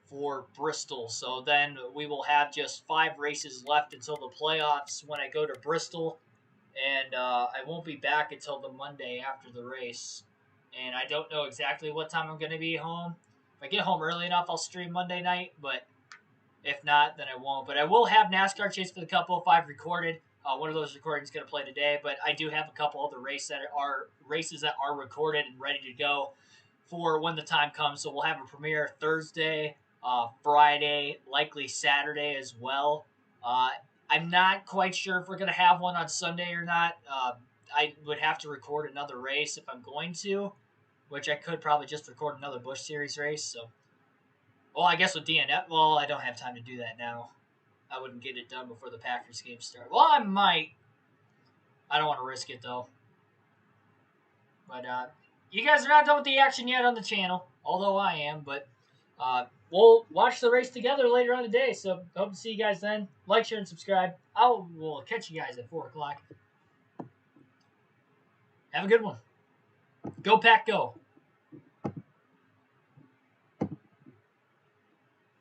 for Bristol. So then we will have just 5 races left until the playoffs when I go to Bristol. And I won't be back until the Monday after the race. And I don't know exactly what time I'm going to be home. If I get home early enough, I'll stream Monday night. But if not, then I won't. But I will have NASCAR Chase for the Cup 05 recorded. One of those recordings is going to play today. But I do have a couple other races that are recorded and ready to go for when the time comes. So we'll have a premiere Thursday, Friday, likely Saturday as well. I'm not quite sure if we're going to have one on Sunday or not. I would have to record another race if I'm going to, which I could probably just record another Busch Series race. So, well, I guess with DNF, well, I don't have time to do that now. I wouldn't get it done before the Packers game start. Well, I might. I don't want to risk it, though. But you guys are not done with the action yet on the channel, although I am. But we'll watch the race together later on today. So hope to see you guys then. Like, share, and subscribe. We'll catch you guys at 4 o'clock. Have a good one. Go Pack, go.